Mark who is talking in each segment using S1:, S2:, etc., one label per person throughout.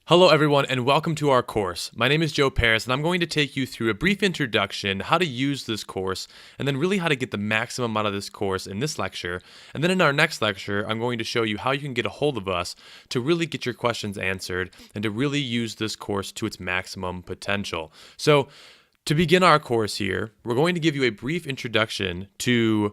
S1: Hello everyone and welcome to our course. My name is Joe Paris and I'm going to take you through a brief introduction, how to use this course, and then really how to get the maximum out of this course in this lecture. And then in our next lecture, I'm going to show you how you can get a hold of us to really get your questions answered and to really use this course to its maximum potential. So to begin our course here, we're going to give you a brief introduction to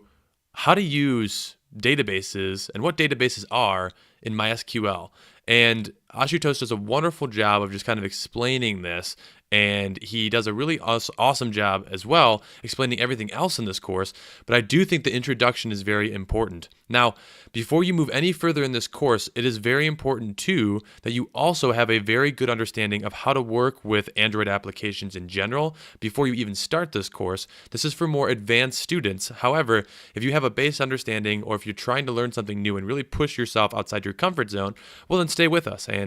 S1: how to use databases and what databases are in MySQL. And Ashutosh does a wonderful job of just kind of explaining this, and he does a really awesome job as well explaining everything else in this course, but I do think the introduction is very important. Now, before you move any further in this course, it is very important too that you also have a very good understanding of how to work with Android applications in general before you even start this course. This is for more advanced students. However, if you have a base understanding or if you're trying to learn something new and really push yourself outside your comfort zone, well then stay with us and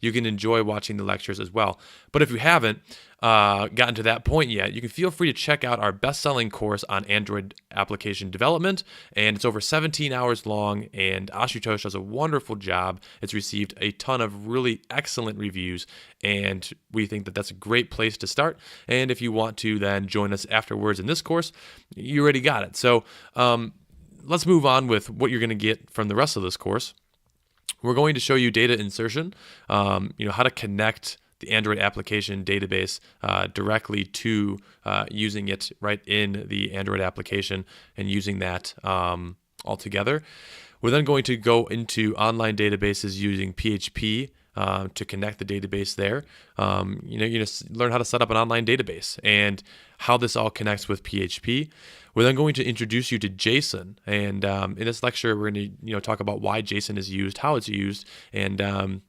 S1: you can enjoy watching the lectures as well. But if you haven't gotten to that point yet, you can feel free to check out our best-selling course on Android application development, and it's over 17 hours long, and Ashutosh does a wonderful job. It's received a ton of really excellent reviews, and we think that that's a great place to start. And if you want to then join us afterwards in this course, you already got it. So let's move on with what you're going to get from the rest of this course. We're going to show you data insertion, how to connect the Android application database directly to using it right in the Android application and using that all together. We're then going to go into online databases using PHP to connect the database there. You learn how to set up an online database and how this all connects with PHP. We're then going to introduce you to JSON, and in this lecture, we're going to talk about why JSON is used, how it's used, and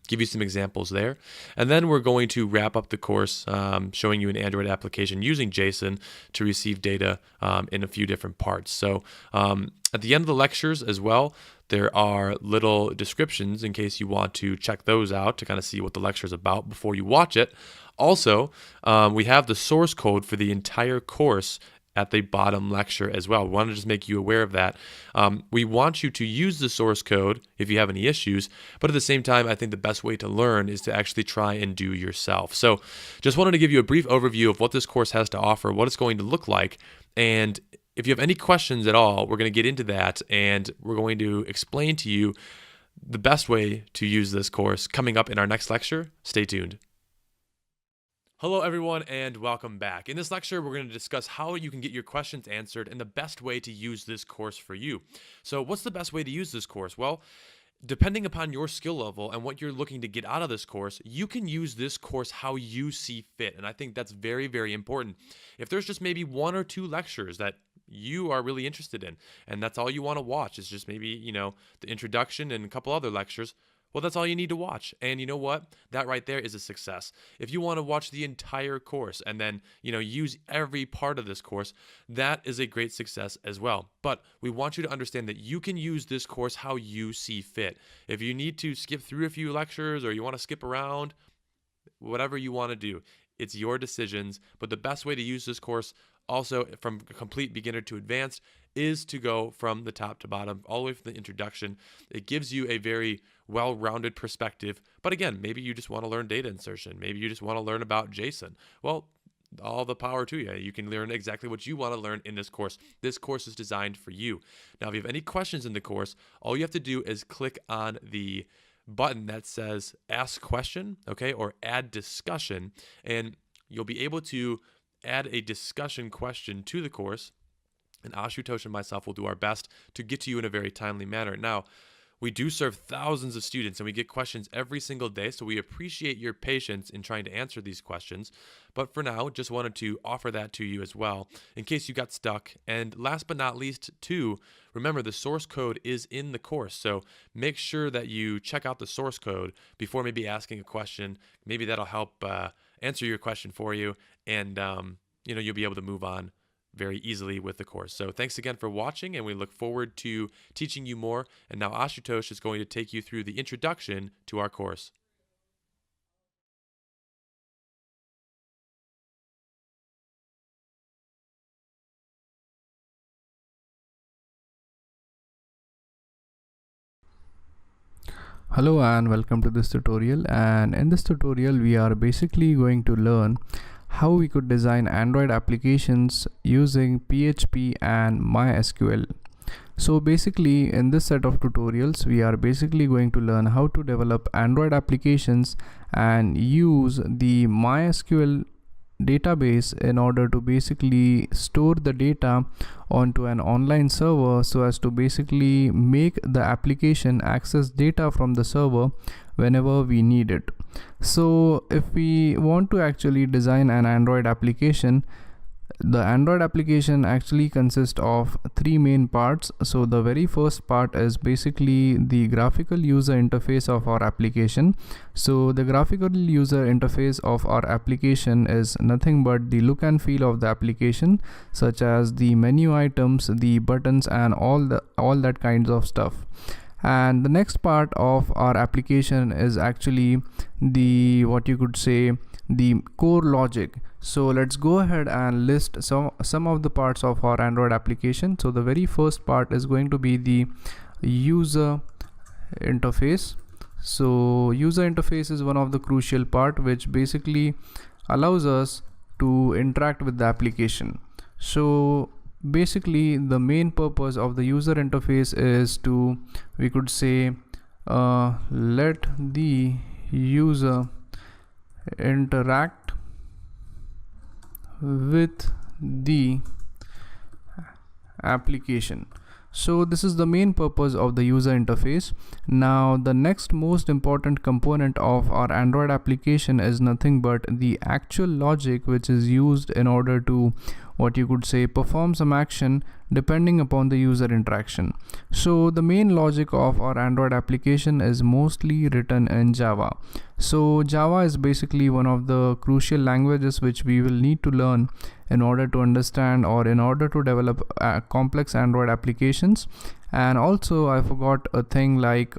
S1: give you some examples there. And then we're going to wrap up the course showing you an Android application using JSON to receive data in a few different parts. So at the end of the lectures as well, there are little descriptions in case you want to check those out to kind of see what the lecture is about before you watch it. Also, we have the source code for the entire course at the bottom lecture as well. We want to just make you aware of that. We want you to use the source code if you have any issues, but at the same time, I think the best way to learn is to actually try and do yourself. So just wanted to give you a brief overview of what this course has to offer, what it's going to look like, and if you have any questions at all, we're going to get into that, and we're going to explain to you the best way to use this course coming up in our next lecture. Stay tuned. Hello everyone and welcome back. In this lecture, we're going to discuss how you can get your questions answered and the best way to use this course for you. So what's the best way to use this course? Well, depending upon your skill level and what you're looking to get out of this course, you can use this course how you see fit. And I think that's very, very important. If there's just maybe one or two lectures that you are really interested in, and that's all you want to watch is just maybe, the introduction and a couple other lectures, well, that's all you need to watch. And you know what? That right there is a success. If you want to watch the entire course and then, use every part of this course, that is a great success as well. But we want you to understand that you can use this course how you see fit. If you need to skip through a few lectures or you want to skip around, whatever you want to do, it's your decisions. But the best way to use this course, also from complete beginner to advanced, is to go from the top to bottom, all the way from the introduction. It gives you a very well-rounded perspective. But again, maybe you just want to learn data insertion. Maybe you just want to learn about JSON. Well, all the power to you. You can learn exactly what you want to learn in this course. This course is designed for you. Now, if you have any questions in the course, all you have to do is click on the button that says Ask Question, okay, or Add Discussion, and you'll be able to add a discussion question to the course, and Ashutosh and myself will do our best to get to you in a very timely manner. Now, we do serve thousands of students and we get questions every single day, so we appreciate your patience in trying to answer these questions. But for now, just wanted to offer that to you as well in case you got stuck. And last but not least, too, remember the source code is in the course. So make sure that you check out the source code before maybe asking a question. Maybe that'll help answer your question for you, and you'll be able to move on very easily with the course. So thanks again for watching, and we look forward to teaching you more. And now Ashutosh is going to take you through the introduction to our course.
S2: Hello and welcome to this tutorial, and in this tutorial we are basically going to learn how we could design Android applications using PHP and MySQL. So basically in this set of tutorials we are basically going to learn how to develop Android applications and use the MySQL database in order to basically store the data onto an online server so as to basically make the application access data from the server whenever we need it. So if we want to actually design an Android application, the Android application actually consists of three main parts. So the very first part is basically the graphical user interface of our application. So the graphical user interface of our application is nothing but the look and feel of the application, such as the menu items, the buttons, and all that kinds of stuff. And the next part of our application is actually the the core logic. So let's go ahead and list some of the parts of our Android application. So the very first part is going to be the user interface. So user interface is one of the crucial part which basically allows us to interact with the application. So basically the main purpose of the user interface is to, we could say, let the user interact with the application. So this is the main purpose of the user interface. Now the next most important component of our Android application is nothing but the actual logic which is used in order to, what you could say, perform some action depending upon the user interaction. So the main logic of our Android application is mostly written in Java. So Java is basically one of the crucial languages which we will need to learn in order to understand or in order to develop complex Android applications. And also I forgot a thing like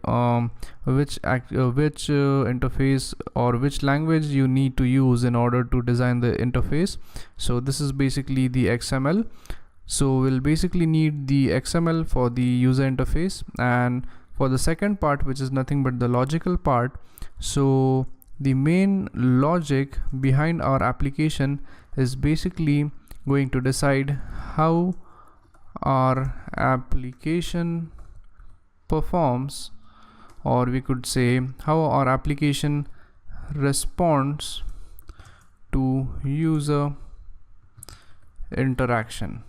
S2: which interface or which language you need to use in order to design the interface. So this is basically the XML. So we'll basically need the XML for the user interface. And for the second part, which is nothing but the logical part, so the main logic behind our application is basically going to decide how our application performs, or we could say how our application responds to user interaction.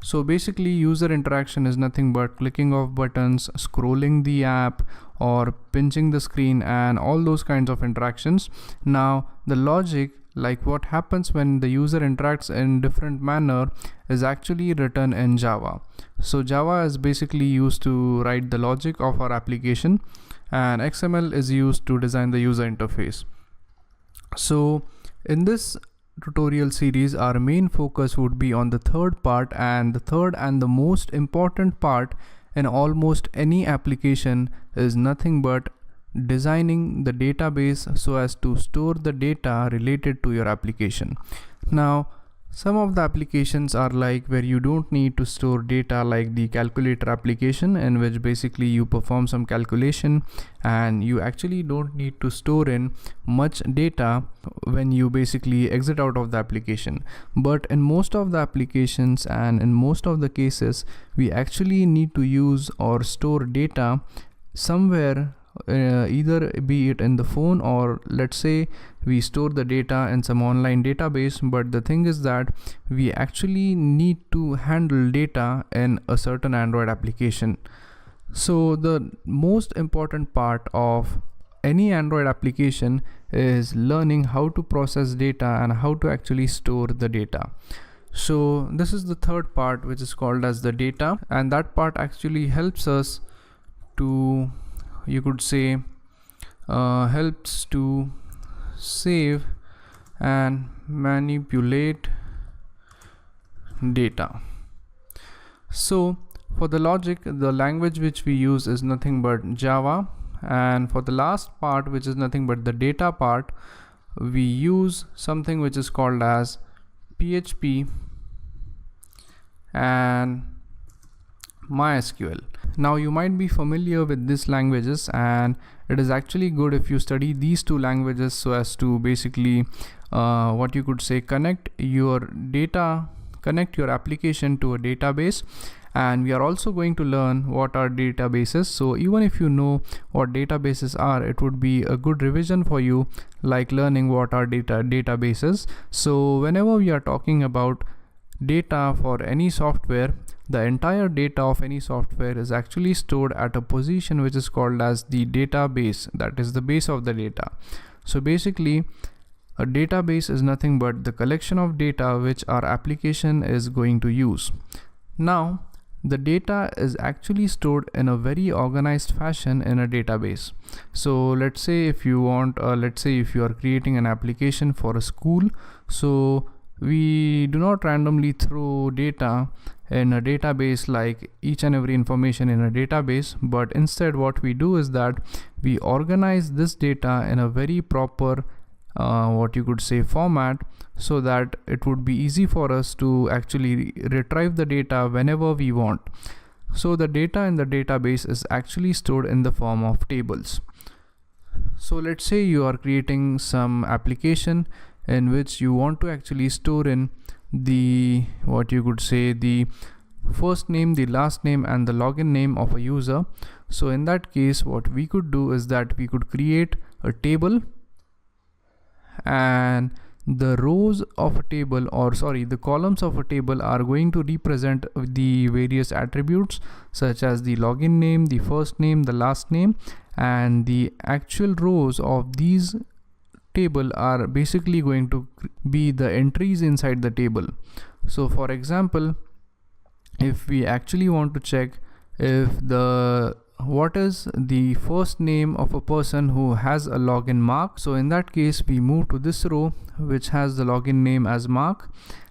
S2: So basically user interaction is nothing but clicking of buttons, scrolling the app, or pinching the screen, and all those kinds of interactions. Now the logic, like what happens when the user interacts in different manner, is actually written in Java. So Java is basically used to write the logic of our application, and XML is used to design the user interface. So in this tutorial series, our main focus would be on the third part, and the third and the most important part in almost any application is nothing but designing the database so as to store the data related to your application. Now some of the applications are like where you don't need to store data, like the calculator application, in which basically you perform some calculation and you actually don't need to store in much data when you basically exit out of the application. But in most of the applications and in most of the cases, we actually need to use or store data somewhere, either be it in the phone, or let's say we store the data in some online database. But the thing is that we actually need to handle data in a certain Android application. So the most important part of any Android application is learning how to process data and how to actually store the data. So this is the third part, which is called as the data, and that part actually helps us to, you could say, helps to save and manipulate data. So for the logic, the language which we use is nothing but Java, and for the last part, which is nothing but the data part, we use something which is called as PHP and MySQL. Now you might be familiar with these languages, and it is actually good if you study these two languages so as to basically what you could say connect your application to a database. And we are also going to learn what are databases. So even if you know what databases are, it would be a good revision for you, like learning what are databases. So whenever we are talking about data for any software, the entire data of any software is actually stored at a position which is called as the database, that is the base of the data. So basically a database is nothing but the collection of data which our application is going to use. Now the data is actually stored in a very organized fashion in a database. So let's say if you want let's say if you are creating an application for a school, so we do not randomly throw data in a database, like each and every information in a database, but instead what we do is that we organize this data in a very proper what you could say format, so that it would be easy for us to actually retrieve the data whenever we want. So the data in the database is actually stored in the form of tables. So let's say you are creating some application in which you want to actually store in the what you could say the first name, the last name, and the login name of a user. So in that case what we could do is that we could create a table, and the rows of a table, or sorry, the columns of a table are going to represent the various attributes such as the login name, the first name, the last name, and the actual rows of these table are basically going to be the entries inside the table. So for example, if we actually want to check if what is the first name of a person who has a login Mark, so in that case we move to this row which has the login name as Mark,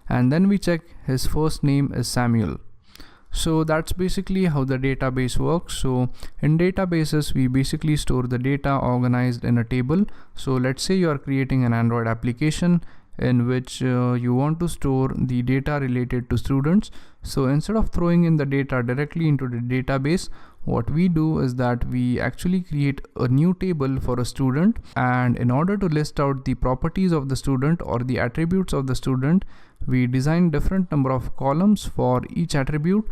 S2: and then we check his first name is Samuel. So that's basically how the database works. So in databases we basically store the data organized in a table. So let's say you are creating an Android application in which you want to store the data related to students. So instead of throwing in the data directly into the database, what we do is that we actually create a new table for a student, and in order to list out the properties of the student or the attributes of the student, we design different number of columns for each attribute.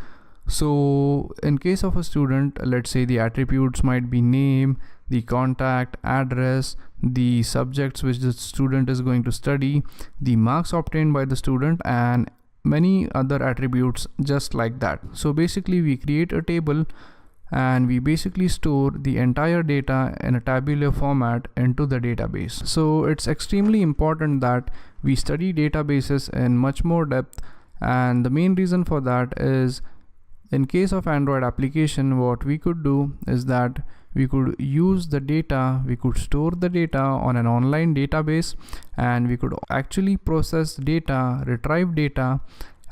S2: So in case of a student, let's say the attributes might be name, the contact, address, the subjects which the student is going to study, the marks obtained by the student, and many other attributes just like that. So basically we create a table and we basically store the entire data in a tabular format into the database. So it's extremely important that we study databases in much more depth, and the main reason for that is, in case of Android application, what we could do is that we could use the data, we could store the data on an online database, and we could actually process data, retrieve data,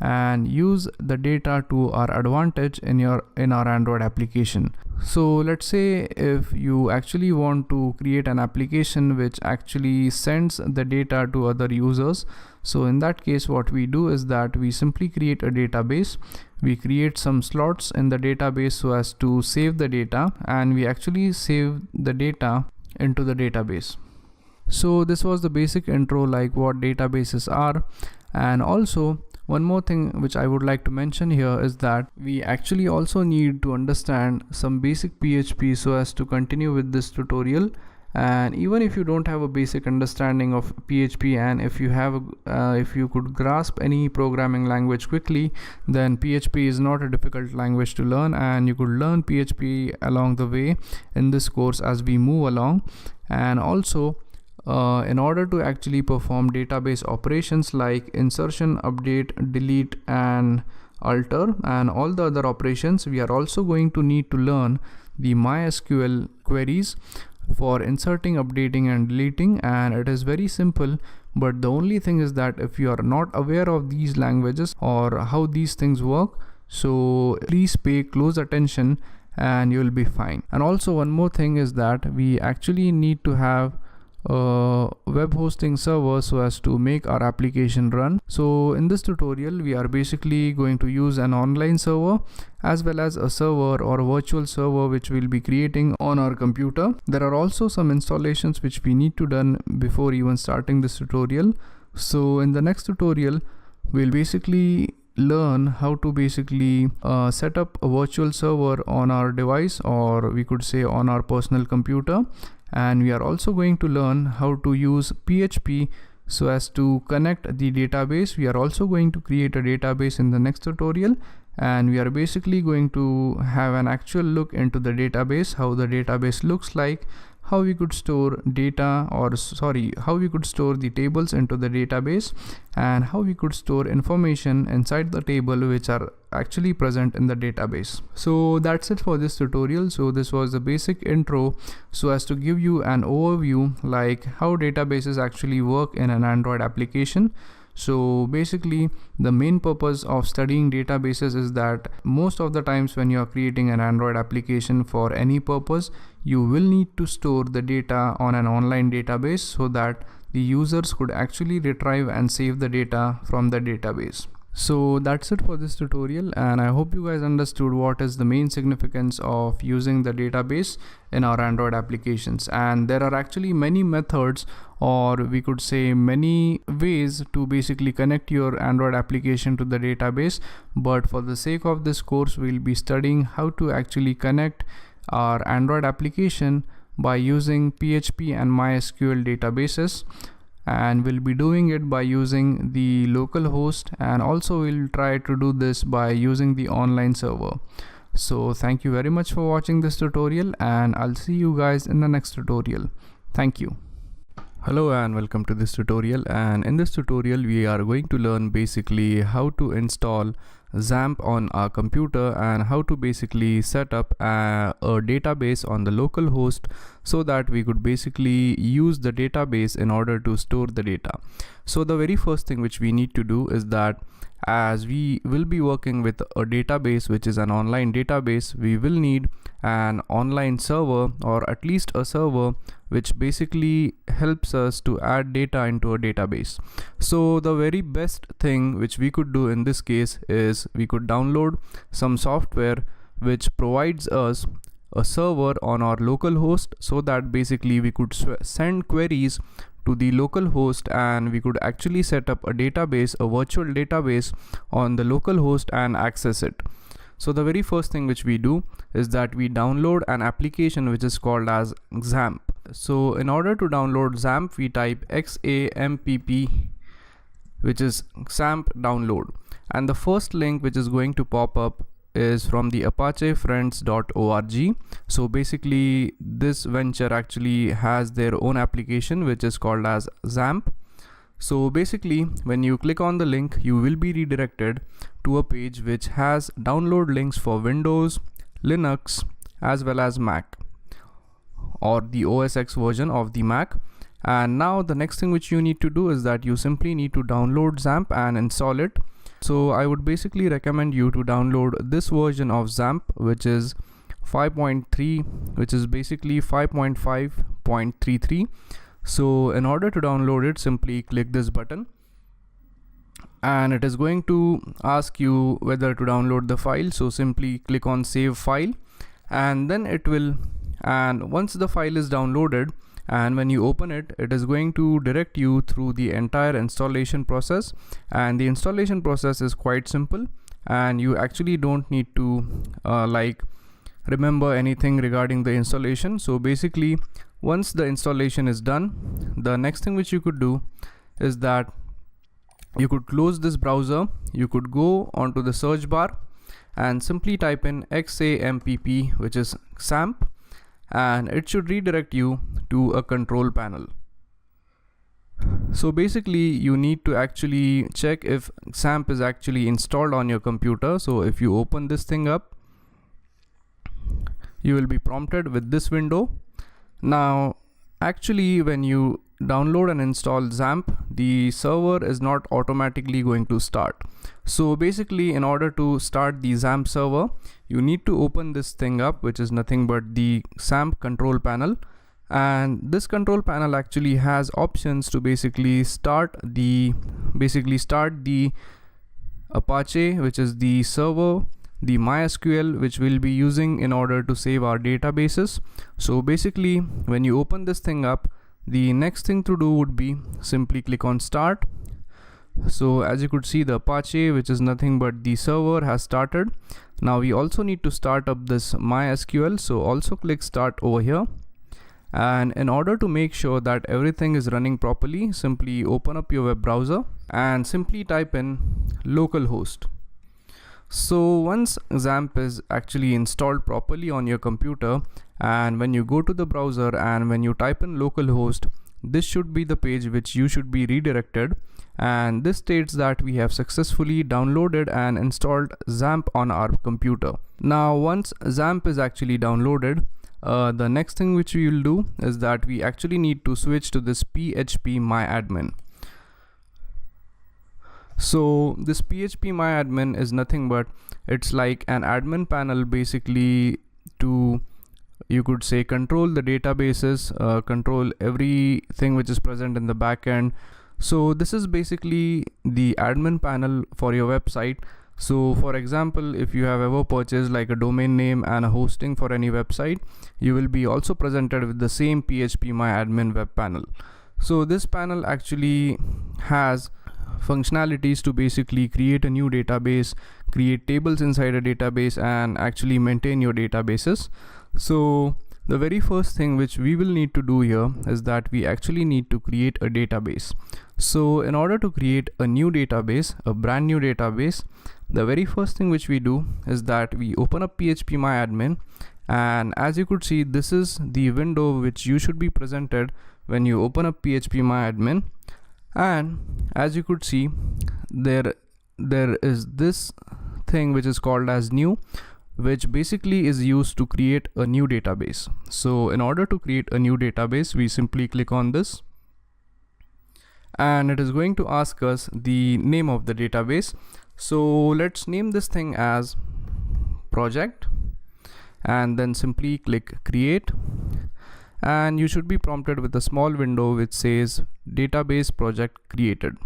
S2: and use the data to our advantage in our Android application. So let's say if you actually want to create an application which actually sends the data to other users, so in that case what we do is that we simply create a database, we create some slots in the database so as to save the data, and we actually save the data into the database. So this was the basic intro, like what databases are. And also one more thing which I would like to mention here is that we actually also need to understand some basic PHP so as to continue with this tutorial. And even if you don't have a basic understanding of PHP, and if you could grasp any programming language quickly, then PHP is not a difficult language to learn, and you could learn PHP along the way in this course as we move along. And also in order to actually perform database operations like insertion, update, delete, and alter, and all the other operations, we are also going to need to learn the MySQL queries for inserting, updating, and deleting. And it is very simple, but the only thing is that if you are not aware of these languages or how these things work, so please pay close attention and you will be fine. And also one more thing is that we actually need to have web hosting server so as to make our application run. So in this tutorial we are basically going to use an online server as well as a server or a virtual server which we'll be creating on our computer. There are also some installations which we need to done before even starting this tutorial. So in the next tutorial we'll basically learn how to basically set up a virtual server on our device, or we could say on our personal computer. And we are also going to learn how to use PHP so as to connect the database. We are also going to create a database in the next tutorial, and we are basically going to have an actual look into the database, how the database looks like, how we could store data, or how we could store the tables into the database, and how we could store information inside the table which are actually present in the database. So that's it for this tutorial. So this was the basic intro so as to give you an overview like how databases actually work in an Android application. So basically the main purpose of studying databases is that most of the times when you are creating an Android application for any purpose, you will need to store the data on an online database so that the users could actually retrieve and save the data from the database. So that's it for this tutorial, and I hope you guys understood what is the main significance of using the database in our Android applications. And there are actually many methods, or we could say many ways to basically connect your Android application to the database, but for the sake of this course we'll be studying how to actually connect our Android application by using PHP and MySQL databases. And we'll be doing it by using the local host, and also we'll try to do this by using the online server. So thank you very much for watching this tutorial, and I'll see you guys in the next tutorial. Thank you. Hello and welcome to this tutorial, and in this tutorial we are going to learn basically how to install XAMPP on our computer and how to basically set up a database on the local host so that we could basically use the database in order to store the data. So the very first thing which we need to do is that as we will be working with a database which is an online database, we will need an online server, or at least a server which basically helps us to add data into a database. So the very best thing which we could do in this case is we could download some software which provides us a server on our local host so that basically we could send queries to the local host, and we could actually set up a database, a virtual database on the local host and access it. So the very first thing which we do is that we download an application which is called as XAMPP. So in order to download XAMPP, we type XAMPP, which is XAMPP download, and the first link which is going to pop up is from the apachefriends.org. So basically this venture actually has their own application which is called as XAMPP. So basically when you click on the link, you will be redirected to a page which has download links for Windows, Linux as well as Mac, or the OS X version of the Mac. And now the next thing which you need to do is that you simply need to download XAMPP and install it. So I would basically recommend you to download this version of XAMPP, which is 5.3, which is basically 5.5.33. So in order to download it, simply click this button, and it is going to ask you whether to download the file. So simply click on save file, and then it will, and once the file is downloaded and when you open it, it is going to direct you through the entire installation process. And the installation process is quite simple, and you actually don't need to remember anything regarding the installation. So basically once the installation is done, the next thing which you could do is that you could close this browser, you could go onto the search bar and simply type in XAMPP, which is XAMPP, and it should redirect you to a control panel. So basically you need to actually check if XAMPP is actually installed on your computer. So if you open this thing up, you will be prompted with this window. Now actually when you download and install XAMPP, the server is not automatically going to start. So basically in order to start the XAMPP server, you need to open this thing up, which is nothing but the XAMPP control panel. And this control panel actually has options to basically start the Apache, which is the server, the MySQL, which we'll be using in order to save our databases. So basically, when you open this thing up, the next thing to do would be simply click on start. So as you could see, the Apache, which is nothing but the server, has started. Now we also need to start up this MySQL, so also click start over here. And in order to make sure that everything is running properly, simply open up your web browser and simply type in localhost. So once XAMPP is actually installed properly on your computer, and when you go to the browser and when you type in localhost, this should be the page which you should be redirected, and this states that we have successfully downloaded and installed XAMPP on our computer. Now once XAMPP is actually downloaded, the next thing which we will do is that we actually need to switch to this PHP myadmin. So this PHP myadmin is nothing but it's like an admin panel, basically, to, you could say, control the databases, control everything which is present in the backend. So this is basically the admin panel for your website. So for example, if you have ever purchased like a domain name and a hosting for any website, you will be also presented with the same PHP myadmin web panel. So this panel actually has functionalities to basically create a new database, create tables inside a database, and actually maintain your databases. So the very first thing which we will need to do here is that we actually need to create a database. So in order to create a new database, a brand new database, the very first thing which we do is that we open up PHP myadmin, and as you could see, this is the window which you should be presented when you open up PHP myadmin. And as you could see, there is this thing which is called as new, which basically is used to create a new database. So in order to create a new database, we simply click on this, and it is going to ask us the name of the database. So let's name this thing as project, and then simply click create, and you should be prompted with a small window which says database project created.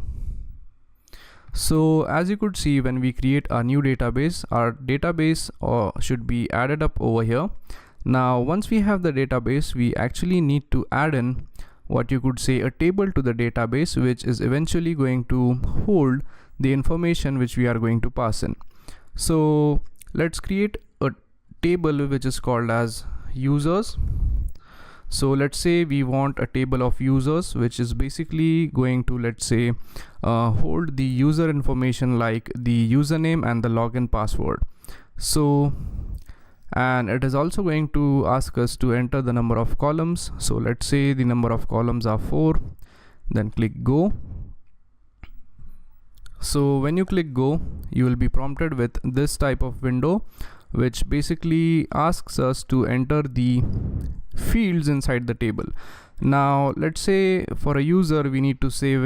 S2: So as you could see, when we create a new database, our database should be added up over here. Now once we have the database, we actually need to add in what you could say a table to the database, which is eventually going to hold the information which we are going to pass in. So let's create a table which is called as users. So let's say we want a table of users, which is basically going to, let's say, hold the user information like the username and the login password. So, and it is also going to ask us to enter the number of columns. So let's say the number of columns are 4, then click go. So when you click go, you will be prompted with this type of window, which basically asks us to enter the fields inside the table. Now let's say for a user, we need to save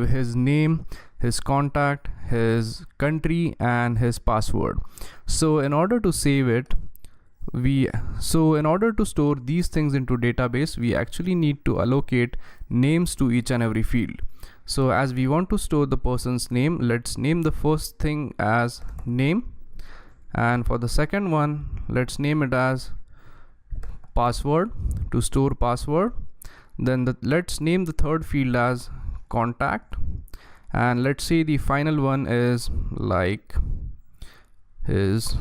S2: his name, his contact, his country, and his password. So in order to save it, in order to store these things into database, we actually need to allocate names to each and every field. So as we want to store the person's name, let's name the first thing as name, and for the second one, let's name it as password to store password. Then let's name the third field as contact, and let's say the final one is like his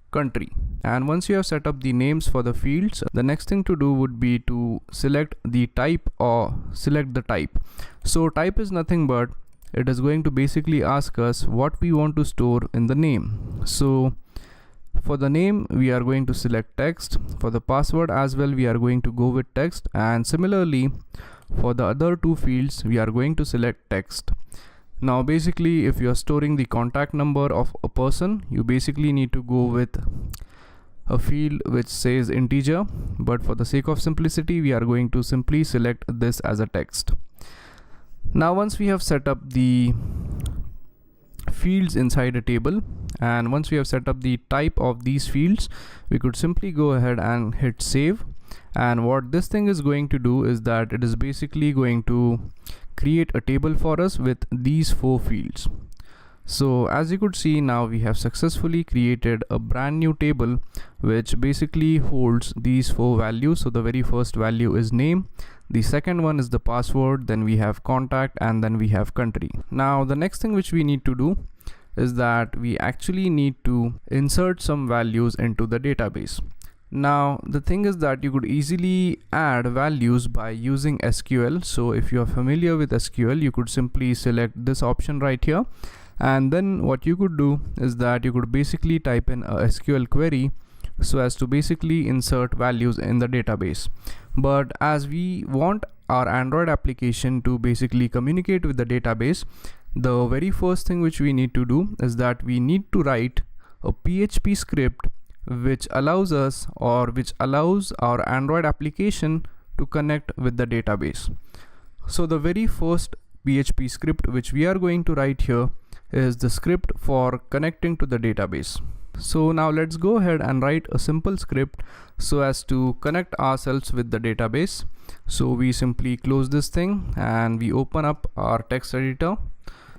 S2: country. And once you have set up the names for the fields, the next thing to do would be to select the type or select the type. So type is nothing but it is going to basically ask us what we want to store in the name. So for the name, we are going to select text. For the password as well, we are going to go with text, and similarly for the other two fields, we are going to select text. Now basically, if you are storing the contact number of a person, you basically need to go with a field which says integer, but for the sake of simplicity, we are going to simply select this as a text. Now once we have set up the fields inside a table, and once we have set up the type of these fields, we could simply go ahead and hit save, And what this thing is going to do is that it is basically going to create a table for us with these 4 fields. So as you could see, now we have successfully created a brand new table which basically holds these 4 values. So the very first value is name, the second one is the password, then we have contact, and then we have country. Now the next thing which we need to do is that we actually need to insert some values into the database. Now the thing is that you could easily add values by using SQL. So if you are familiar with SQL, you could simply select this option right here, and then what you could do is that you could basically type in a SQL query so as to basically insert values in the database. But as we want our Android application to basically communicate with the database, the very first thing which we need to do is that we need to write a PHP script which allows us, or which allows our Android application to connect with the database. So the very first PHP script which we are going to write here is the script for connecting to the database. So now let's go ahead and write a simple script so as to connect ourselves with the database. So we simply close this thing and we open up our text editor.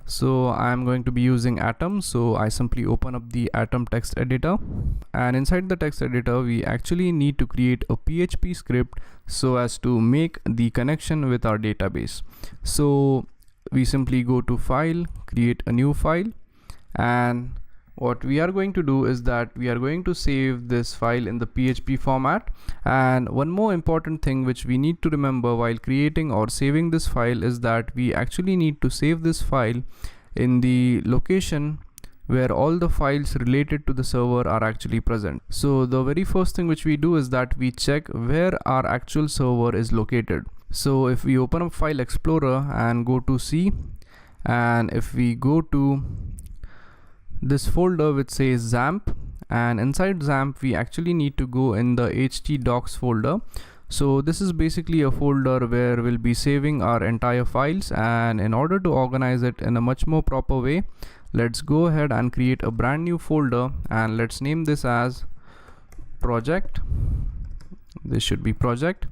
S2: So I'm going to be using Atom, so I simply open up the Atom text editor, and inside the text editor we actually need to create a PHP script so as to make the connection with our database. So we simply go to File, create a new file, and what we are going to do is that we are going to save this file in the PHP format. And one more important thing which we need to remember while creating or saving this file is that we actually need to save this file in the location where all the files related to the server are actually present. So the very first thing which we do is that we check where our actual server is located. So if we open up File Explorer and go to C, and if we go to this folder which says XAMPP, and inside XAMPP we actually need to go in the htdocs folder. So this is basically a folder where we'll be saving our entire files, and in order to organize it in a much more proper way, let's go ahead and create a brand new folder, and let's name this as project. This should be project,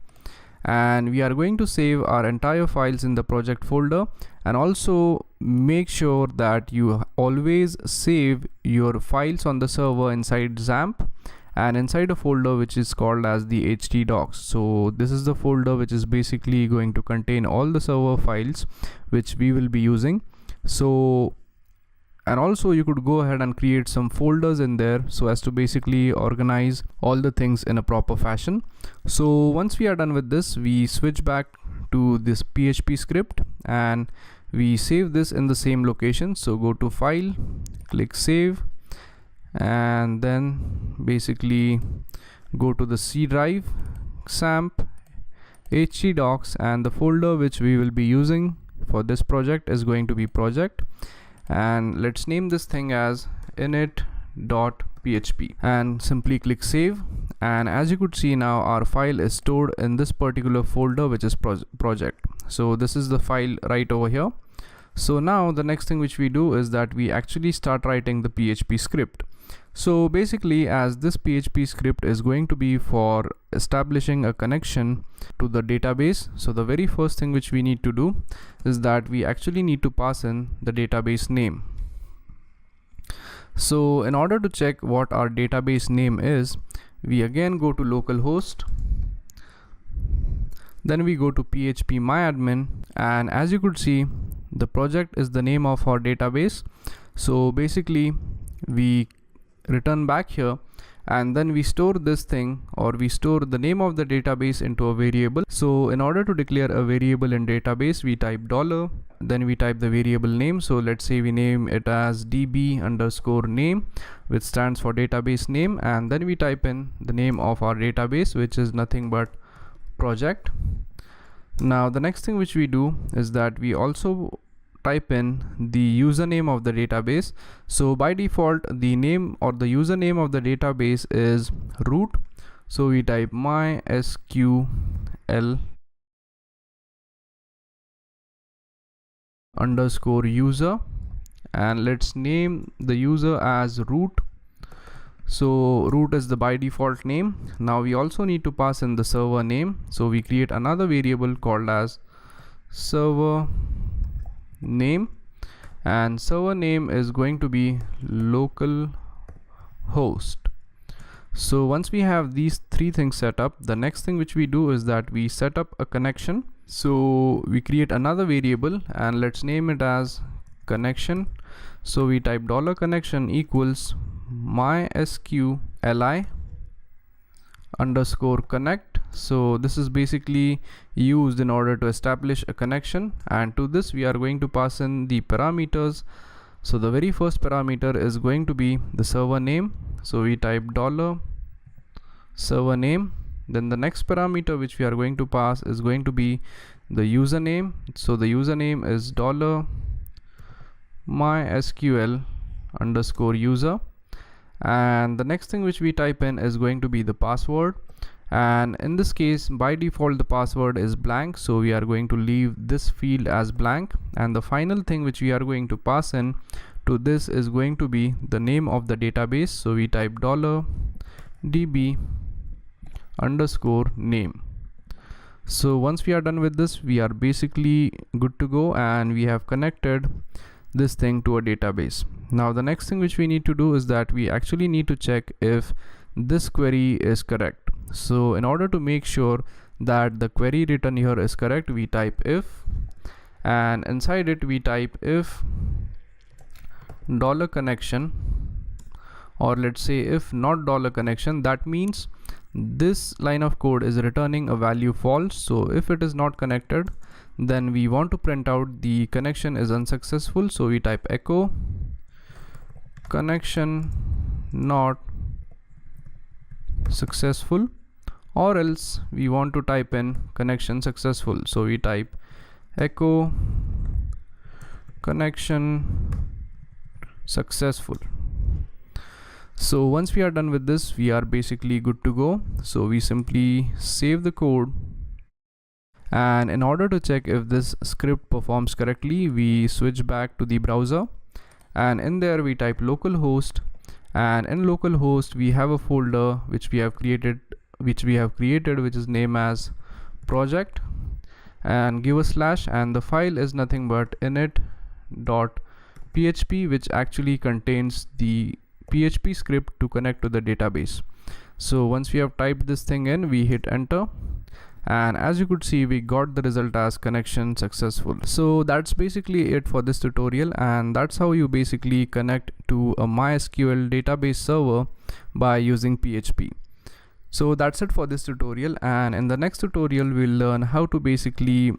S2: and we are going to save our entire files in the project folder. And also make sure that you always save your files on the server inside XAMPP and inside a folder which is called as the htdocs. So this is the folder which is basically going to contain all the server files which we will be using. So, and also you could go ahead and create some folders in there so as to basically organize all the things in a proper fashion. So once we are done with this, we switch back to this PHP script and we save this in the same location. So go to File, click Save, and then basically go to the C drive, XAMPP, htdocs, and the folder which we will be using for this project is going to be project, and let's name this thing as init.php, and simply click Save. And as you could see, now our file is stored in this particular folder which is project. So this is the file right over here. So now the next thing which we do is that we actually start writing the PHP script. So basically, as this PHP script is going to be for establishing a connection to the database, so the very first thing which we need to do is that we actually need to pass in the database name. So in order to check what our database name is, we again go to localhost, then we go to phpMyAdmin, and as you could see, the project is the name of our database. So basically we return back here, and then we store this thing, or we store the name of the database into a variable. So in order to declare a variable in database, we type $, then we type the variable name. So let's say we name it as db_name, which stands for database name, and then we type in the name of our database, which is nothing but project. Now the next thing which we do is that we also type in the username of the database. So by default, the name or the username of the database is root. So we type MySQL _user, and let's name the user as root. So root is the by default name. Now we also need to pass in the server name. So we create another variable called as server name, and server name is going to be local host. So once we have these three things set up, the next thing which we do is that we set up a connection. So we create another variable and let's name it as connection. So we type $connection equals MySQL underscore connect. So this is basically used in order to establish a connection, and to this we are going to pass in the parameters. So the very first parameter is going to be the server name. So we type $server name. Then the next parameter which we are going to pass is going to be the username. So the username is $MySQL underscore user, and the next thing which we type in is going to be the password, and in this case by default the password is blank, so we are going to leave this field as blank. And the final thing which we are going to pass in to this is going to be the name of the database. So we type $db underscore name. So once we are done with this, we are basically good to go, and we have connected this thing to a database. Now the next thing which we need to do is that we actually need to check if this query is correct. So in order to make sure that the query written here is correct, we type if, and inside it we type if $connection, or let's say if not $connection, that means this line of code is returning a value false. So if it is not connected, then we want to print out the connection is unsuccessful. So we type echo connection not successful, or else we want to type in connection successful. So we type echo connection successful. So once we are done with this, we are basically good to go. So we simply save the code, and in order to check if this script performs correctly, we switch back to the browser, and in there we type localhost, and in localhost we have a folder which we have created which is named as project, and give a slash, and the file is nothing but init.php, which actually contains the PHP script to connect to the database. So once we have typed this thing in, we hit enter, and as you could see, we got the result as connection successful. So that's basically it for this tutorial, and that's how you basically connect to a MySQL database server by using PHP. So that's it for this tutorial, and in the next tutorial we'll learn how to basically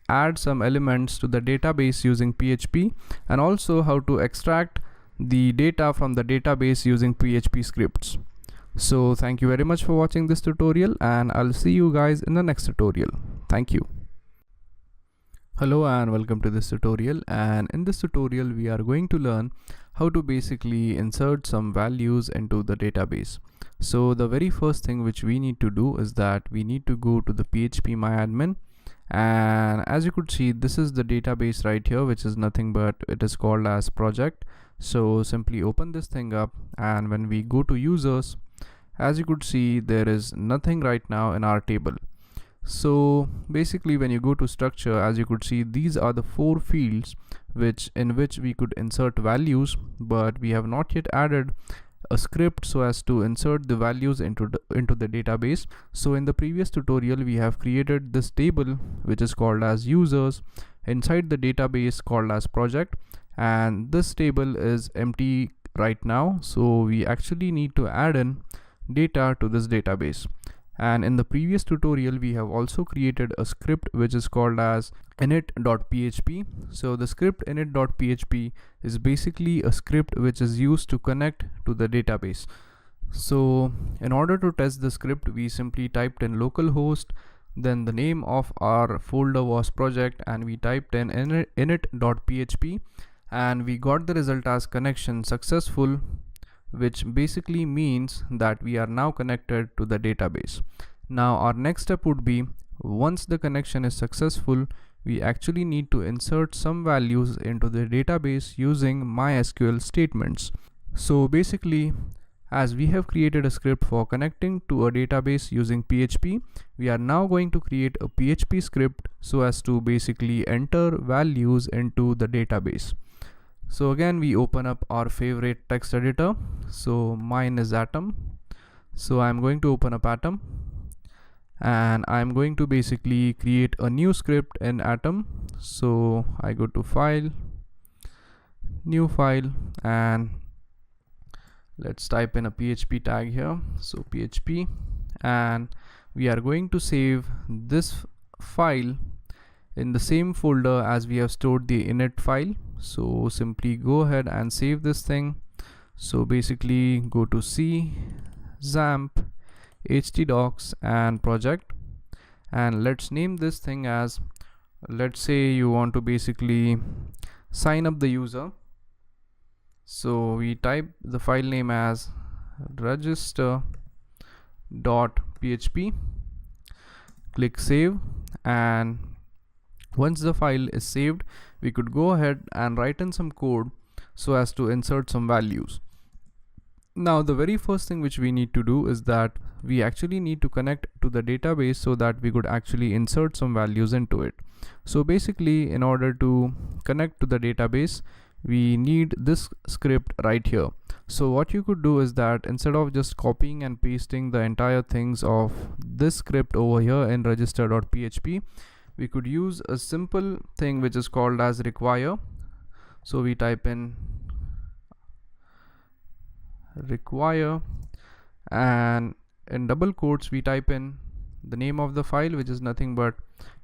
S2: add some elements to the database using PHP, and also how to extract the data from the database using PHP scripts. So thank you very much for watching this tutorial, and I'll see you guys in the next tutorial. Thank you. Hello and welcome to this tutorial, and in this tutorial we are going to learn how to basically insert some values into the database. So the very first thing which we need to do is that we need to go to the PHP myadmin, and as you could see, this is the database right here, which is nothing but it is called as project. So simply open this thing up, and when we go to users, as you could see, there is nothing right now in our table. So basically when you go to structure, as you could see, these are the 4 fields in which we could insert values, but we have not yet added a script so as to insert the values into the database. So in the previous tutorial we have created this table which is called as users inside the database called as project, and this table is empty right now, so we actually need to add in data to this database. And in the previous tutorial we have also created a script which is called as init.php. So the script init.php is basically a script which is used to connect to the database. So in order to test the script, we simply typed in localhost, then the name of our folder was project, and we typed in init.php, and we got the result as connection successful, which basically means that we are now connected to the database. Now our next step would be, once the connection is successful, we actually need to insert some values into the database using MySQL statements. So basically, As we have created a script for connecting to a database using PHP, we are now going to create a PHP script so as to basically enter values into the database. So again, we open up our favorite text editor. So mine is Atom. So I'm going to open up Atom, and I'm going to basically create a new script in Atom. So I go to File, New File, and let's type in a PHP tag here. So PHP, and we are going to save this file in the same folder as we have stored the init file. So simply go ahead and save this thing. So basically go to C, XAMPP, htdocs and project, and let's name this thing as, let's say you want to basically sign up the user. So we type the file name as register.php, click save, and once the file is saved, we could go ahead and write in some code so as to insert some values. Now the very first thing which we need to do is that we actually need to connect to the database so that we could actually insert some values into it. So basically, in order to connect to the database, we need this script right here. So what you could do is that instead of just copying and pasting the entire things of this script over here in register.php, we could use a simple thing which is called as require. So we type in require, and in double quotes we type in the name of the file, which is nothing but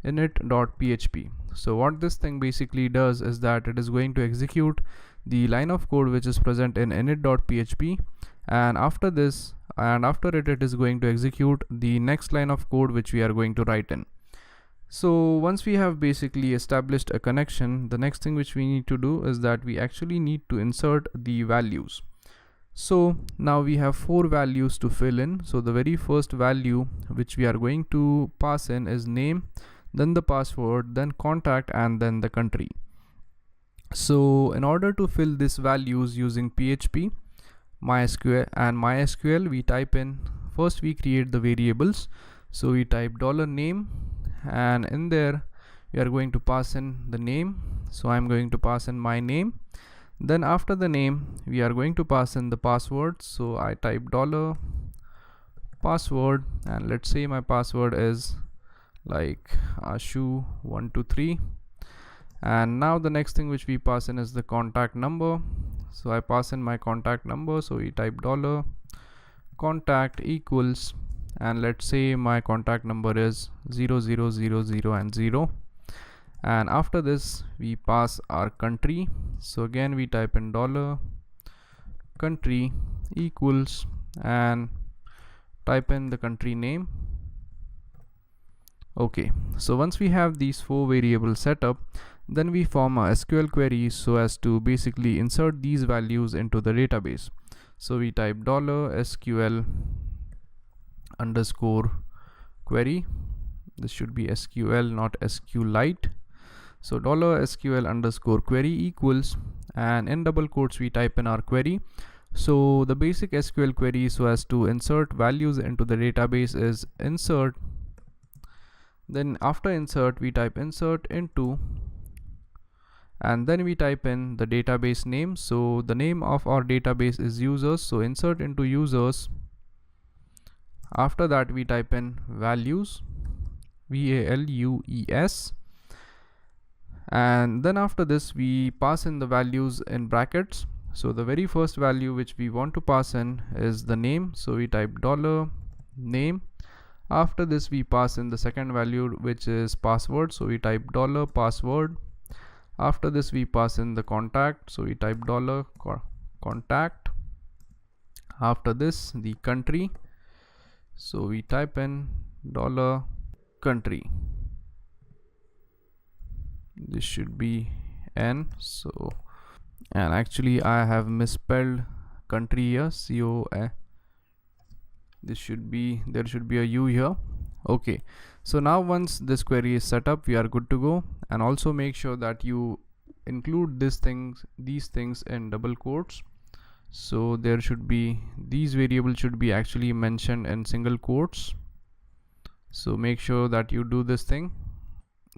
S2: init.php. So what this thing basically does is that it is going to execute the line of code which is present in init.php, and after this, and after it is going to execute the next line of code which we are going to write in. So once we have basically established a connection, the next thing which we need to do is that we actually need to insert the values. So now we have 4 values to fill in. So the very first value which we are going to pass in is name, then the password, then contact, and then the country. So in order to fill these values using PHP, MySQL, we type in, first we create the variables. So we type $name, and in there we are going to pass in the name. So I'm going to pass in my name. Then after the name we are going to pass in the password. So I type $password, and let's say my password is like Ashu123. And now the next thing which we pass in is the contact number. So I pass in my contact number. So we type $contact equals, and let's say my contact number is 0000 and 0. And after this we pass our country. So again we type in $country equals, and type in the country name. Okay, so once we have these 4 variables set up, then we form a SQL query so as to basically insert these values into the database. So we type $SQL underscore query. This should be SQL, not SQLite. So $SQL underscore query equals, and in double quotes we type in our query. So the basic SQL query so as to insert values into the database is insert, then after insert we type insert into, and then we type in the database name. So the name of our database is users, so insert into users. After that we type in values, VALUES, and then after this we pass in the values in brackets. So the very first value which we want to pass in is the name, so we type $name. After this we pass in the second value which is password, so we type $password. After this we pass in the contact, so we type $contact. After this the country, so we type in $country. This should be N, so, and actually I have misspelled country here, CO. This should be, there should be a U here. Okay, so now once this query is set up, we are good to go. And also make sure that you include these things in double quotes. So there should be, these variables should be actually mentioned in single quotes. So make sure that you do this thing.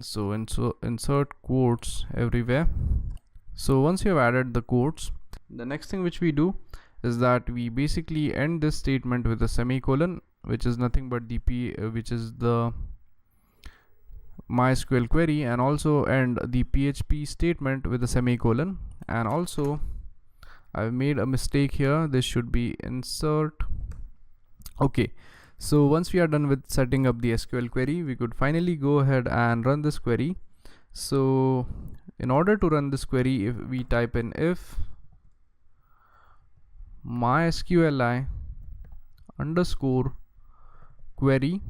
S2: So insert quotes everywhere. So once you have added the quotes, the next thing which we do is that we basically end this statement with a semicolon, which is nothing but which is the MySQL query, and also end the PHP statement with a semicolon. And also I've made a mistake here, this should be insert. Okay, so once we are done with setting up the SQL query, we could finally go ahead and run this query. So in order to run this query, if we type in if MySQLi underscore query,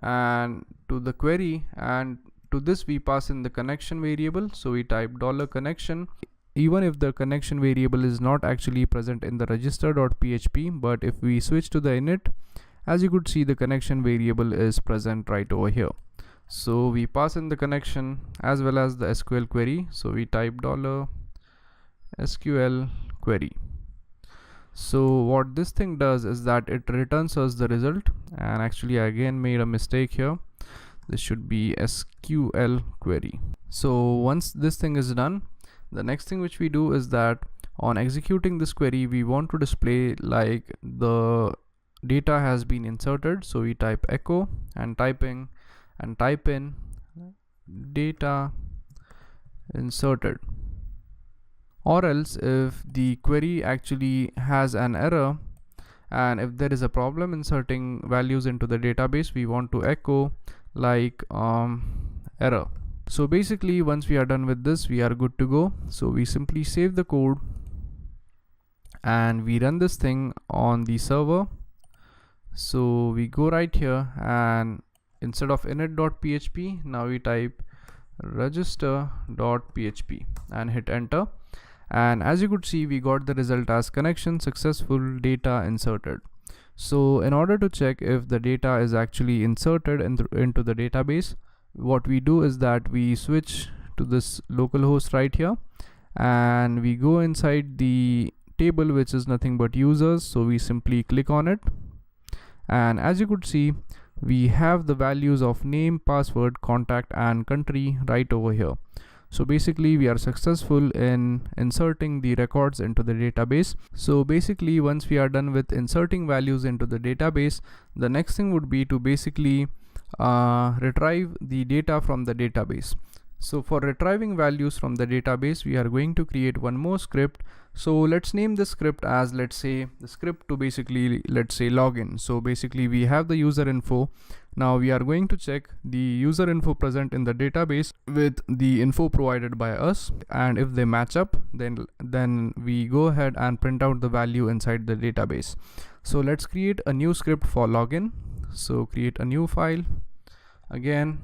S2: and to the query, and to this we pass in the connection variable. So we type $connection, even if the connection variable is not actually present in the register.php, but if we switch to the init, as you could see, the connection variable is present right over here. So we pass in the connection as well as the SQL query. So we type $SQL query. So what this thing does is that it returns us the result, and actually I again made a mistake here, this should be SQL query. So once this thing is done, the next thing which we do is that on executing this query, we want to display like the data has been inserted. So we type echo and type in data inserted. Or else if the query actually has an error, and if there is a problem inserting values into the database, we want to echo like error. So basically once we are done with this, we are good to go. So we simply save the code and we run this thing on the server. So we go right here, and instead of init.php, now we type register.php and hit enter. And as you could see, we got the result as connection successful, data inserted. So in order to check if the data is actually inserted into the database, what we do is that we switch to this localhost right here, and we go inside the table, which is nothing but users. So we simply click on it, and as you could see, we have the values of name, password, contact, and country right over here. So basically we are successful in inserting the records into the database. So basically once we are done with inserting values into the database, the next thing would be to basically retrieve the data from the database. So for retrieving values from the database, we are going to create one more script. So let's name this script as, let's say, the script to basically, let's say, login. So basically we have the user info. Now we are going to check the user info present in the database with the info provided by us, and if they match up, then we go ahead and print out the value inside the database. So let's create a new script for login. So create a new file. Again,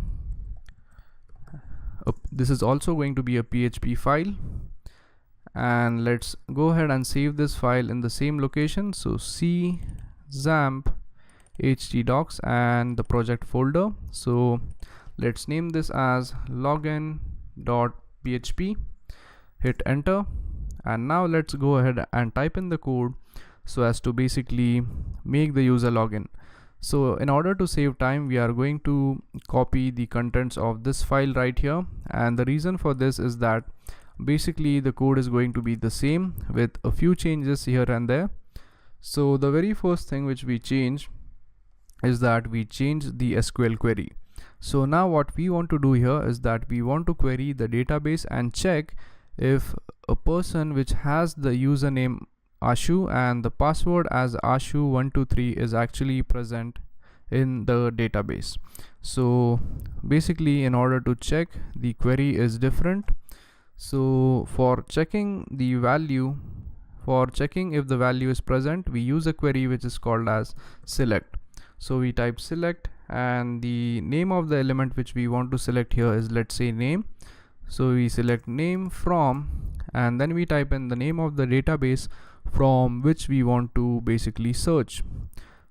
S2: this is also going to be a PHP file, and let's go ahead and save this file in the same location. So C XAMPP htdocs and the project folder. So let's name this as login.php, hit enter, and now let's go ahead and type in the code so as to basically make the user login. So in order to save time, we are going to copy the contents of this file right here, and the reason for this is that basically the code is going to be the same with a few changes here and there. So the very first thing which we change is that we change the SQL query. So now what we want to do here is that we want to query the database and check if a person which has the username Ashu and the password as Ashu123 is actually present in the database. So basically in order to check, the query is different. So for checking the value, for checking if the value is present, we use a query which is called as select. So we type select, and the name of the element which we want to select here is, let's say, name. So we select name from, and then we type in the name of the database from which we want to basically search.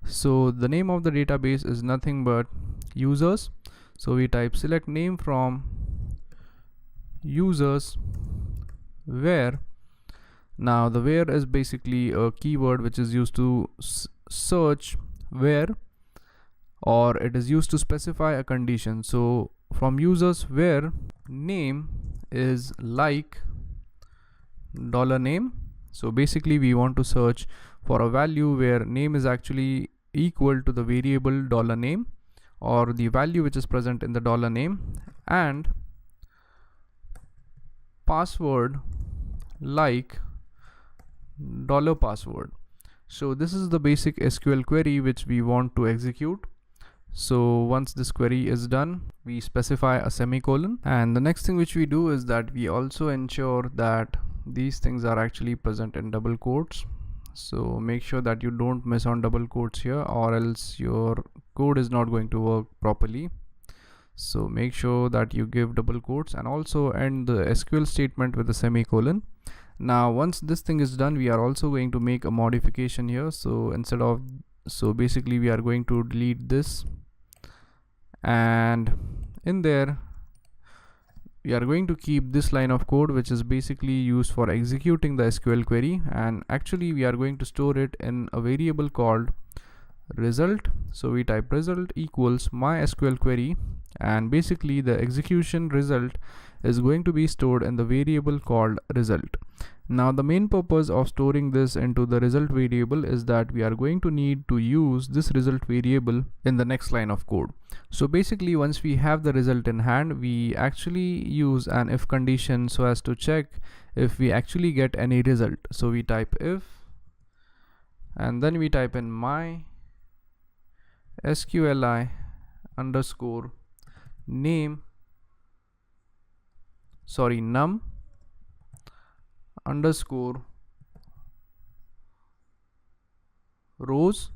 S2: So the name of the database is nothing but users. So we type select name from users, where Now the where is basically a keyword which is used to search where, or it is used to specify a condition. So from users where name is like $name, so basically we want to search for a value where name is actually equal to the variable $name, or the value which is present in the $name, and password like $password. So this is the basic SQL query which we want to execute. So once this query is done, we specify a semicolon, and the next thing which we do is that we also ensure that these things are actually present in double quotes. So make sure that you don't miss on double quotes here, or else your code is not going to work properly. So make sure that you give double quotes and also end the SQL statement with a semicolon. Now once this thing is done, we are also going to make a modification here. So basically we are going to delete this, and in there we are going to keep this line of code which is basically used for executing the SQL query, and actually we are going to store it in a variable called result. So we type result equals MySQL query, and basically the execution result is going to be stored in the variable called result. Now the main purpose of storing this into the result variable is that we are going to need to use this result variable in the next line of code. So basically once we have the result in hand, we actually use an if condition so as to check if we actually get any result. So we type if, and then we type in MySQL underscore num underscore rows,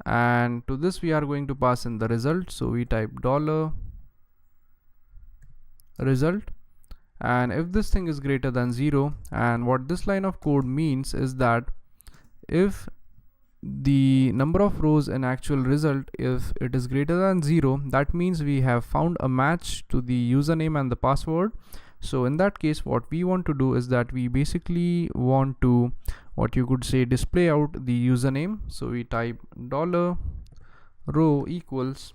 S2: and to this we are going to pass in the result. So we type $result, and if this thing is greater than 0, and what this line of code means is that if the number of rows in actual result, if it is greater than 0, that means we have found a match to the username and the password. So in that case, what we want to do is that we basically want to, what you could say, display out the username. So we type $row equals,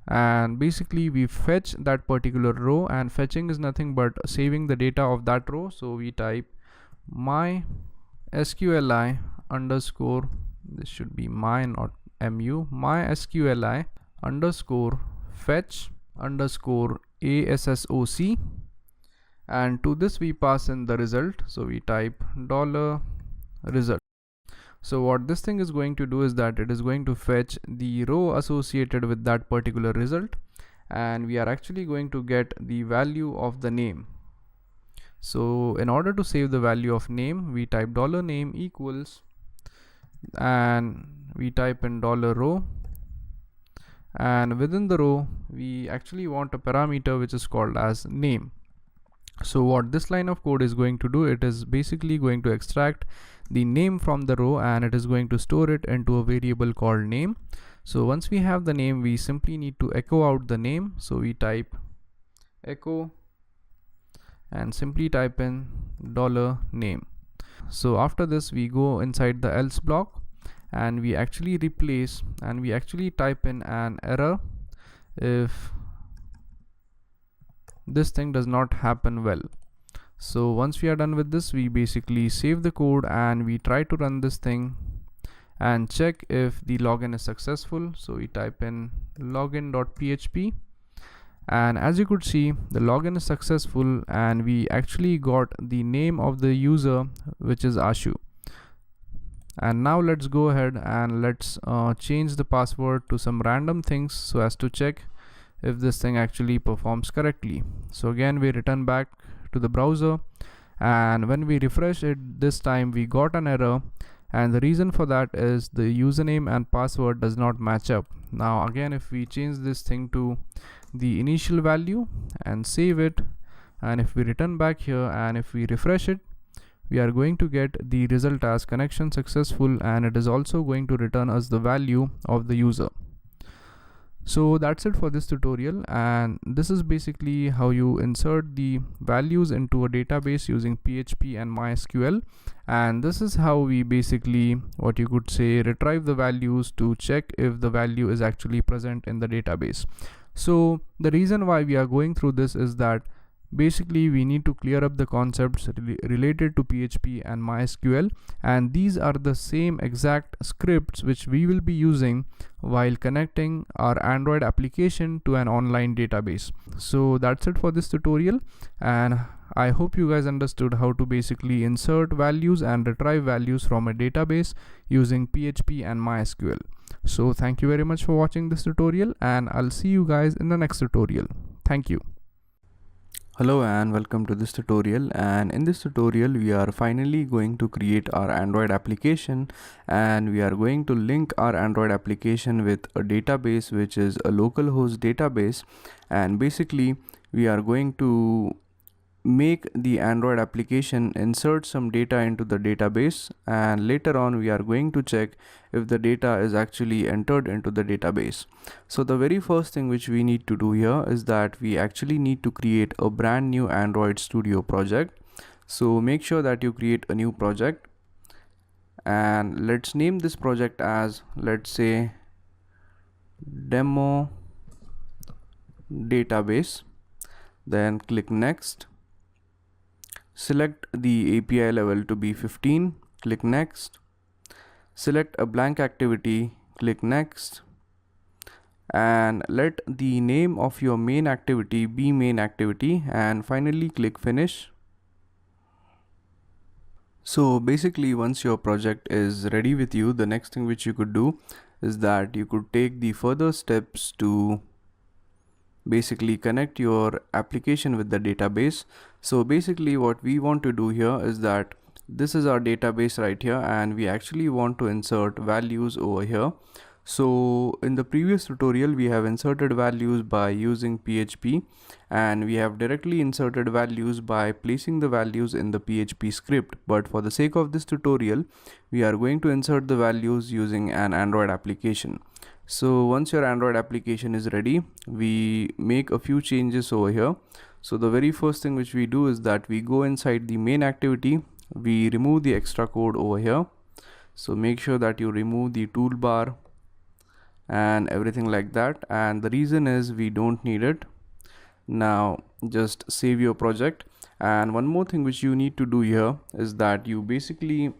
S2: and basically we fetch that particular row, and fetching is nothing but saving the data of that row. So we type MySQL underscore, this should be my, not mu, MySQL underscore fetch underscore ASSOC, and to this we pass in the result. So we type $result. So what this thing is going to do is that it is going to fetch the row associated with that particular result, and we are actually going to get the value of the name. So in order to save the value of name, we type $name equals, and we type in $row, and within the row we actually want a parameter which is called as name. So what this line of code is going to do, it is basically going to extract the name from the row, and it is going to store it into a variable called name. So once we have the name, we simply need to echo out the name. So we type echo and simply type in $name. So after this we go inside the else block, and we actually replace, and we actually type in an error if this thing does not happen well. So once we are done with this, we basically save the code and we try to run this thing and check if the login is successful. So we type in login.php, and as you could see, the login is successful, and we actually got the name of the user, which is Ashu. And now let's go ahead and let's change the password to some random things so as to check if this thing actually performs correctly. So again, we return back to the browser, and when we refresh it, this time we got an error, and the reason for that is the username and password does not match up. Now again, if we change this thing to the initial value and save it, and if we return back here and if we refresh it, we are going to get the result as connection successful, and it is also going to return us the value of the user. So that's it for this tutorial, and this is basically how you insert the values into a database using PHP and MySQL. And this is how we basically, what you could say, retrieve the values to check if the value is actually present in the database. So the reason why we are going through this is that basically we need to clear up the concepts related to PHP and MySQL, and these are the same exact scripts which we will be using while connecting our Android application to an online database. So that's it for this tutorial, and I hope you guys understood how to basically insert values and retrieve values from a database using PHP and MySQL. So thank you very much for watching this tutorial, and I'll see you guys in the next tutorial. Thank you.
S3: Hello and welcome to this tutorial, and in this tutorial we are finally going to create our Android application, and we are going to link our Android application with a database which is a localhost database. And basically we are going to make the Android application insert some data into the database, and later on we are going to check if the data is actually entered into the database. So the very first thing which we need to do here is that we actually need to create a brand new Android Studio project. So make sure that you create a new project, and let's name this project as, let's say, demo database. Then click next. Select the API level to be 15, click next. Select a blank activity, click next. And let the name of your main activity be main activity, and finally click finish. So basically once your project is ready with you, the next thing which you could do is that you could take the further steps to basically connect your application with the database. So basically what we want to do here is that this is our database right here, and we actually want to insert values over here. So in the previous tutorial we have inserted values by using PHP, and we have directly inserted values by placing the values in the PHP script. But for the sake of this tutorial we are going to insert the values using an Android application. So once your Android application is ready, we make a few changes over here. So the very first thing which we do is that we go inside the main activity, we remove the extra code over here. So make sure that you remove the toolbar and everything like that, and the reason is we don't need it. Now just save your project. And one more thing which you need to do here is that you basically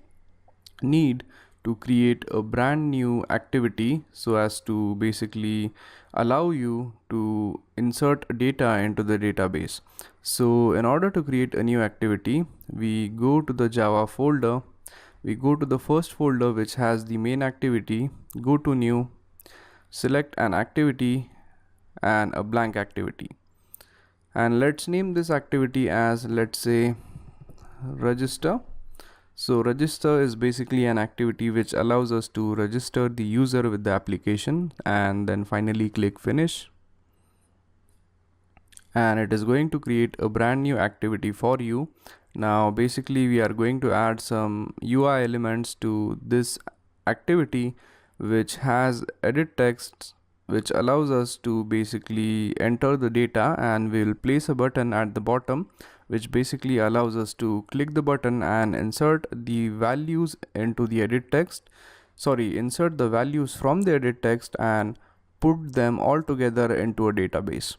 S3: need to create a brand new activity so as to basically allow you to insert data into the database. So in order to create a new activity, we go to the Java folder, we go to the first folder which has the main activity, go to new, select an activity and a blank activity, and let's name this activity as, let's say, register. So register is basically an activity which allows us to register the user with the application, and then finally click finish. And it is going to create a brand new activity for you. Now basically we are going to add some UI elements to this activity which has edit text, which allows us to basically enter the data, and we'll place a button at the bottom which basically allows us to click the button and insert the values into the edit text. Insert the values from the edit text and put them all together into a database.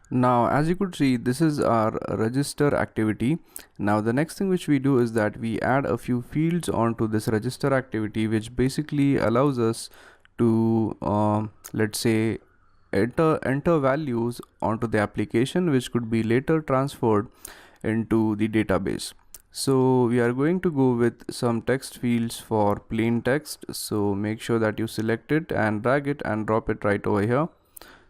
S3: Now as you could see, this is our register activity. Now the next thing which we do is that we add a few fields onto this register activity, which basically allows us to let's say enter values onto the application which could be later transferred into the database. So we are going to go with some text fields for plain text. So make sure that you select it and drag it and drop it right over here.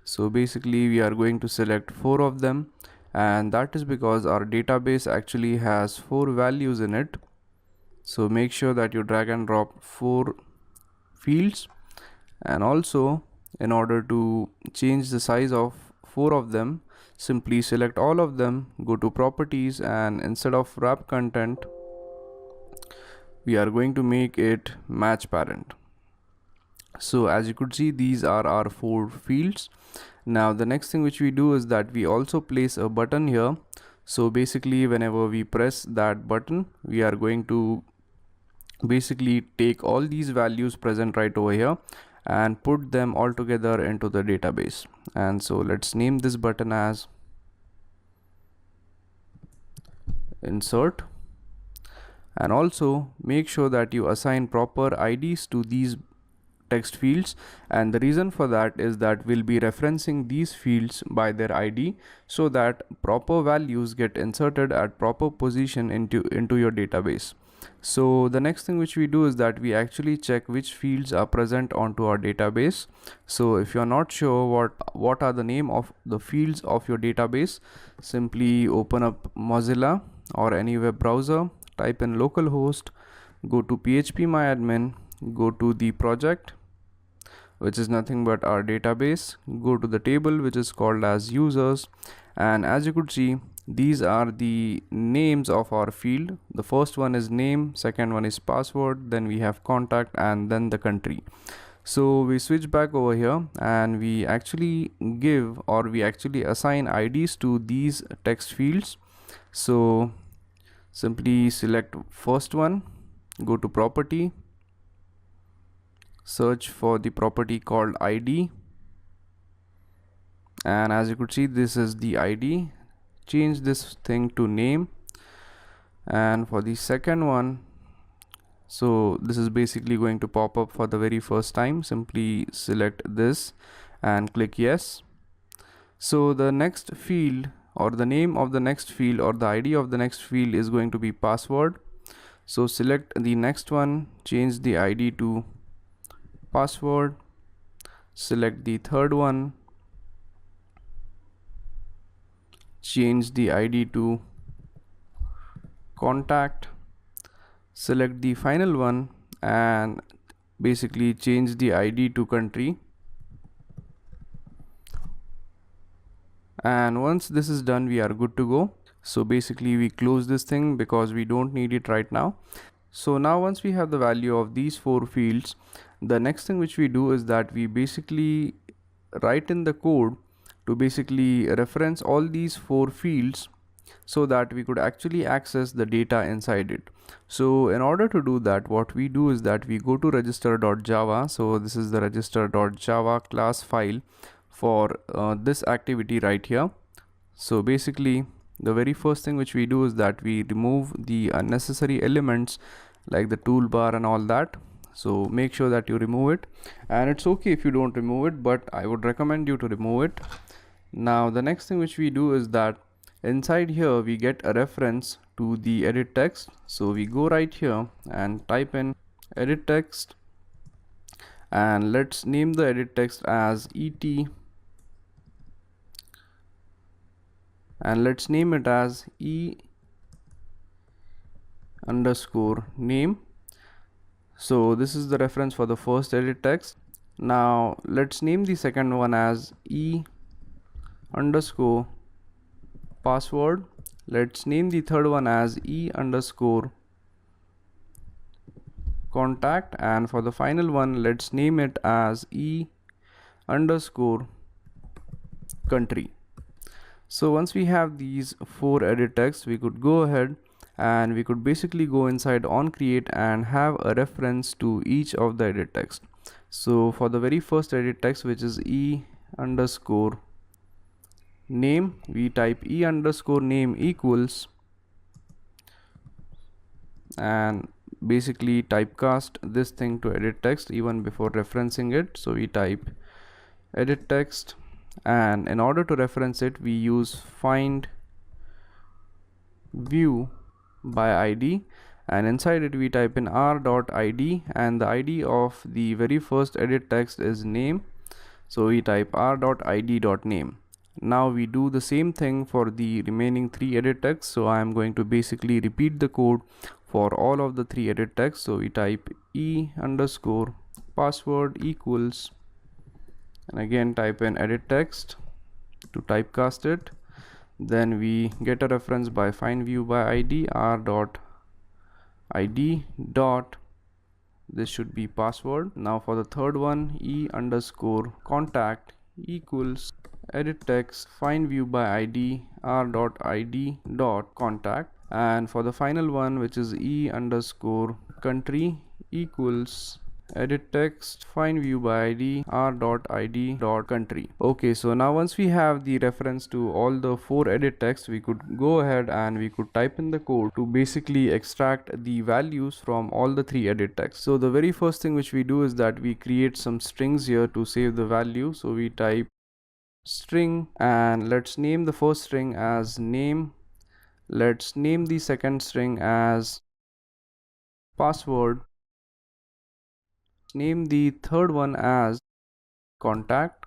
S3: So basically we are going to select 4 of them, and that is because our database actually has 4 values in it. So make sure that you drag and drop 4 fields, and also in order to change the size of 4 of them, simply select all of them, go to properties, and instead of wrap content we are going to make it match parent. So as you could see, these are our 4 fields. Now the next thing which we do is that we also place a button here. So basically whenever we press that button, we are going to basically take all these values present right over here and put them all together into the database. And so let's name this button as insert, and also make sure that you assign proper IDs to these text fields, and the reason for that is that we'll be referencing these fields by their ID so that proper values get inserted at proper position into your database. So the next thing which we do is that we actually check which fields are present onto our database. So if you're not sure what are the name of the fields of your database, simply open up Mozilla or any web browser, type in localhost, go to phpMyAdmin, go to the project, which is nothing but our database, go to the table which is called as users, and as you could see, these are the names of our field. The first one is name, second one is password, then we have contact, and then the country. So we switch back over here and we actually give, or we actually assign IDs to these text fields. So simply select first one, go to property, search for the property called ID, and as you could see, this is the ID. Change this thing to name, and for the second one, so this is basically going to pop up for the very first time. Simply select this and click yes. So the next field, or the name of the next field, or the ID of the next field is going to be password. So select the next one, change the ID to password, select the third one, change the ID to contact, select the final one and basically change the ID to country. And once this is done, we are good to go. So basically we close this thing because we don't need it right now. So now once we have the value of these 4 fields, the next thing which we do is that we basically write in the code to basically reference all these 4 fields so that we could actually access the data inside it. So in order to do that, what we do is that we go to register.java. So this is the register.java class file for this activity right here. So basically the very first thing which we do is that we remove the unnecessary elements like the toolbar and all that. So make sure that you remove it, and it's okay if you don't remove it, but I would recommend you to remove it. Now the next thing which we do is that inside here we get a reference to the edit text. So we go right here and type in edit text, and let's name the edit text as et, and let's name it as e underscore name. So this is the reference for the first edit text. Now let's name the second one as e underscore password. Let's name the third one as e underscore contact, and for the final one let's name it as e underscore country. So once we have these 4 edit texts, we could go ahead and we could basically go inside on create and have a reference to each of the edit text. So for the very first edit text, which is e underscore name, we type e underscore name equals, and basically typecast this thing to edit text even before referencing it. So we type edit text, and in order to reference it we use find view by id, and inside it we type in r.id, and the id of the very first edit text is name, so we type r.id.name. Now we do the same thing for the remaining 3 edit texts. So I am going to basically repeat the code for all of the 3 edit texts. So we type e underscore password equals, and again type in edit text to typecast it. Then we get a reference by find view by id r dot id dot this should be password. Now for the third one, e_contact equals edit text find view by id r.id.contact, and for the final one, which is e_country equals edit text find view by id r.id.country. Okay, so now once we have the reference to all the 4 edit text, we could go ahead and we could type in the code to basically extract the values from all the 3 edit text. So the very first thing which we do is that we create some strings here to save the value. So we type string, and let's name the first string as name. Let's name the second string as password. Name the third one as contact.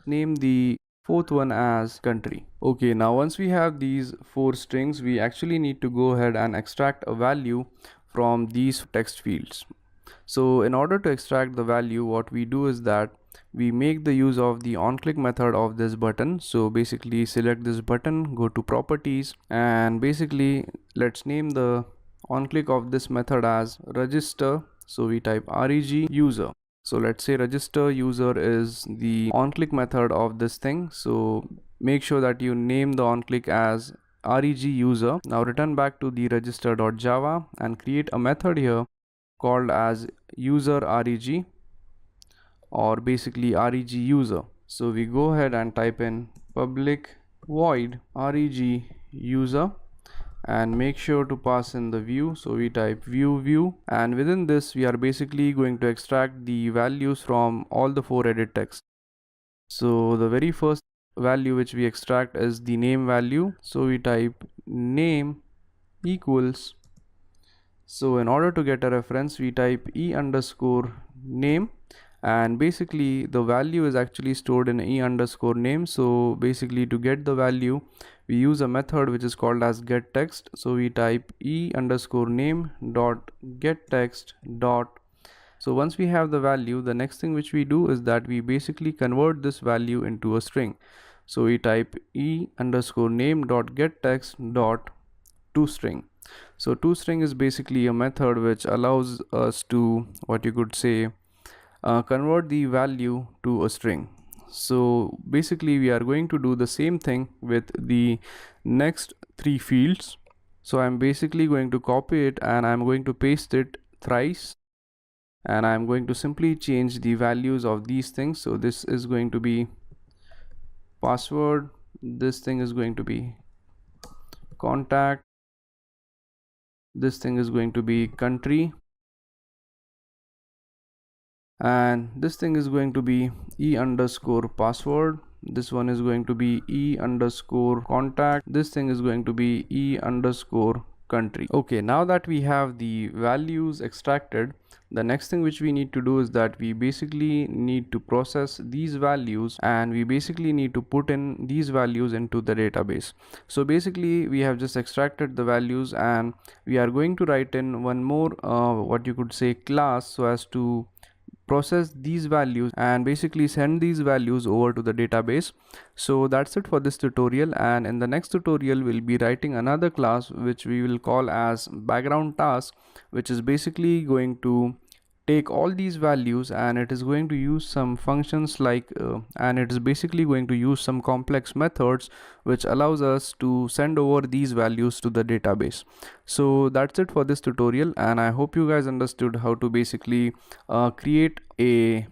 S3: Name the fourth one as country. Okay, now once we have these 4 strings, we actually need to go ahead and extract a value from these text fields. So in order to extract the value, what we do is that we make the use of the onClick method of this button. So basically select this button, go to properties, and basically let's name the onClick of this method as register. So we type reg user. So let's say register user is the onClick method of this thing. So make sure that you name the onClick as reg user. Now return back to the register.java and create a method here called as user reg, or basically reg user. So we go ahead and type in public void reg user and make sure to pass in the view. So we type view, and within this we are basically going to extract the values from all the 4 edit text. So the very first value which we extract is the name value. So we type name equals, so in order to get a reference, we type e_name, and basically the value is actually stored in e_name. So basically to get the value, we use a method which is called as getText. So we type e_name dot getText dot. So once we have the value, the next thing which we do is that we basically convert this value into a string. So we type e_name dot getText dot toString. So toString is basically a method which allows us to, what you could say, convert the value to a string. So basically we are going to do the same thing with the next 3 fields. So I'm basically going to copy it and I'm going to paste it thrice, and I'm going to simply change the values of these things. So this is going to be password, this thing is going to be contact, this thing is going to be country, and this thing is going to be e_password. This one is going to be e_contact. This thing is going to be e_country. Okay, now that we have the values extracted, the next thing which we need to do is that we basically need to process these values, and we basically need to put in these values into the database. So basically we have just extracted the values, and we are going to write in one more what you could say class, so as to process these values and basically send these values over to the database. So that's it for this tutorial, and in the next tutorial we'll be writing another class which we will call as background task, which is basically going to take all these values and it is going to use some functions like and it is basically going to use some complex methods which allows us to send over these values to the database. So that's it for this tutorial, and I hope you guys understood how to basically create a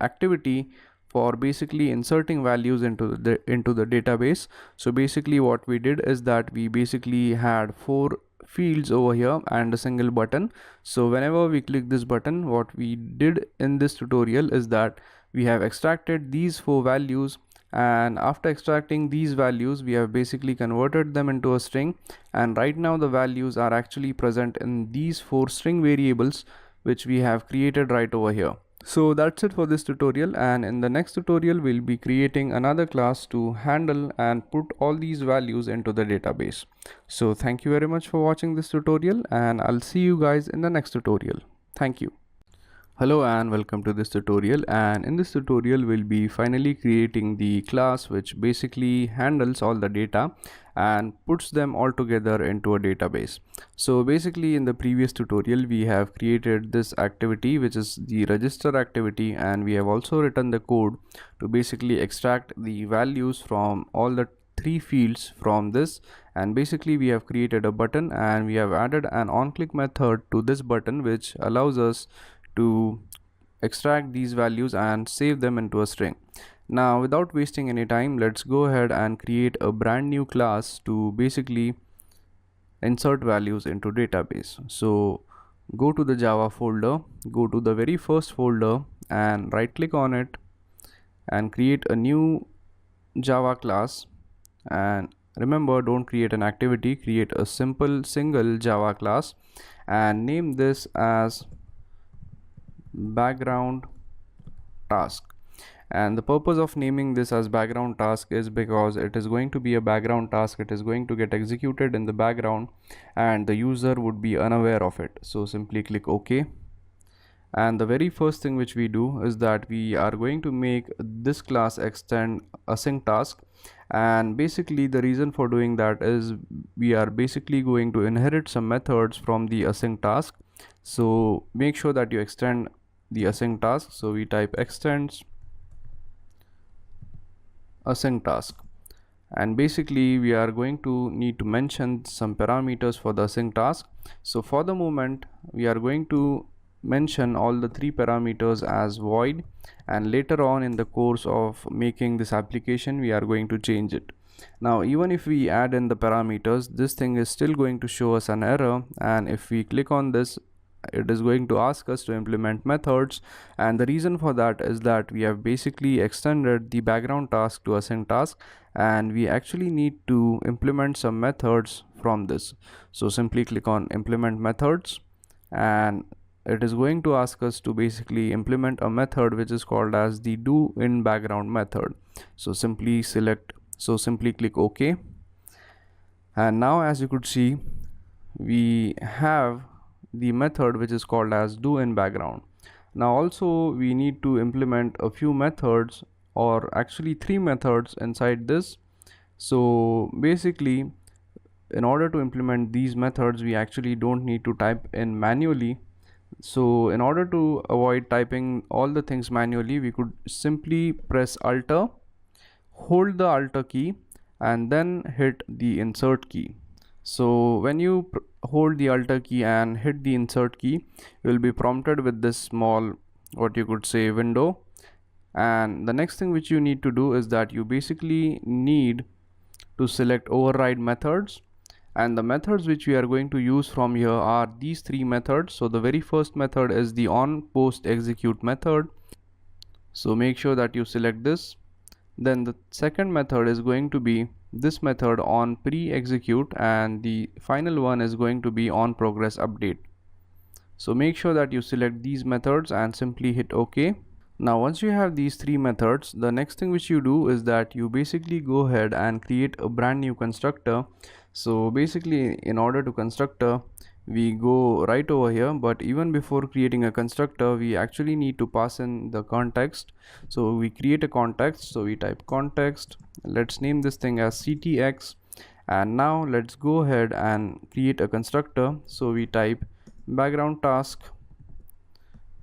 S3: activity for basically inserting values into the database. So basically what we did is that we basically had 4 fields over here and a single button. So whenever we click this button, what we did in this tutorial is that we have extracted these 4 values, and after extracting these values we have basically converted them into a string, and right now the values are actually present in these 4 string variables which we have created right over here. So that's it for this tutorial, and in the next tutorial we'll be creating another class to handle and put all these values into the database. So thank you very much for watching this tutorial, and I'll see you guys in the next tutorial. Thank you. Hello and welcome to this tutorial, and in this tutorial we'll be finally creating the class which basically handles all the data and puts them all together into a database. So basically in the previous tutorial we have created this activity which is the register activity, and we have also written the code to basically extract the values from all the three fields from this. And basically we have created a button and we have added an on-click method to this button which allows us to extract these values and save them into a string. Now without wasting any time, let's go ahead and create a brand new class to basically insert values into database. So go to the Java folder, go to the very first folder and right click on it and create a new Java class. And remember, don't create an activity, create a simple single Java class and name this as background task. And the purpose of naming this as background task is because it is going to be a background task. It is going to get executed in the background and the user would be unaware of it. So simply click OK. And the very first thing which we do is that we are going to make this class extend async task. And basically the reason for doing that is we are basically going to inherit some methods from the async task. So make sure that you extend the async task. So we type extends async task, and basically we are going to need to mention some parameters for the async task. So for the moment we are going to mention all the three parameters as void, and later on in the course of making this application we are going to change it. Now even if we add in the parameters, this thing is still going to show us an error, and if we click on this it is going to ask us to implement methods. And the reason for that is that we have basically extended the background task to async task, and we actually need to implement some methods from this. So simply click on implement methods, and it is going to ask us to basically implement a method which is called as the do in background method. So simply click OK. And now as you could see, we have the method which is called as do in background. Now also we need to implement a few methods, or actually three methods inside this. So basically in order to implement these methods we actually don't need to type in manually. So in order to avoid typing all the things manually, we could simply press Alt, hold the Alt key and then hit the insert key. So when you hold the Alt key and hit the insert key, you will be prompted with this small, what you could say, window. And the next thing which you need to do is that you basically need to select override methods, and the methods which we are going to use from here are these three methods. So the very first method is the on post execute method, so make sure that you select this. Then the second method is going to be this method on pre-execute, and the final one is going to be on progress update. So make sure that you select these methods and simply hit OK. Now once you have these three methods, the next thing which you do is that you basically go ahead and create a brand new constructor. So basically in order to constructor, we go right over here, but even before creating a constructor we actually need to pass in the context. So we create a context, so we type context, let's name this thing as ctx, and now let's go ahead and create a constructor. So we type background task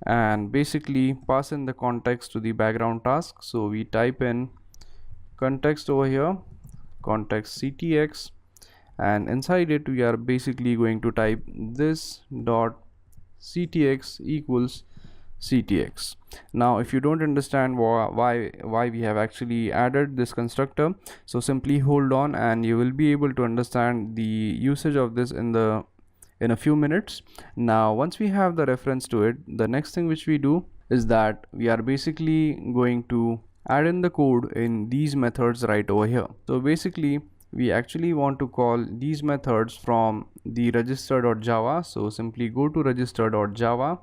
S3: and basically pass in the context to the background task. So we type in context over here, context ctx, and inside it we are basically going to type this dot ctx equals ctx. Now if you don't understand why we have actually added this constructor, so simply hold on and you will be able to understand the usage of this in a few minutes. Now once we have the reference to it, the next thing which we do is that we are basically going to add in the code in these methods right over here. So basically we actually want to call these methods from the register.java. So simply go to register.java,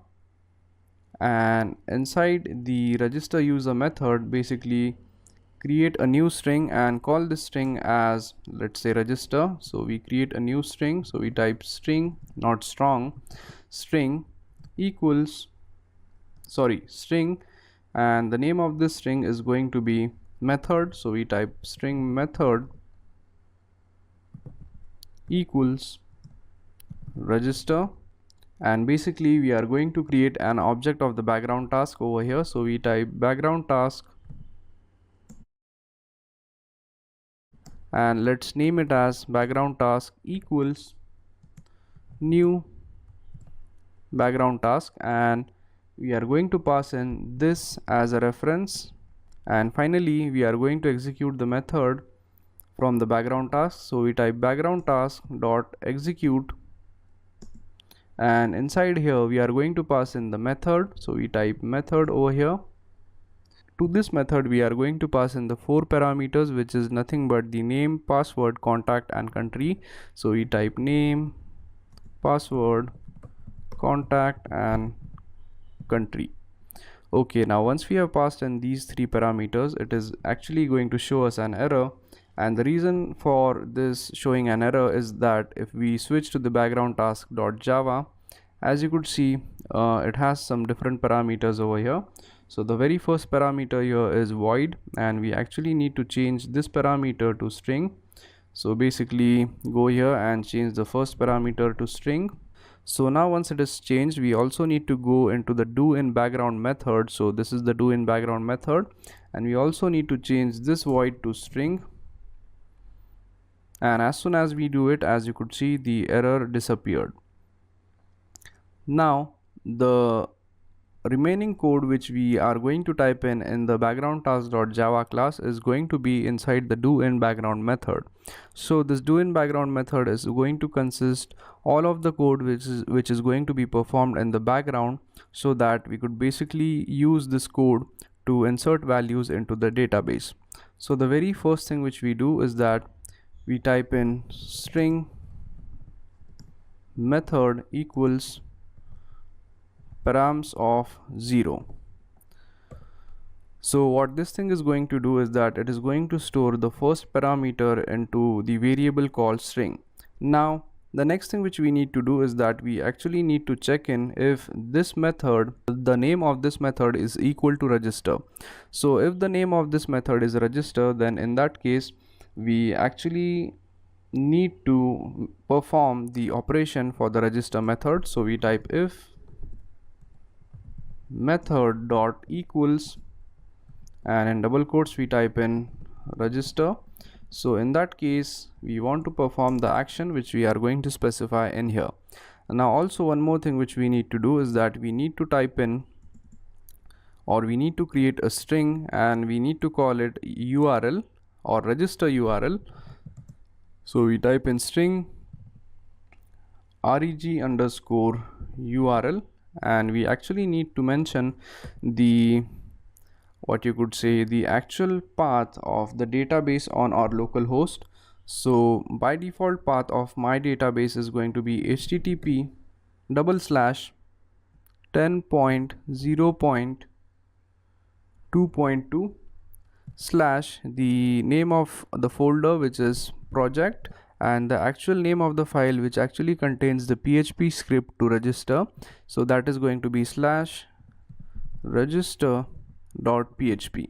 S3: and inside the register user method basically create a new string and call this string as, let's say, register. So we create a new string, so we type string, not strong, string equals string, and the name of this string is going to be method. So we type string method equals register, and basically we are going to create an object of the background task over here. So we type background task, and let's name it as background task equals new background task, and we are going to pass in this as a reference, and finally we are going to execute the method from the background task. So we type background task dot execute, and inside here we are going to pass in the method. So we type method over here. To this method we are going to pass in the 4 parameters, which is nothing but the name, password, contact and country. So we type name, password, contact and country. Okay, now once we have passed in these 3 parameters, it is actually going to show us an error, and the reason for this showing an error is that if we switch to the background task.java, as you could see, it has some different parameters over here. So the very first parameter here is void, and we actually need to change this parameter to string. So basically go here and change the first parameter to string. So now once it is changed, we also need to go into the do in background method. So this is the do in background method, and we also need to change this void to string. And as soon as we do it, as you could see, the error disappeared. Now the remaining code which we are going to type in the background task.java class is going to be inside the do in background method. So this do in background method is going to consist all of the code which is going to be performed in the background, so that we could basically use this code to insert values into the database. So the very first thing which we do is that we type in string method equals params of 0. So what this thing is going to do is that it is going to store the first parameter into the variable called string. Now the next thing which we need to do is that we actually need to check in if this method, the name of this method is equal to register. So if the name of this method is register, then in that case we actually need to perform the operation for the register method. So we type if method dot equals, and in double quotes we type in register. So in that case we want to perform the action which we are going to specify in here. Now also one more thing which we need to do is that we need to type in, or we need to create a string, and we need to call it URL or register URL. So we type in string reg underscore URL, and we actually need to mention the, what you could say, the actual path of the database on our local host. So by default path of my database is going to be http://10.0.2.2/ the name of the folder, which is project, and the actual name of the file which actually contains the PHP script to register. So that is going to be /register.php.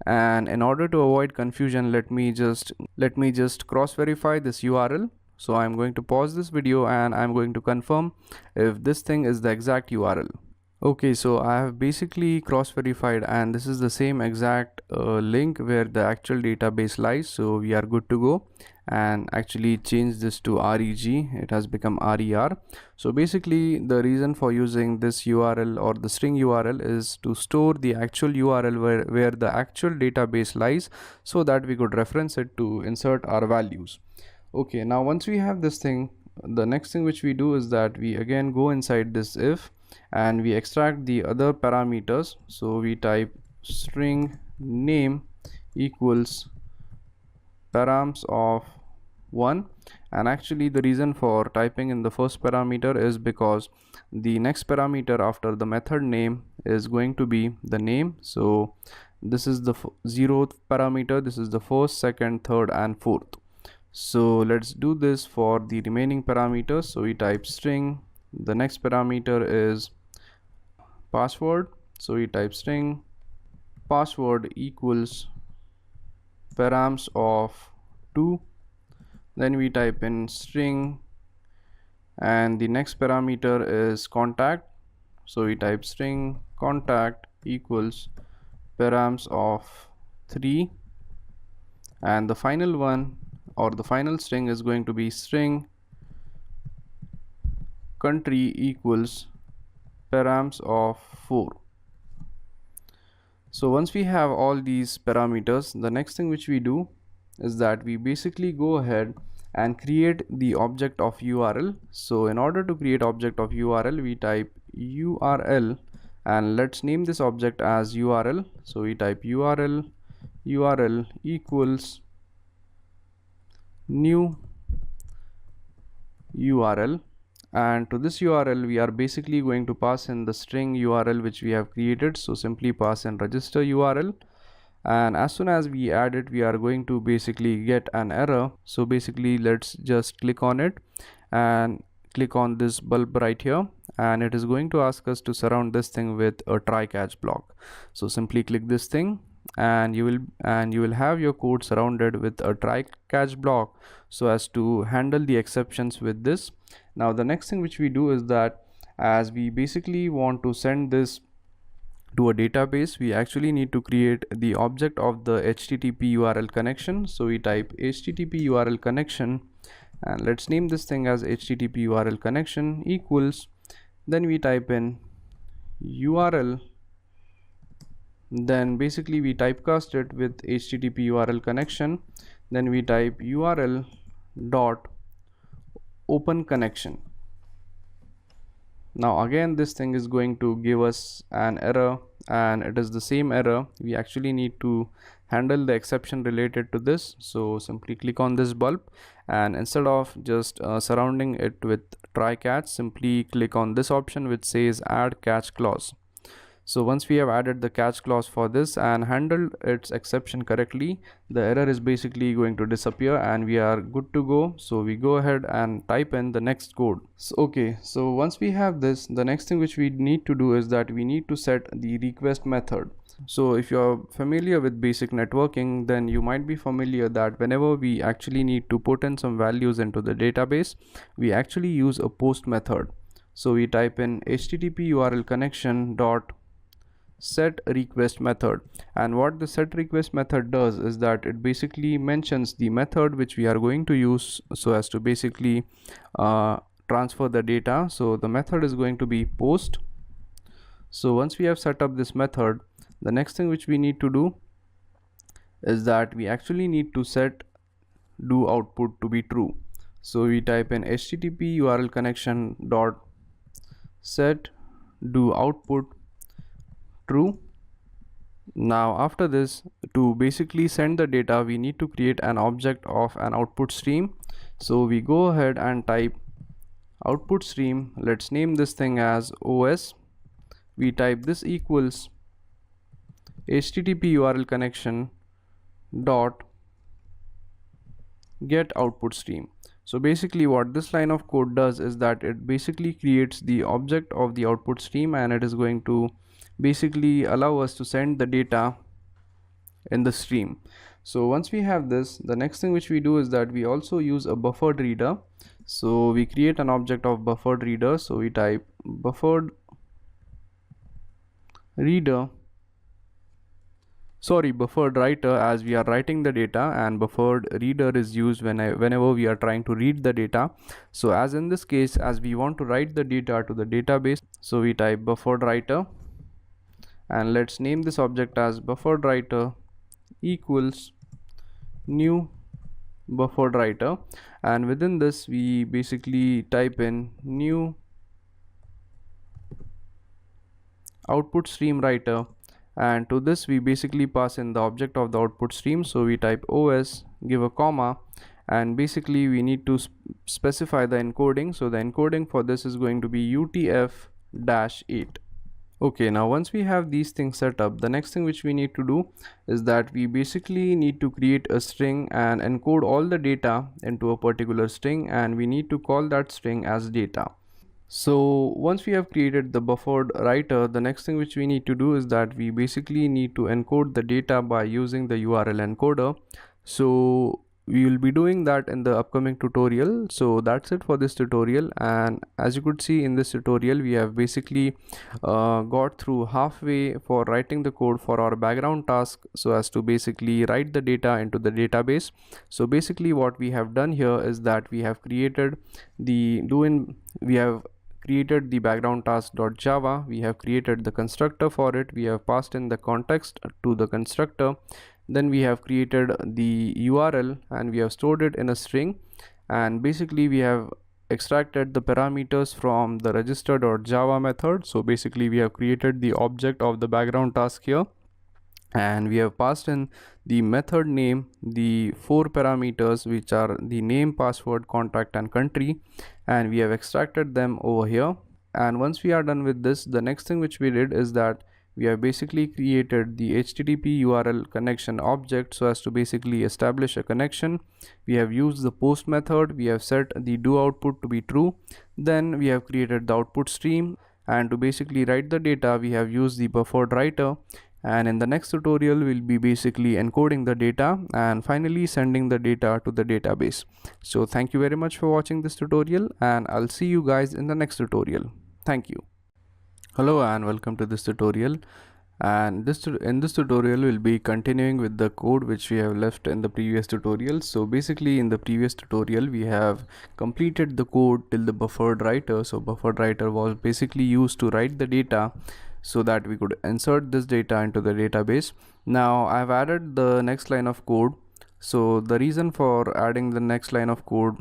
S3: And in order to avoid confusion, let me just cross verify this URL. So I'm going to pause this video and I'm going to confirm if this thing is the exact URL. Okay, so I have basically cross verified, and this is the same exact link where the actual database lies. So we are good to go, and actually change this to reg, it has become rer. So basically the reason for using this URL or the string URL is to store the actual URL where the actual database lies, so that we could reference it to insert our values. Okay, now once we have this thing, the next thing which we do is that we again go inside this if, and we extract the other parameters. So we type string name equals params of 1, and actually the reason for typing in the first parameter is because the next parameter after the method name is going to be the name. So this is the 0th parameter, this is the first, second, third and fourth. So let's do this for the remaining parameters. So we type string, the next parameter is password, So we type string password equals params of 2. Then we type in string, and the next parameter is contact. So we type string contact equals params of 3, and the final one, or the final string, is going to be string country equals params of 4. So once we have all these parameters, the next thing which we do is that we basically go ahead and create the object of URL. So in order to create object of URL, we type URL, and let's name this object as URL. So we type URL equals new URL, and to this URL we are basically going to pass in the string URL which we have created. So simply pass in register URL, and as soon as we add it, we are going to basically get an error. So basically let's just click on it and click on this bulb right here, and it is going to ask us to surround this thing with a try catch block. So simply click this thing, and you will have your code surrounded with a try catch block so as to handle the exceptions with this. Now the next thing which we do is that, as we basically want to send this to a database, we actually need to create the object of the HTTP URL connection. So we type HTTP URL connection, and let's name this thing as HTTP URL connection equals, then we type in URL, then basically we typecast it with HTTP URL connection, then we type URL dot open connection. Now again this thing is going to give us an error, and it is the same error. We actually need to handle the exception related to this. So simply click on this bulb, and instead of just surrounding it with try catch, simply click on this option which says add catch clause. So once we have added the catch clause for this and handled its exception correctly, the error is basically going to disappear and we are good to go. So we go ahead and type in the next code. So once we have this, the next thing which we need to do is that we need to set the request method. So if you are familiar with basic networking, then you might be familiar that whenever we actually need to put in some values into the database, we actually use a post method. So we type in HTTP URL connection dot set request method, and what the set request method does is that it basically mentions the method which we are going to use so as to basically transfer the data. So the method is going to be post. So once we have set up this method, the next thing which we need to do is that we actually need to set do output to be true. So we type in HTTP URL connection dot set do output true. Now after this, to basically send the data, we need to create an object of an output stream. So we go ahead and type output stream. Let's name this thing as OS. We type this equals HTTP URL connection dot get output stream. So basically what this line of code does is that it basically creates the object of the output stream, and it is going to basically allow us to send the data in the stream. So once we have this, the next thing which we do is that we also use a buffered reader. So we create an object of buffered reader. So we type buffered writer, as we are writing the data, and buffered reader is used whenever we are trying to read the data. So as in this case, as we want to write the data to the database, so we type buffered writer, and let's name this object as buffered writer equals new buffered writer, and within this we basically type in new output stream writer, and to this we basically pass in the object of the output stream. So we type OS, give a comma, and basically we need to specify the encoding. So the encoding for this is going to be UTF-8. Okay, now once we have these things set up, the next thing which we need to do is that we basically need to create a string and encode all the data into a particular string, and we need to call that string as data. So once we have created the buffered writer, the next thing which we need to do is that we basically need to encode the data by using the URL encoder. So we will be doing that in the upcoming tutorial. So that's it for this tutorial, and as you could see in this tutorial, we have basically got through halfway for writing the code for our background task, so as to basically write the data into the database. So basically what we have done here is that we have created the created the background task.java. We have created the constructor for it. We have passed in the context to the constructor. Then we have created the URL and we have stored it in a string, and basically we have extracted the parameters from the register.java method. So basically we have created the object of the background task here, and we have passed in the method name, the 4 parameters which are the name, password, contact and country, and we have extracted them over here. And once we are done with this, the next thing which we did is that we have basically created the HTTP URL connection object, so as to basically establish a connection. We have used the post method. We have set the do output to be true. Then we have created the output stream, and to basically write the data we have used the buffered writer. And in the next tutorial we'll be basically encoding the data and finally sending the data to the database. So thank you very much for watching this tutorial, and I'll see you guys in the next tutorial. Thank you. Hello and welcome to this tutorial, and in this tutorial we'll be continuing with the code which we have left in the previous tutorial. So basically in the previous tutorial we have completed the code till the buffered writer. So buffered writer was basically used to write the data so that we could insert this data into the database. Now I've added the next line of code. So the reason for adding the next line of code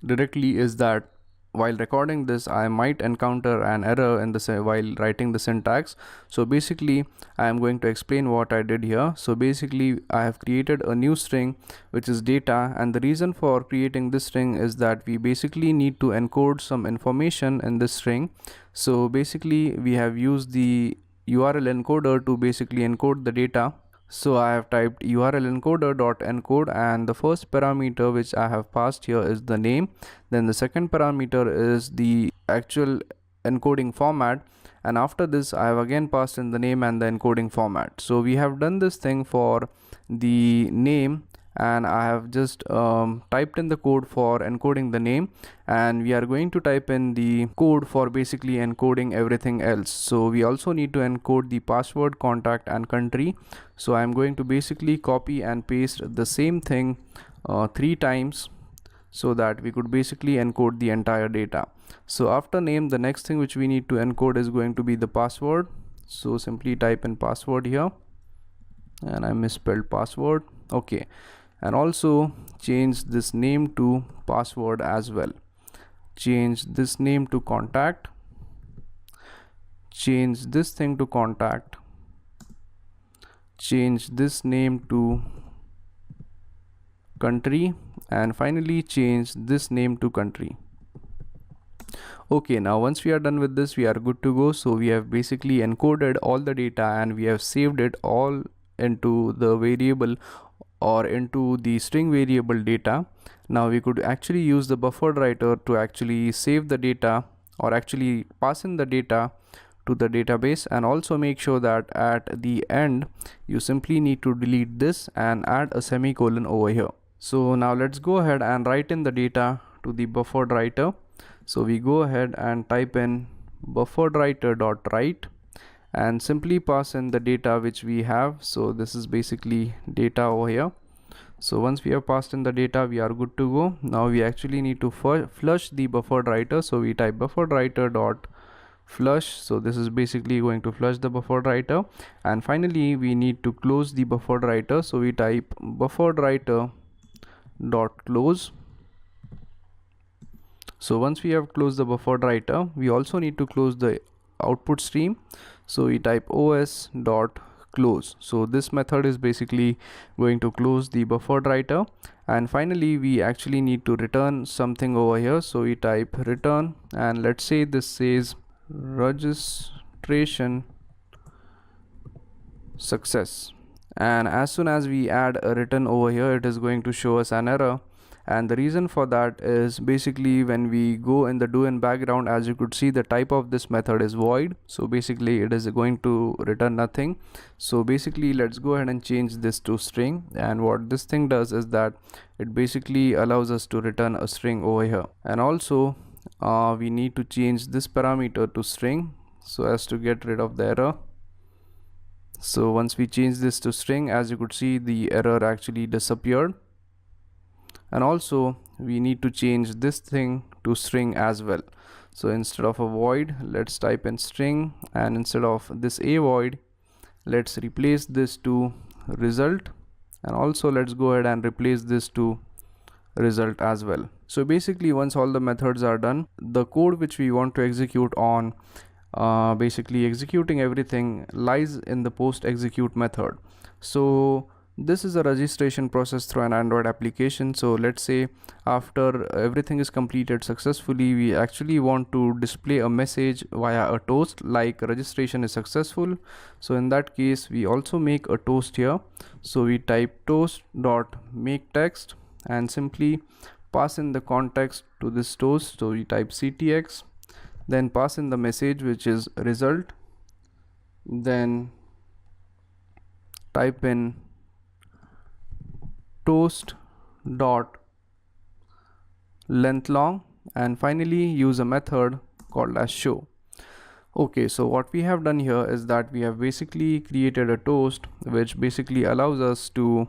S3: directly is that while recording this I might encounter an error in the while writing the syntax. So basically I am going to explain what I did here. So basically I have created a new string which is data, and the reason for creating this string is that we basically need to encode some information in this string. So basically we have used the URL encoder to basically encode the data. So I have typed URL encoder dot encode, and the first parameter which I have passed here is the name. Then the second parameter is the actual encoding format, and after this I have again passed in the name and the encoding format. So we have done this thing for the name, and I have just typed in the code for encoding the name, and we are going to type in the code for basically encoding everything else. So we also need to encode the password, contact and country. So I'm going to basically copy and paste the same thing 3 times so that we could basically encode the entire data. So after name, the next thing which we need to encode is going to be the password. So simply type in password here, and I misspelled password. Okay, and also change this name to password as well. Change this name to contact, change this thing to contact, change this name to country, and finally change this name to country. Okay, now once we are done with this, we are good to go. So we have basically encoded all the data and we have saved it all into the variable or into the string variable data. Now we could actually use the buffered writer to actually save the data or actually pass in the data to the database, and also make sure that at the end you simply need to delete this and add a semicolon over here. So now let's go ahead and write in the data to the buffered writer. So we go ahead and type in buffered writer dot write and simply pass in the data which we have. So this is basically data over here. So once we have passed in the data, we are good to go. Now we actually need to flush the buffered writer. So we type buffered writer dot flush. So this is basically going to flush the buffered writer, and finally we need to close the buffered writer. So we type buffered writer dot close. So once we have closed the buffered writer, we also need to close the output stream. So we type os dot close. So this method is basically going to close the buffered writer, and finally we actually need to return something over here. So we type return, and let's say this says registration success, and as soon as we add a return over here, it is going to show us an error, And the reason for that is basically when we go in the do in background, as you could see, the type of this method is void, so basically it is going to return nothing. So basically let's go ahead and change this to string, and what this thing does is that it basically allows us to return a string over here. And also we need to change this parameter to string so as to get rid of the error. So once we change this to string, as you could see, the error actually disappeared. And also we need to change this thing to string as well. So instead of a void, let's type in string, and instead of this a void, let's replace this to result, and also let's go ahead and replace this to result as well. So basically once all the methods are done, the code which we want to execute on basically executing everything lies in the post execute method. So this is a registration process through an Android application. So let's say after everything is completed successfully, we actually want to display a message via a toast like registration is successful. So in that case we also make a toast here. So we type toast dot make text and simply pass in the context to this toast. So we type ctx, then pass in the message which is result, then type in toast dot length long, and finally use a method called as show. Okay, so what we have done here is that we have basically created a toast which basically allows us to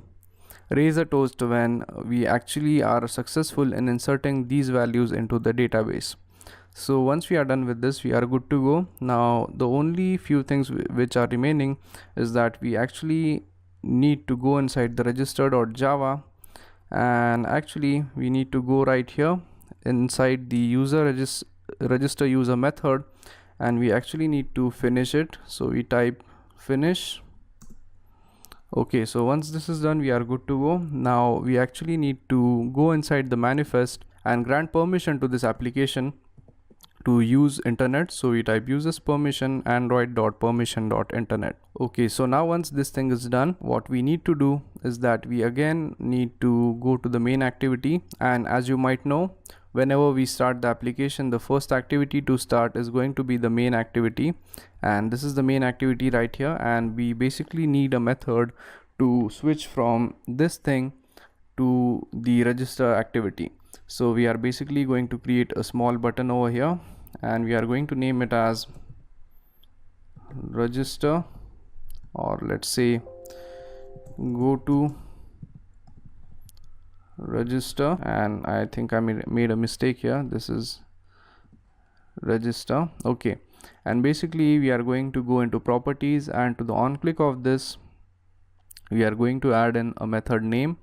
S3: raise a toast when we actually are successful in inserting these values into the database. So once we are done with this, we are good to go. Now the only few things which are remaining is that we actually need to go inside the register.java, and actually we need to go right here inside the register user method, and we actually need to finish it. So we type finish. Okay, so once this is done, we are good to go. Now we actually need to go inside the manifest and grant permission to this application to use internet. So we type users permission android.permission.internet. Okay, so now once this thing is done, what we need to do is that we again need to go to the main activity, and as you might know, whenever we start the application, the first activity to start is going to be the main activity, and this is the main activity right here. And we basically need a method to switch from this thing to the register activity. So we are basically going to create a small button over here, and we are going to name it as register, or let's say go to register, and I think I made a mistake here. This is register. Okay, and basically we are going to go into properties, and to the on click of this we are going to add in a method name.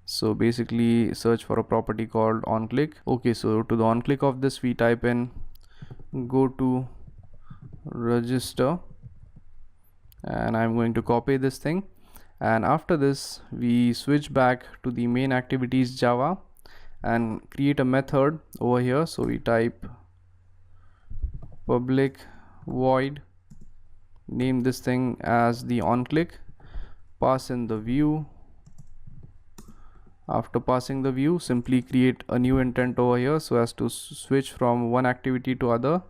S3: So basically search for a property called on click. Okay, so to the on click of this we type in go to register, and I'm going to copy this thing, and after this we switch back to the main activities Java and create a method over here. So we type public void, name this thing as the on click, pass in the view. After passing the view, simply create a new intent over here so as to switch from one activity to other.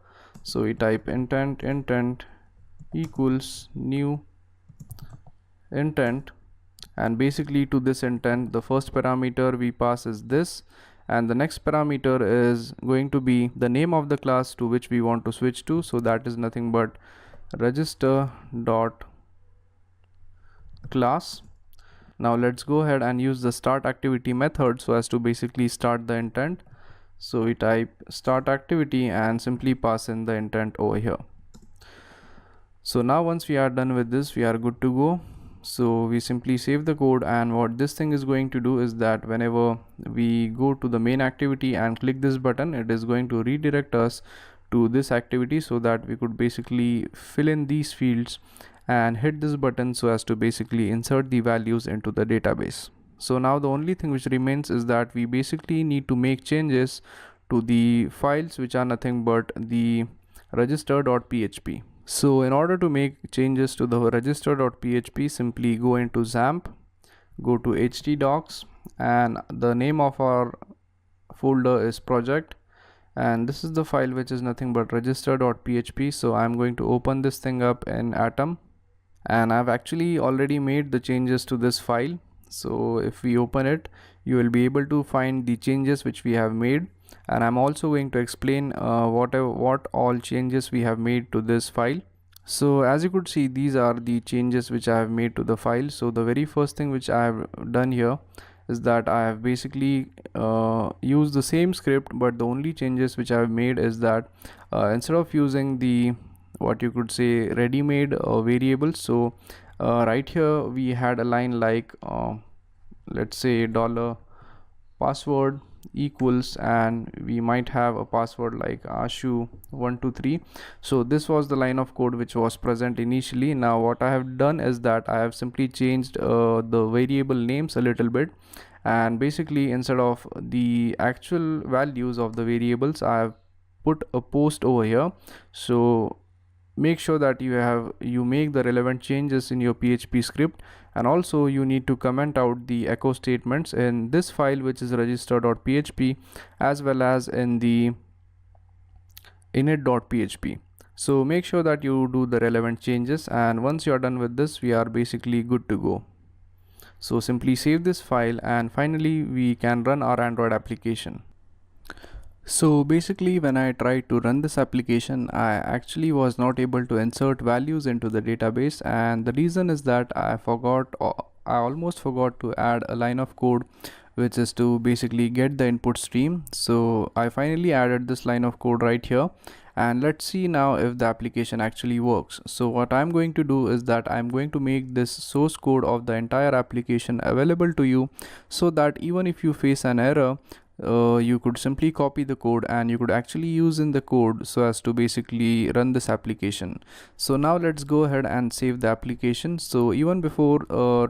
S3: So we type intent equals new intent, and basically to this intent the first parameter we pass is this, and the next parameter is going to be the name of the class to which we want to switch to. So that is nothing but register dot class. Now let's go ahead and use the start activity method so as to basically start the intent. So we type start activity and simply pass in the intent over here. So now once we are done with this, we are good to go. So we simply save the code, and what this thing is going to do is that whenever we go to the main activity and click this button, it is going to redirect us to this activity so that we could basically fill in these fields and hit this button so as to basically insert the values into the database. So now the only thing which remains is that we basically need to make changes to the files which are nothing but the register.php. So in order to make changes to the register.php, simply go into XAMPP, go to htdocs, and the name of our folder is project, and this is the file which is nothing but register.php. so I'm going to open this thing up in Atom, and I've actually already made the changes to this file. So if we open it, you will be able to find the changes which we have made, and I'm also going to explain what all changes we have made to this file. So as you could see, these are the changes which I have made to the file. So the very first thing which I have done here is that I have basically used the same script, but the only changes which I have made is that instead of using the what you could say ready-made variables, so right here we had a line like let's say dollar password equals, and we might have a password like ashu123. so this was the line of code which was present initially. Now what I have done is that I have simply changed the variable names a little bit, and basically instead of the actual values of the variables, I have put a post over here. So make sure that you make the relevant changes in your PHP script, and also you need to comment out the echo statements in this file which is register.php, as well as in the init.php. so make sure that you do the relevant changes, and once you are done with this, we are basically good to go. So simply save this file, and finally we can run our Android application. So basically when I tried to run this application, I actually was not able to insert values into the database, and the reason is that I almost forgot to add a line of code which is to basically get the input stream. So I finally added this line of code right here, and let's see now if the application actually works. So what I'm going to do is that I'm going to make this source code of the entire application available to you, so that even if you face an error, you could simply copy the code and you could actually use in the code so as to basically run this application. So now let's go ahead and save the application. So even before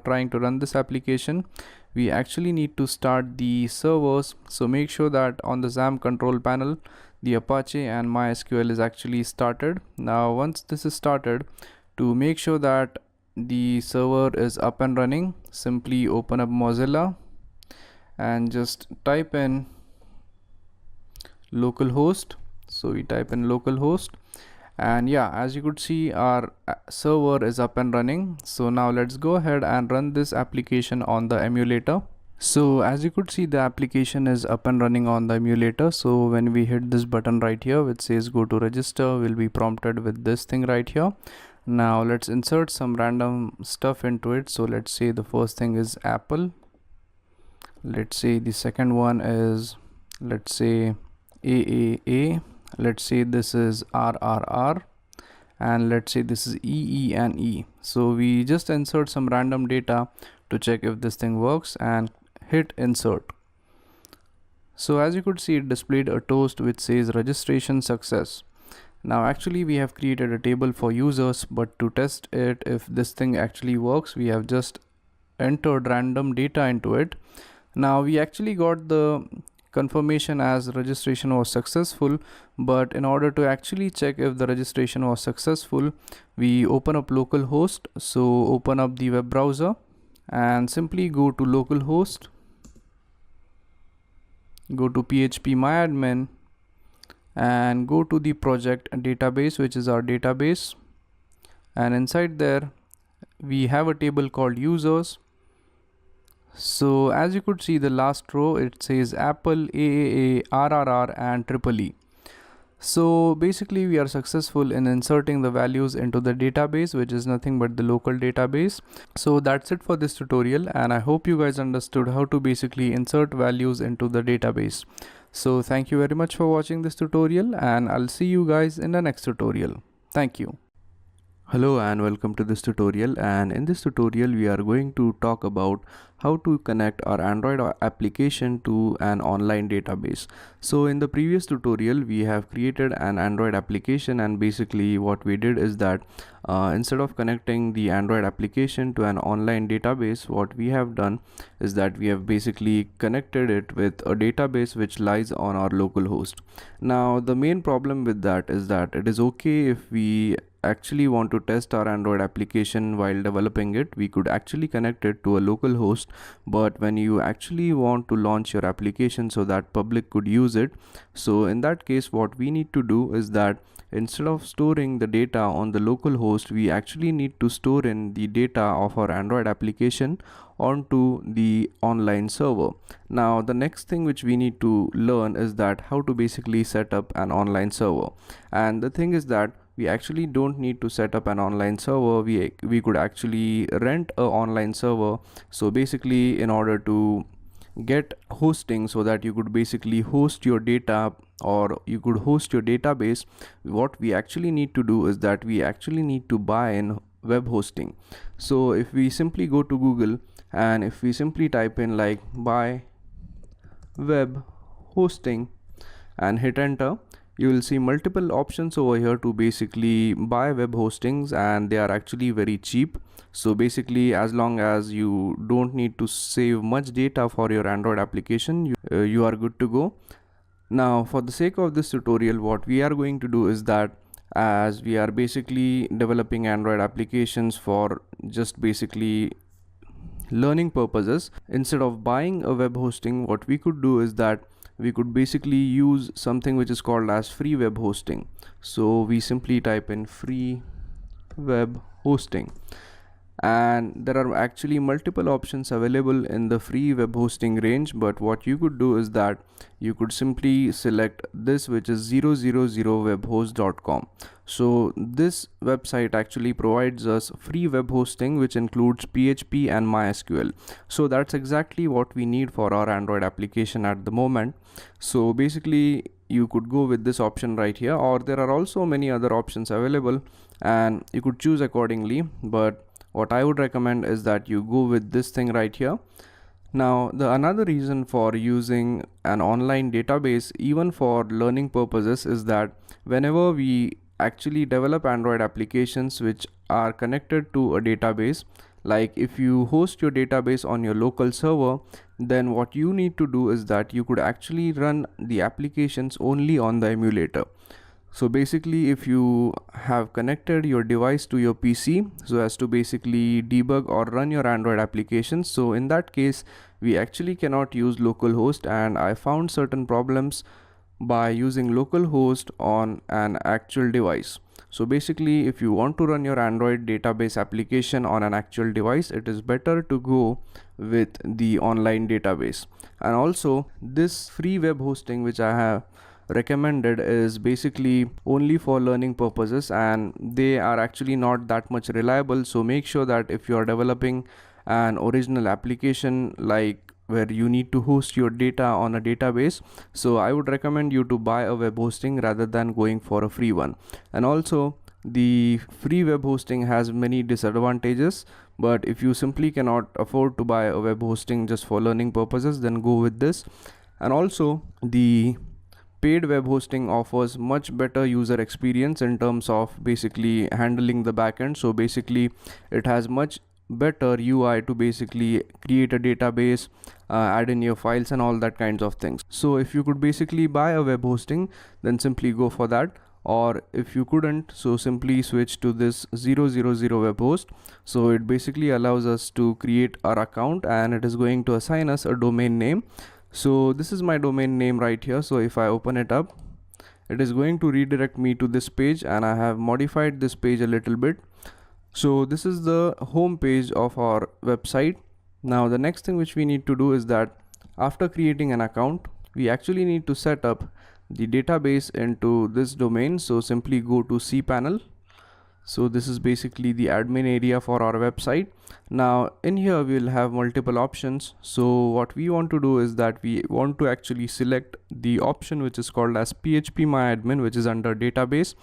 S3: trying to run this application, we actually need to start the servers. So make sure that on the XAMPP control panel, the Apache and MySQL is actually started. Now once this is started, to make sure that the server is up and running, simply open up Mozilla and just type in localhost. So we type in localhost, and yeah, as you could see, our server is up and running. So now let's go ahead and run this application on the emulator. So as you could see, the application is up and running on the emulator. So when we hit this button right here which says go to register, we'll be prompted with this thing right here. Now let's insert some random stuff into it. So let's say the first thing is Apple. Let's say the second one is, let's say AAA. Let's say this is RRR, and let's say this is EE and E. So we just insert some random data to check if this thing works, and hit insert. So as you could see, it displayed a toast which says registration success. Now actually we have created a table for users, but to test it if this thing actually works, we have just entered random data into it. Now we actually got the confirmation as registration was successful, but in order to actually check if the registration was successful, we open up localhost. So open up the web browser and simply go to localhost, go to phpMyAdmin, and go to the project database, which is our database, and inside there we have a table called users. So as you could see, the last row, it says Apple, AAA, RRR and EEE. So basically we are successful in inserting the values into the database, which is nothing but the local database. So that's it for this tutorial, and I hope you guys understood how to basically insert values into the database. So thank you very much for watching this tutorial, and I'll see you guys in the next tutorial. Thank you.
S2: Hello and welcome to this tutorial, and in this tutorial we are going to talk about how to connect our Android application to an online database. So in the previous tutorial we have created an Android application, and basically what we did is that instead of connecting the Android application to an online database, what we have done is that we have basically connected it with a database which lies on our local host. Now the main problem with that is that it is okay if we
S3: actually want to test our Android application while developing it, we could actually connect it to a local host. But when you actually want to launch your application so that public could use it, so in that case what we need to do is that instead of storing the data on the local host, we actually need to store in the data of our Android application onto the online server. Now the next thing which we need to learn is that how to basically set up an online server. And the thing is that we actually don't need to set up an online server. We could actually rent a online server. So basically, in order to get hosting so that you could basically host your data or you could host your database, what we actually need to do is that we actually need to buy in web hosting. So if we simply go to Google and if we simply type in like buy web hosting and hit enter, you will see multiple options over here to basically buy web hostings, and they are actually very cheap. So basically, as long as you don't need to save much data for your Android application, you are good to go. Now for the sake of this tutorial, what we are going to do is that as we are basically developing Android applications for just basically learning purposes, instead of buying a web hosting, what we could do is that we could basically use something which is called as free web hosting. So we simply type in free web hosting, and there are actually multiple options available in the free web hosting range. But what you could do is that you could simply select this, which is 000webhost.com. So this website actually provides us free web hosting which includes PHP and MySQL. So that's exactly what we need for our Android application at the moment. So basically you could go with this option right here, or there are also many other options available and you could choose accordingly. But what I would recommend is that you go with this thing right here. Now the another reason for using an online database even for learning purposes is that whenever we actually develop Android applications which are connected to a database, like if you host your database on your local server, then what you need to do is that you could actually run the applications only on the emulator. So basically, if you have connected your device to your PC so as to basically debug or run your Android applications, so in that case we actually cannot use localhost, and I found certain problems by using localhost on an actual device. So basically, if you want to run your Android database application on an actual device, it is better to go with the online database. And also this free web hosting which I have recommended is basically only for learning purposes, and they are actually not that much reliable. So make sure that if you are developing an original application like where you need to host your data on a database, so I would recommend you to buy a web hosting rather than going for a free one. And also the free web hosting has many disadvantages, but if you simply cannot afford to buy a web hosting just for learning purposes, then go with this. And also the paid web hosting offers much better user experience in terms of basically handling the backend. So basically it has much better UI to basically create a database, add in your files and all that kinds of things. So if you could basically buy a web hosting, then simply go for that. Or if you couldn't, so simply switch to this 000 web host. So it basically allows us to create our account and it is going to assign us a domain name. So this is my domain name right here. So if I open it up, it is going to redirect me to this page, and I have modified this page a little bit. So this is the home page of our website. Now the next thing which we need to do is that after creating an account, we actually need to set up the database into this domain. So simply go to cPanel. So this is basically the admin area for our website. Now in here we will have multiple options. So what we want to do is that we want to actually select the option which is called as phpMyAdmin, which is under database,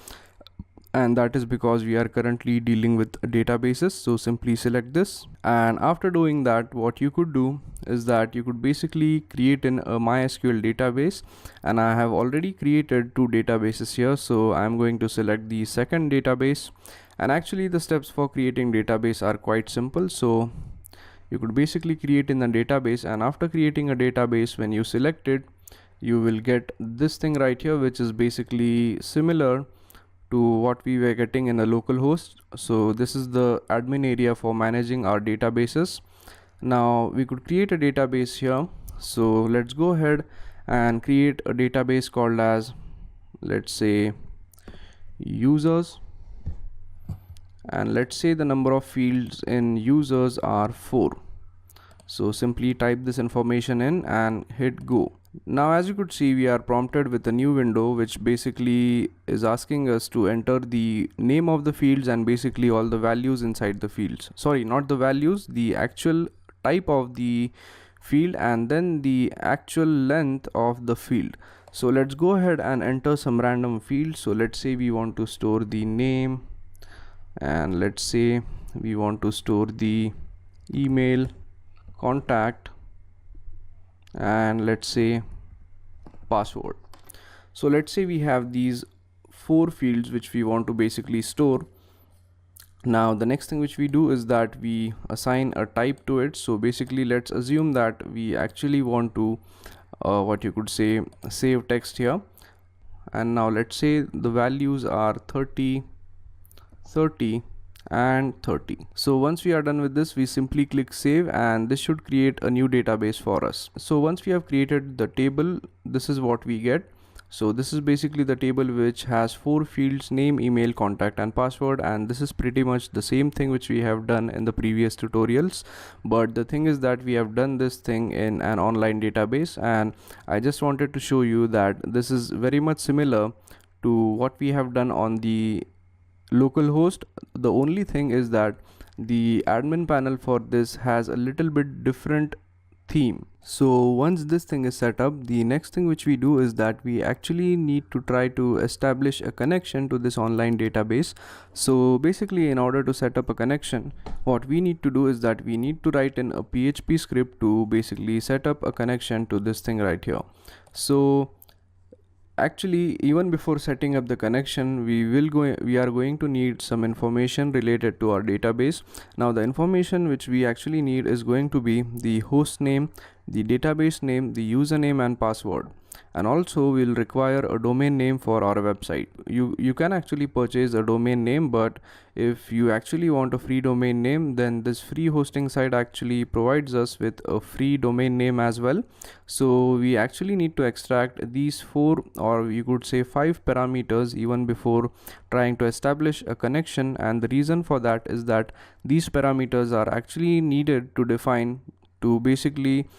S3: and that is because we are currently dealing with databases. So simply select this, and after doing that, what you could do is that you could basically create in a MySQL database, and I have already created two databases here. So I'm going to select the second database, and actually the steps for creating database are quite simple. So you could basically create in the database, and after creating a database, when you select it, you will get this thing right here, which is basically similar to what we were getting in a local host. So this is the admin area for managing our databases. Now we could create a database here. So let's go ahead and create a database called as, let's say, users, and let's say the number of fields in users are 4. So simply type this information in and hit go. Now as you could see, we are prompted with a new window which basically is asking us to enter the name of the fields and basically all the values inside the fields. Sorry, not the values, the actual type of the field and then the actual length of the field. So let's go ahead and enter some random fields. So let's say we want to store the name, and let's say we want to store the email, contact, and let's say password. So let's say we have these 4 fields which we want to basically store. Now the next thing which we do is that we assign a type to it. So basically let's assume that we actually want to what you could say, save text here, and now let's say the values are 30, 30 and 30. So once we are done with this, we simply click save and this should create a new database for us. So once we have created the table, this is what we get. So this is basically the table which has 4 fields: name, email, contact and password, and this is pretty much the same thing which we have done in the previous tutorials. But the thing is that we have done this thing in an online database, and I just wanted to show you that this is very much similar to what we have done on the local host. The only thing is that the admin panel for this has a little bit different theme. So once this thing is set up, the next thing which we do is that we actually need to try to establish a connection to this online database. So basically, in order to set up a connection, what we need to do is that we need to write in a PHP script to basically set up a connection to this thing right here. So actually, even before setting up the connection, we are going to need some information related to our database. Now the information which we actually need is going to be the host name, the database name, the username and password, and also we'll require a domain name for our website. You can actually purchase a domain name, but if you actually want a free domain name, then this free hosting site actually provides us with a free domain name as well. So we actually need to extract these 4, or you could say 5 parameters even before trying to establish a connection, and the reason for that is that these parameters are actually needed to define to basically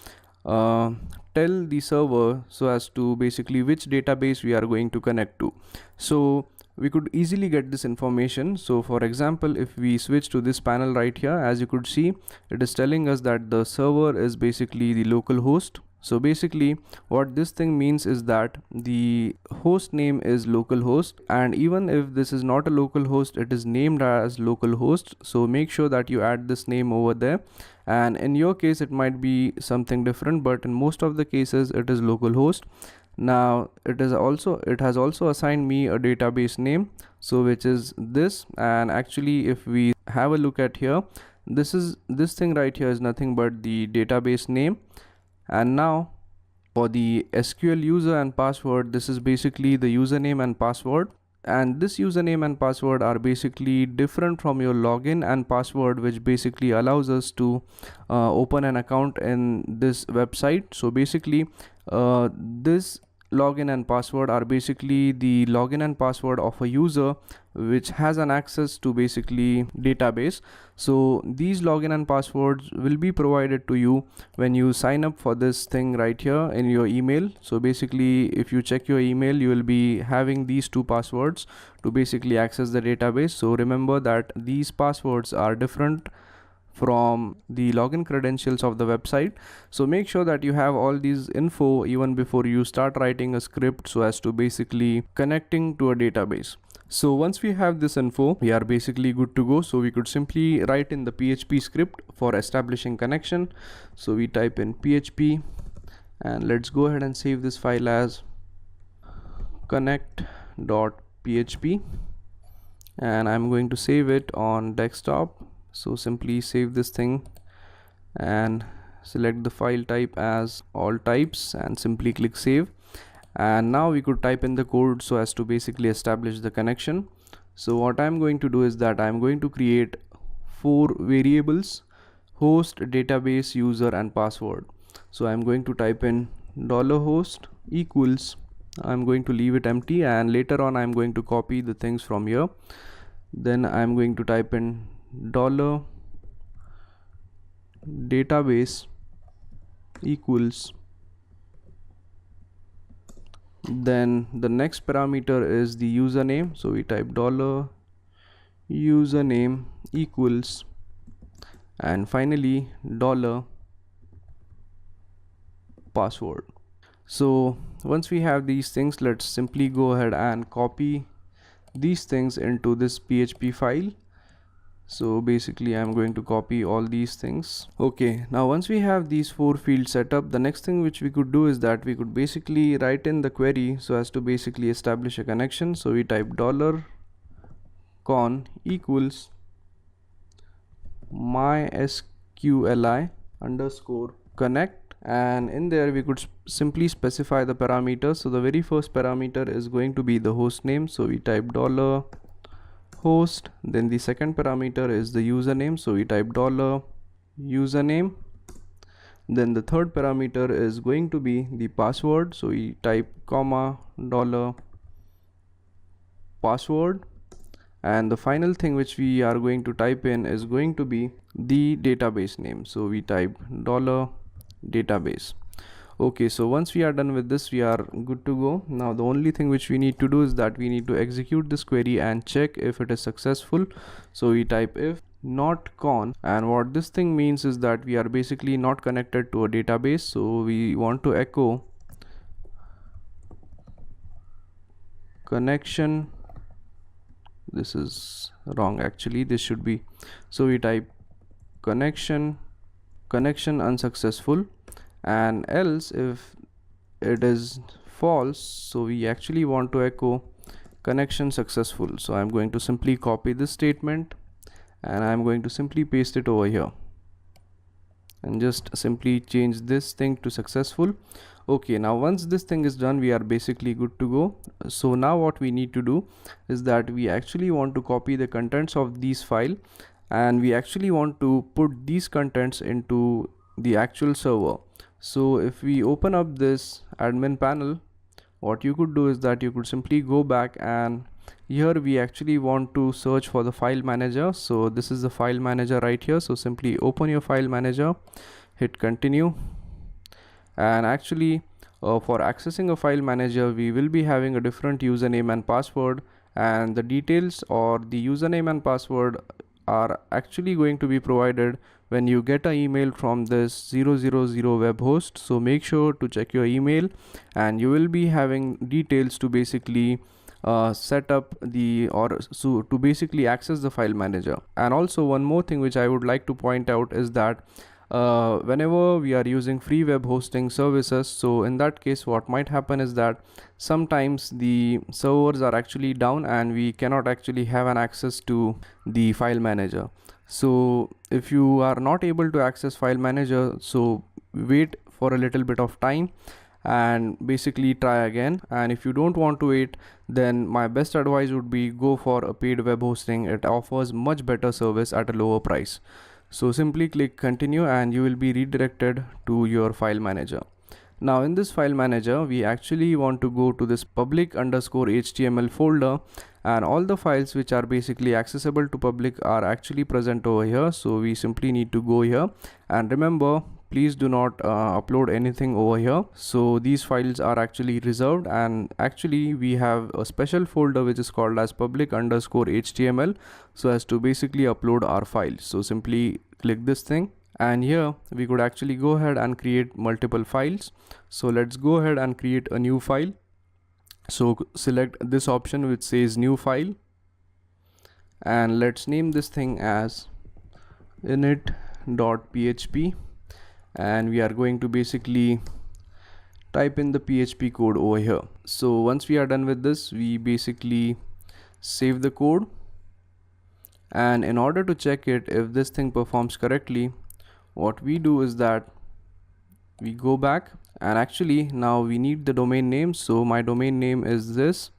S3: tell the server so as to basically which database we are going to connect to. So we could easily get this information. So for example, if we switch to this panel right here, as you could see, it is telling us that the server is basically the local host. So basically what this thing means is that the host name is localhost, and even if this is not a local host, it is named as localhost. So make sure that you add this name over there, and in your case it might be something different, but in most of the cases it is localhost. Now it has also assigned me a database name, so which is this, and actually if we have a look at here, this thing right here is nothing but the database name. And now for the SQL user and password, this is basically the username and password, and this username and password are basically different from your login and password, which basically allows us to open an account in this website. So basically this login and password are basically the login and password of a user which has an access to basically database. So these login and passwords will be provided to you when you sign up for this thing right here in your email. So basically if you check your email, you will be having these 2 passwords to basically access the database. So remember that these passwords are different from the login credentials of the website. So make sure that you have all these info even before you start writing a script so as to basically connecting to a database. So once we have this info, we are basically good to go. So we could simply write in the PHP script for establishing connection. So we type in PHP, and let's go ahead and save this file as connect.php, and I'm going to save it on desktop. So simply save this thing and select the file type as all types and simply click save. And now we could type in the code so as to basically establish the connection. So what I'm going to do is that I'm going to create 4 variables: host, database, user, and password. So I'm going to type in $host equals, I'm going to leave it empty, and later on I'm going to copy the things from here. Then I'm going to type in $database equals, then the next parameter is the username, so we type $username equals, and finally $password. So once we have these things, let's simply go ahead and copy these things into this PHP file. So basically I'm going to copy all these things. Okay, now once we have these 4 fields set up, the next thing which we could do is that we could basically write in the query so as to basically establish a connection. So we type $con equals MySQL underscore connect, and in there we could simply specify the parameters. So the very first parameter is going to be the host name, so we type $host. Then the second parameter is the username, so we type $username. Then the third parameter is going to be the password, so we type $password. And the final thing which we are going to type in is going to be the database name, so we type $database. Okay, so once we are done with this, we are good to go. Now the only thing which we need to do is that we need to execute this query and check if it is successful. So we type if not con, and what this thing means is that we are basically not connected to a database, so we want to echo connection. This is wrong, actually this should be, so we type connection unsuccessful, and else if it is false, so we actually want to echo connection successful. So I'm going to simply copy this statement and I'm going to simply paste it over here and just simply change this thing to successful. Okay, now once this thing is done, we are basically good to go. So now what we need to do is that we actually want to copy the contents of this file, and we actually want to put these contents into the actual server. So if we open up this admin panel, what you could do is that you could simply go back, and here we actually want to search for the file manager. So this is the file manager right here, so simply open your file manager, hit continue, and actually for accessing a file manager we will be having a different username and password, and the details or the username and password are actually going to be provided when you get an email from this 000 web host. So make sure to check your email, and you will be having details to basically set up the to basically access the file manager. And also one more thing which I would like to point out is that whenever we are using free web hosting services, so in that case what might happen is that sometimes the servers are actually down and we cannot actually have an access to the file manager. So if you are not able to access file manager, so wait for a little bit of time and basically try again. And if you don't want to wait, then my best advice would be go for a paid web hosting. It offers much better service at a lower price. So simply click continue and you will be redirected to your file manager. Now in this file manager, we actually want to go to this public_html folder, and all the files which are basically accessible to public are actually present over here. So we simply need to go here, and remember, please do not upload anything over here. So these files are actually reserved, and actually we have a special folder which is called as public_html, so as to basically upload our files. So simply click this thing, and here we could actually go ahead and create multiple files. So let's go ahead and create a new file. So select this option which says new file, and let's name this thing as init.php, and we are going to basically type in the PHP code over here. So once we are done with this, we basically save the code, and in order to check it if this thing performs correctly, what we do is that we go back, and actually now we need the domain name. So my domain name is this,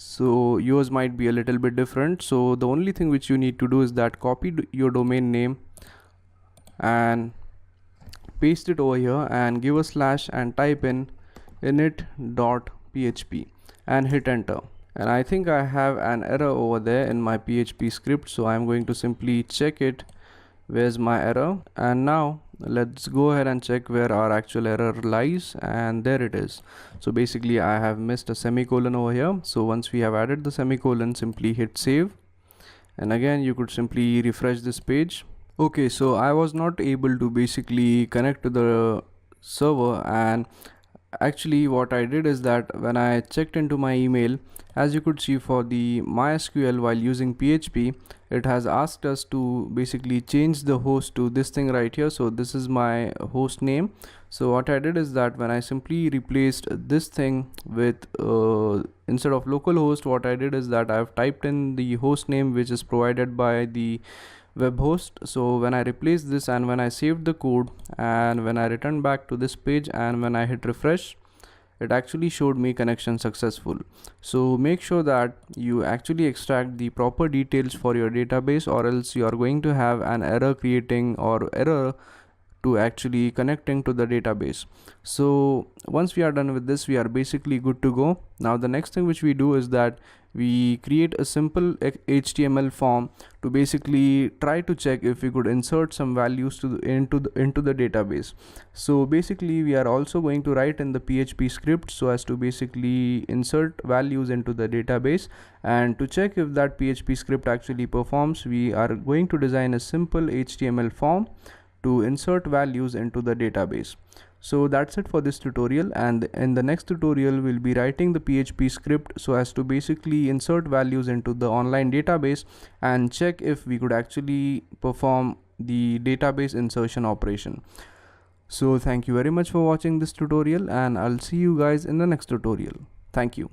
S3: So yours might be a little bit different. So the only thing which you need to do is that copy your domain name and paste it over here and give a slash and type in init.php and hit enter. And I think I have an error over there in my PHP script, so I'm going to simply check it. Where's my error? And now let's go ahead and check where our actual error lies, and there it is. So basically I have missed a semicolon over here. So once we have added the semicolon, simply hit save, and again you could simply refresh this page. Okay, so I was not able to basically connect to the server, and actually what I did is that when I checked into my email, as you could see for the MySQL while using PHP, it has asked us to basically change the host to this thing right here. So this is my host name. So what I did is that when I simply replaced this thing with instead of localhost, what I did is that I've typed in the host name which is provided by the web host. So when I replace this and when I saved the code and when I return back to this page and when I hit refresh, it actually showed me connection successful. So make sure that you actually extract the proper details for your database, or else you are going to have an error creating or error to actually connecting to the database. So once we are done with this, we are basically good to go. Now the next thing which we do is that we create a simple HTML form to basically try to check if we could insert some values into the database. So basically we are also going to write in the PHP script so as to basically insert values into the database, and to check if that PHP script actually performs, we are going to design a simple HTML form to insert values into the database. So that's it for this tutorial, and in the next tutorial we'll be writing the PHP script so as to basically insert values into the online database and check if we could actually perform the database insertion operation. So thank you very much for watching this tutorial, and I'll see you guys in the next tutorial. Thank you.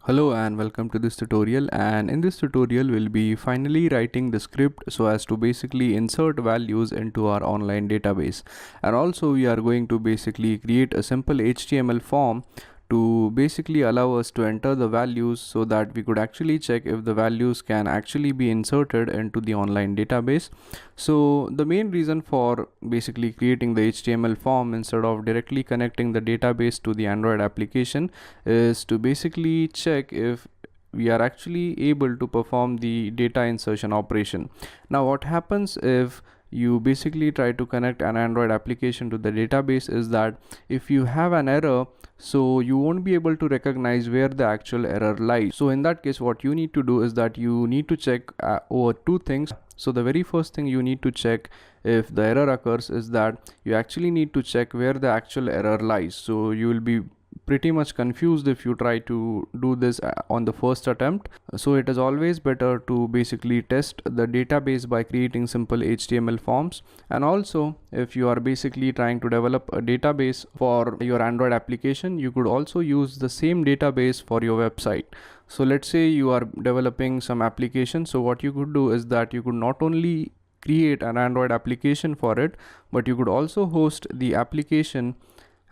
S3: Hello and welcome to this tutorial, and in this tutorial we'll be finally writing the script so as to basically insert values into our online database, and also we are going to basically create a simple HTML form to basically allow us to enter the values so that we could actually check if the values can actually be inserted into the online database. So the main reason for basically creating the HTML form instead of directly connecting the database to the Android application is to basically check if we are actually able to perform the data insertion operation. Now what happens if you basically try to connect an Android application to the database is that if you have an error, so you won't be able to recognize where the actual error lies. So in that case, what you need to do is that you need to check over two things. So the very first thing you need to check if the error occurs is that you actually need to check where the actual error lies. So you will be pretty much confused if you try to do this on the first attempt. So it is always better to basically test the database by creating simple HTML forms. And also if you are basically trying to develop a database for your Android application, you could also use the same database for your website. So let's say you are developing some application. So what you could do is that you could not only create an Android application for it, but you could also host the application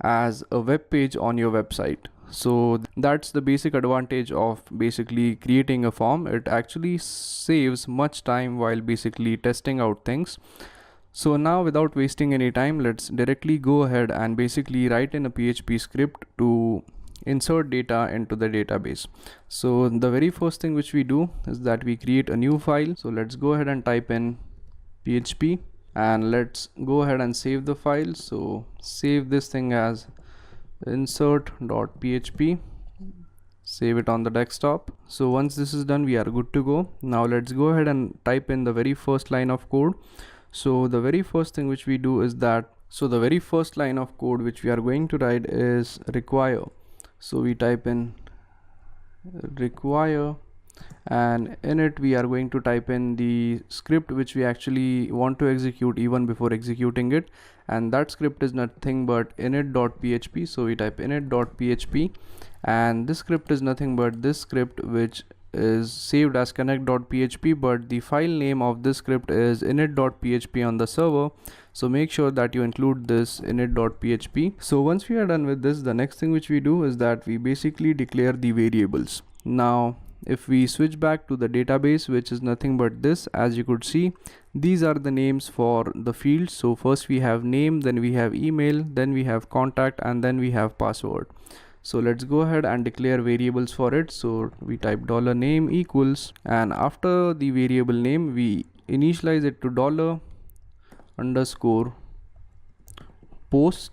S3: as a web page on your website. So that's the basic advantage of basically creating a form. It actually saves much time while basically testing out things. So now without wasting any time, let's directly go ahead and basically write in a PHP script to insert data into the database. So the very first thing which we do is that we create a new file. So let's go ahead and type in PHP and let's go ahead and save the file. So save this thing as insert.php, save it on the desktop. So once this is done, we are good to go. Now let's go ahead and type in the very first line of code. So the very first thing which we do is that, so the very first line of code which we are going to write is require. So we type in require, and in it we are going to type in the script which we actually want to execute even before executing it, and that script is nothing but init.php. So we type init.php, and this script is nothing but this script which is saved as connect.php, but the file name of this script is init.php on the server. So make sure that you include this init.php. So once we are done with this, the next thing which we do is that we basically declare the variables. Now if we switch back to the database, which is nothing but this, as you could see, these are the names for the fields. So first we have name, then we have email, then we have contact, and then we have password. So let's go ahead and declare variables for it. So we type $name equals, and after the variable name we initialize it to $_post,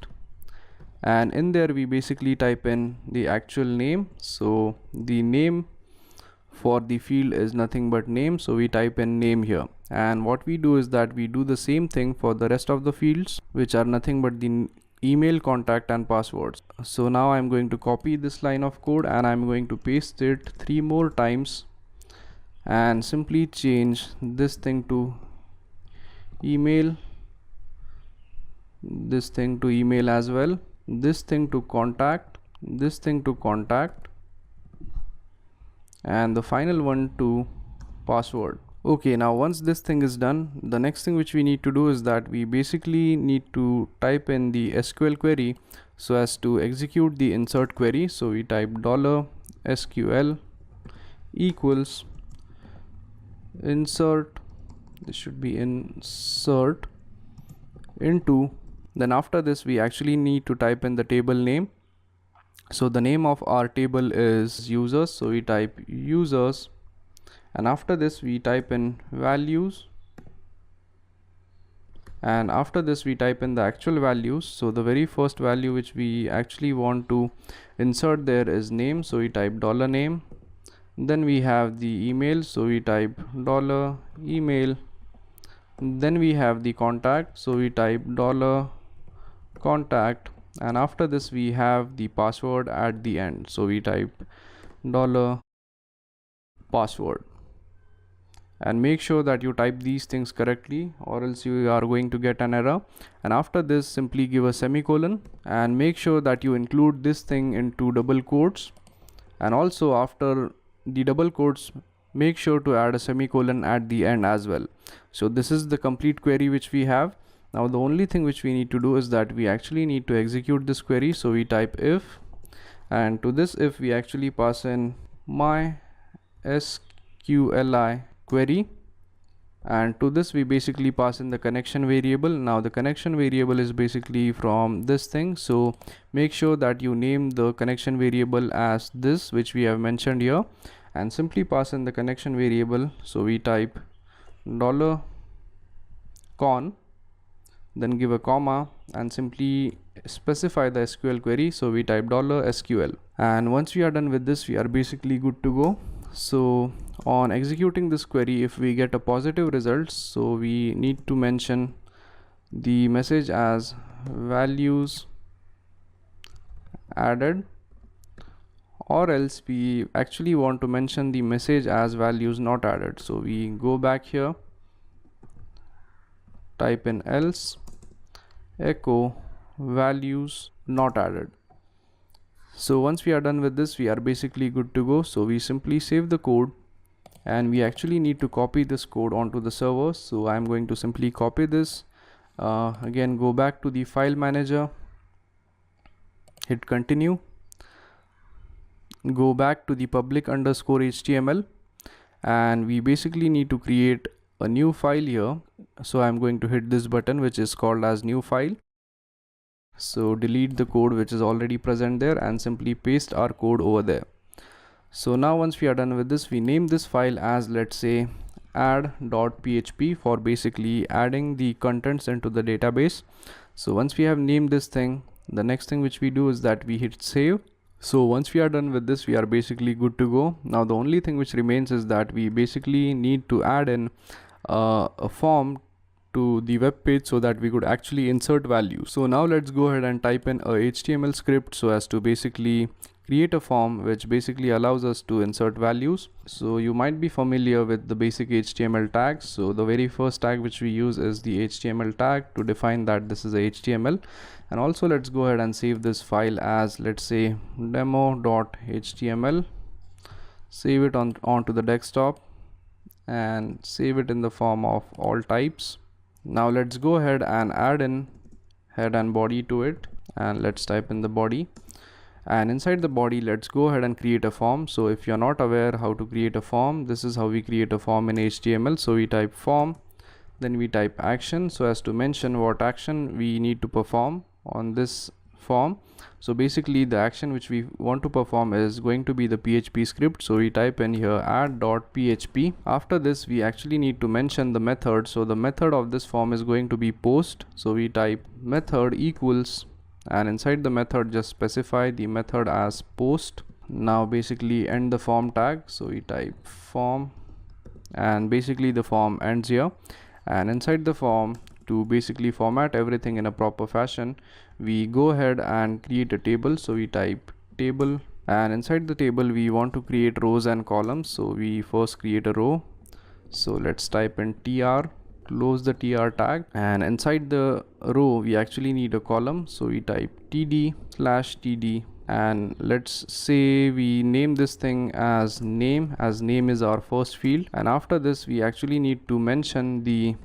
S3: and in there we basically type in the actual name. So the name for the field is nothing but name, so we type in name here. And what we do is that we do the same thing for the rest of the fields, which are nothing but the email, contact, and passwords. So now I'm going to copy this line of code and I'm going to paste it 3 more times, and simply change this thing to email, this thing to email as well, this thing to contact, this thing to contact, and the final one to password. Okay, now once this thing is done, the next thing which we need to do is that we basically need to type in the SQL query so as to execute the insert query. So we type $SQL equals insert, this should be insert into, then after this we actually need to type in the table name. So the name of our table is users, so we type users, and after this we type in values, and after this we type in the actual values. So the very first value which we actually want to insert there is name, so we type $name. Then we have the email, so we type $email. Then we have the contact, so we type $contact, and after this we have the password at the end, so we type $password. And make sure that you type these things correctly, or else you are going to get an error. And after this simply give a semicolon, and make sure that you include this thing into double quotes, and also after the double quotes make sure to add a semicolon at the end as well. So this is the complete query which we have. Now the only thing which we need to do is that we actually need to execute this query. So we type if, and to this if we actually pass in MySQL query, and to this we basically pass in the connection variable. Now the connection variable is basically from this thing, so make sure that you name the connection variable as this which we have mentioned here, and simply pass in the connection variable. So we type $con, then give a comma and simply specify the SQL query. So we type $SQL, and once we are done with this we are basically good to go. So on executing this query, if we get a positive result, so we need to mention the message as values added, or else we actually want to mention the message as values not added. So we go back here, type in else echo values not added. So once we are done with this we are basically good to go. So we simply save the code, and we actually need to copy this code onto the server. So I'm going to simply copy this, again go back to the file manager, hit continue, go back to the public_HTML, and we basically need to create a new file here. So I'm going to hit this button which is called as new file. So delete the code which is already present there and simply paste our code over there. So now once we are done with this, we name this file as, let's say, add.php for basically adding the contents into the database. So once we have named this thing, the next thing which we do is that we hit save. So once we are done with this we are basically good to go. Now the only thing which remains is that we basically need to add in a form to the web page so that we could actually insert values. So now let's go ahead and type in a HTML script so as to basically create a form which basically allows us to insert values. So you might be familiar with the basic HTML tags. So the very first tag which we use is the HTML tag to define that this is a HTML. And also let's go ahead and save this file as, let's say, demo.html. Save it onto the desktop and save it in the form of all types. Now let's go ahead and add in head and body to it, and let's type in the body, And inside the body, let's go ahead and create a form. So if you're not aware how to create a form, this is how we create a form in HTML. So we type form, then we type action, so as to mention what action we need to perform on this form. So basically the action which we want to perform is going to be the PHP script. So we type in here add.php. After this, we actually need to mention the method. So the method of this form is going to be post. So we type method equals, and inside the method just specify the method as post. Now basically end the form tag. So we type form, and basically the form ends here. And inside the form, to basically format everything in a proper fashion, we go ahead and create a table. So we type table, and inside the table we want to create rows and columns. So we first create a row. So let's type in tr, close the tr tag, and inside the row we actually need a column. So we type td/td, and let's say we name this thing as name, as name is our first field. And after this, we actually need to mention the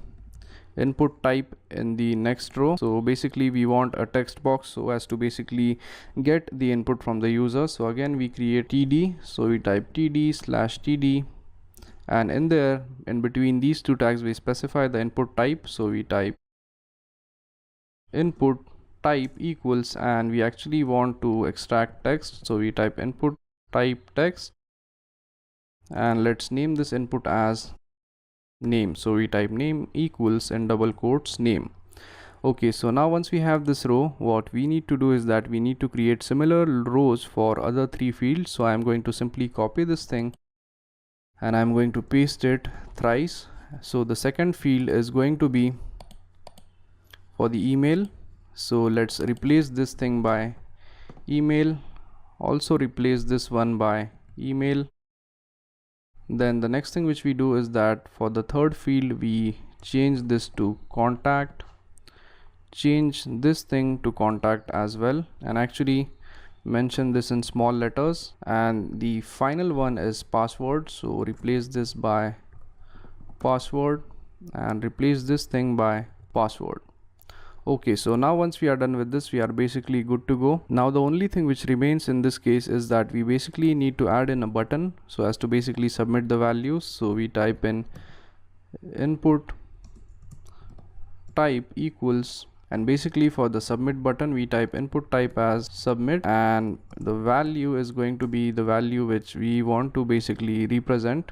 S3: input type in the next row. So basically we want a text box so as to basically get the input from the user. So again we create td, so we type td/td, and in there, in between these two tags, we specify the input type. So we type input type equals, and we actually want to extract text. So we type input type text, and let's name this input as name. So we type name equals in double quotes name. Okay, so now once we have this row, what we need to do is that we need to create similar rows for other three fields. So I'm going to simply copy this thing and I'm going to paste it thrice. So the second field is going to be for the email. So let's replace this thing by email, also replace this one by email. Then the next thing which we do is that for the third field we change this to contact, change this thing to contact as well, and actually mention this in small letters. And the final one is password, so replace this by password and replace this thing by password. Okay, so now once we are done with this, we are basically good to go. Now the only thing which remains in this case is that we basically need to add in a button so as to basically submit the values. So we type in input type equals, and basically for the submit button we type input type as submit, and the value is going to be the value which we want to basically represent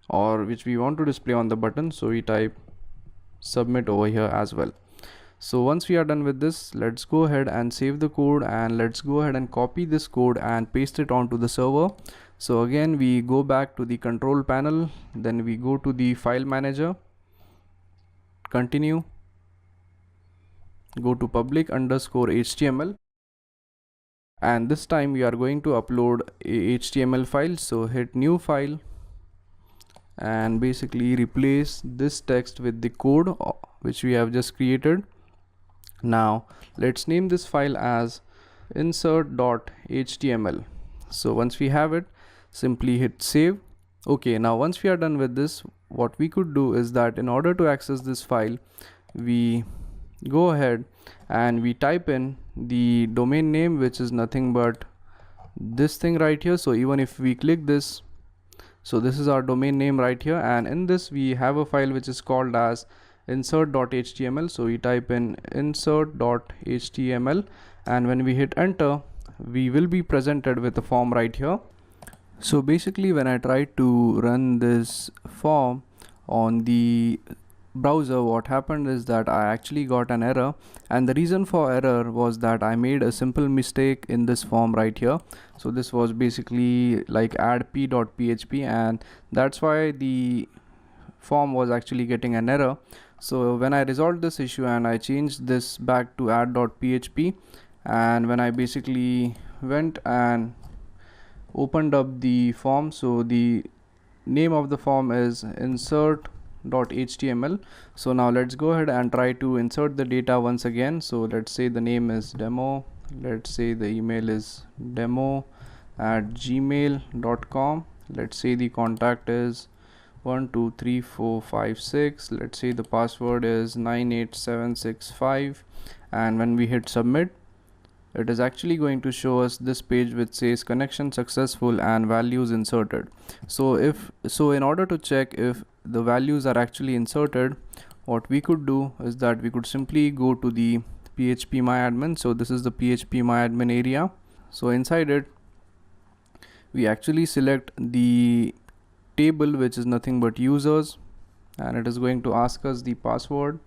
S3: or which we want to display on the button. So we type submit over here as well. So once we are done with this, let's go ahead and save the code, and let's go ahead and copy this code and paste it onto the server. So again we go back to the control panel, then we go to the file manager, continue, go to public_HTML, and this time we are going to upload a HTML file. So hit new file and basically replace this text with the code which we have just created. Now let's name this file as insert.html. So once we have it, simply hit save. Okay, now once we are done with this, what we could do is that in order to access this file, we go ahead and we type in the domain name, which is nothing but this thing right here. So even if we click this, so this is our domain name right here, and in this we have a file which is called as insert.html. So we type in insert.html, and when we hit enter, we will be presented with a form right here. So basically when I tried to run this form on the browser, what happened is that I actually got an error, and the reason for error was that I made a simple mistake in this form right here. So this was basically like add p.php, and that's why the form was actually getting an error. So when I resolved this issue and I changed this back to add.php, and when I basically went and opened up the form, so the name of the form is insert.html. So now let's go ahead and try to insert the data once again. So let's say the name is demo, let's say the email is demo@gmail.com, let's say the contact is 123456, let's say the password is 98765, and when we hit submit, it is actually going to show us this page which says connection successful and values inserted. So in order to check if the values are actually inserted, what we could do is that we could simply go to the PHP MyAdmin. So this is the PHP MyAdmin area. So inside it, we actually select the table which is nothing but users, and it is going to ask us the password.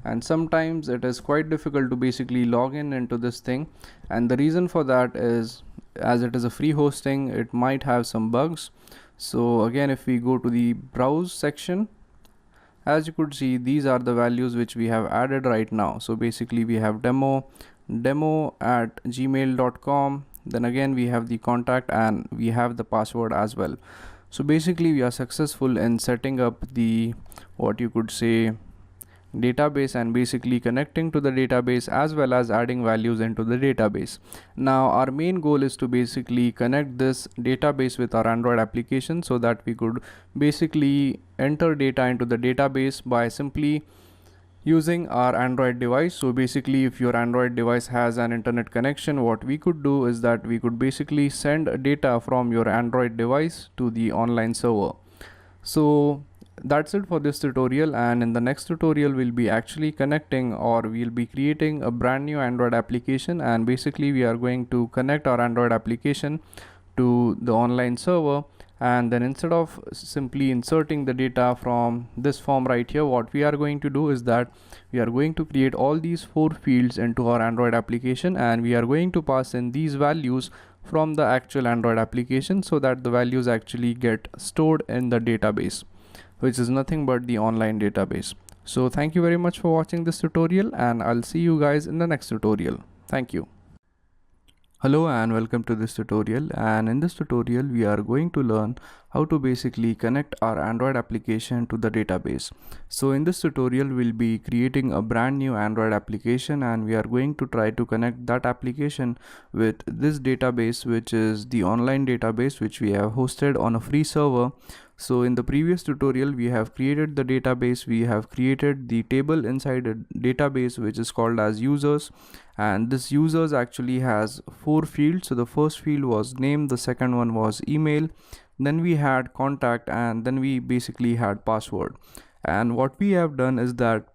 S3: And sometimes it is quite difficult to basically log in into this thing, and the reason for that is, as it is a free hosting, it might have some bugs. So again, if we go to the browse section, as you could see, these are the values which we have added right now. So basically we have demo@gmail.com, then again we have the contact, and we have the password as well. So basically we are successful in setting up the, what you could say, database, and basically connecting to the database as well as adding values into the database. Now our main goal is to basically connect this database with our Android application so that we could basically enter data into the database by simply using our Android device. So basically, if your Android device has an internet connection, what we could do is that we could basically send data from your Android device to the online server. So that's it for this tutorial, and in the next tutorial we'll be actually connecting, or we'll be creating a brand new Android application, and basically we are going to connect our Android application to the online server. And then instead of simply inserting the data from this form right here, what we are going to do is that we are going to create all these 4 fields into our Android application, and we are going to pass in these values from the actual Android application so that the values actually get stored in the database, which is nothing but the online database. So thank you very much for watching this tutorial, and I'll see you guys in the next tutorial. Thank you. Hello and welcome to this tutorial, and in this tutorial we are going to learn how to basically connect our Android application to the database. So in this tutorial we'll be creating a brand new Android application, and we are going to try to connect that application with this database, which is the online database which we have hosted on a free server. So in the previous tutorial we have created the database, we have created the table inside a database which is called as users, and this users actually has 4 fields. So the first field was name, the second one was email, then we had contact, and then we basically had password. And what we have done is that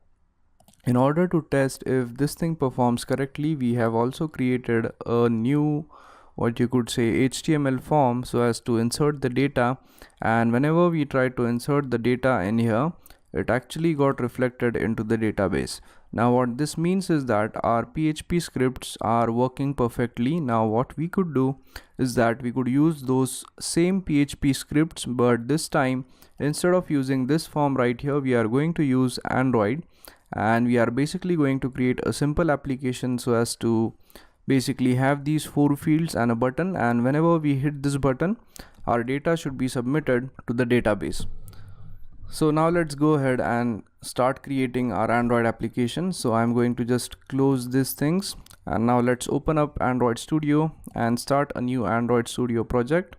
S3: in order to test if this thing performs correctly, we have also created a new, what you could say, HTML form so as to insert the data, and whenever we try to insert the data in here, it actually got reflected into the database. Now what this means is that our PHP scripts are working perfectly. Now what we could do is that we could use those same PHP scripts, but this time instead of using this form right here, we are going to use Android, and we are basically going to create a simple application so as to basically have these 4 fields and a button, and whenever we hit this button, our data should be submitted to the database. So now let's go ahead and start creating our Android application. So I'm going to just close these things, and now let's open up Android Studio and start a new Android Studio project.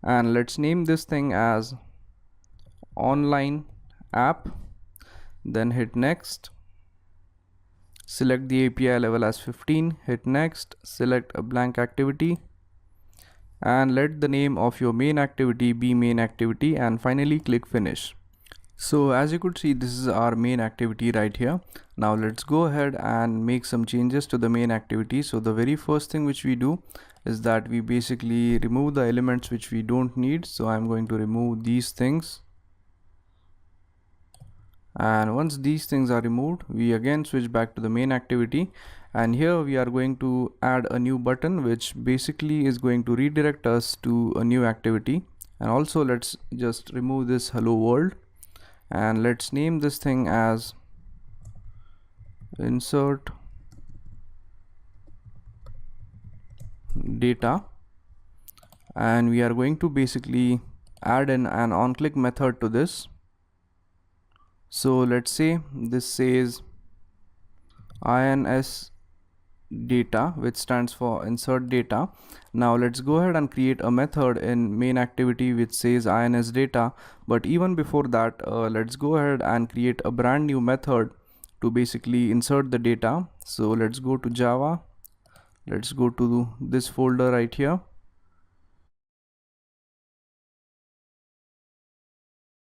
S3: And let's name this thing as online app, then hit next. Select the API level as 15, hit next, select a blank activity, and let the name of your main activity be main activity, and finally click finish. So as you could see, this is our main activity right here. Now let's go ahead and make some changes to the main activity. So the very first thing which we do is that we basically remove the elements which we don't need. So I'm going to remove these things. And once these things are removed, we again switch back to the main activity, and here we are going to add a new button which basically is going to redirect us to a new activity. And also let's just remove this hello world, and let's name this thing as insert data, and we are going to basically add in an on-click method to this. So let's say this says ins data, which stands for insert data. Now let's go ahead and create a method in main activity which says ins data, but even before that, let's go ahead and create a brand new method to basically insert the data. So let's go to Java. Let's go to this folder right here.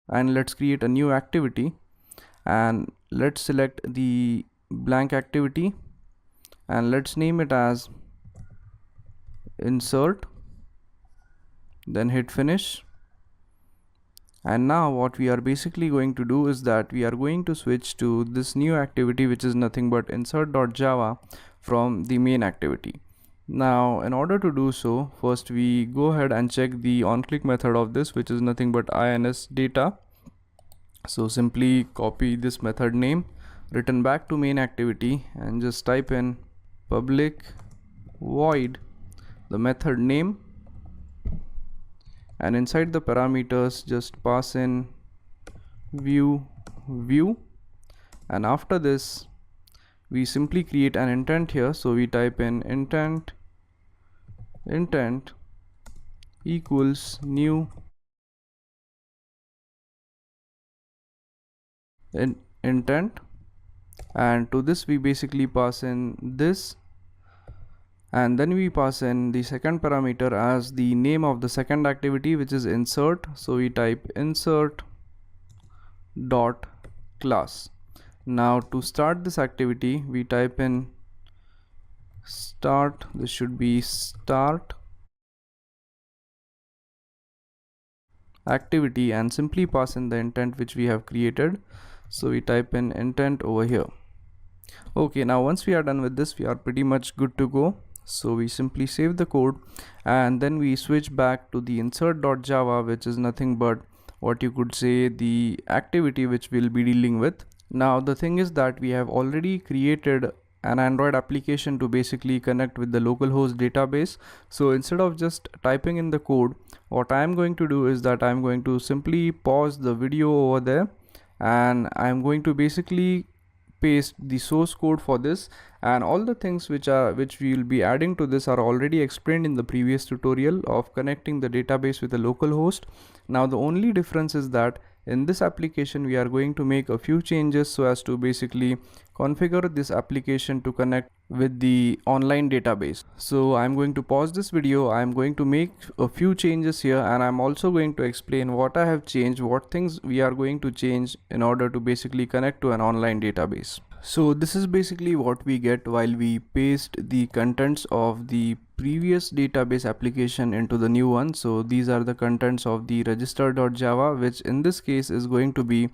S3: And let's create a new activity. And let's select the blank activity. And let's name it as insert. Then hit finish. And now what we are basically going to do is that we are going to switch to this new activity, which is nothing but insert.java from the main activity. Now in order to do so, first we go ahead and check the onClick method of this, which is nothing but ins data. So simply copy this method name, return back to main activity, and just type in public void the method name, and inside the parameters just pass in view, and after this we simply create an intent here. So we type in intent equals new intent, and to this we basically pass in this, and then we pass in the second parameter as the name of the second activity, which is insert. So we type insert dot class. Now to start this activity we type in start, this should be start activity, and simply pass in the intent which we have created. So we type in intent over here. Okay, now once we are done with this, we are pretty much good to go. So we simply save the code, and then we switch back to the insert.java, which is nothing but what you could say the activity which we'll be dealing with. Now the thing is that we have already created an Android application to basically connect with the localhost database. So instead of just typing in the code, what I am going to do is that I'm going to simply pause the video over there, and I'm going to basically paste the source code for this, and all the things which we will be adding to this are already explained in the previous tutorial of connecting the database with a local host. Now the only difference is that in this application we are going to make a few changes so as to basically configure this application to connect with the online database. So I'm going to pause this video, I'm going to make a few changes here, and I'm also going to explain what I have changed, what things we are going to change in order to basically connect to an online database. So this is basically what we get while we paste the contents of the previous database application into the new one. So these are the contents of the register.java, which in this case is going to be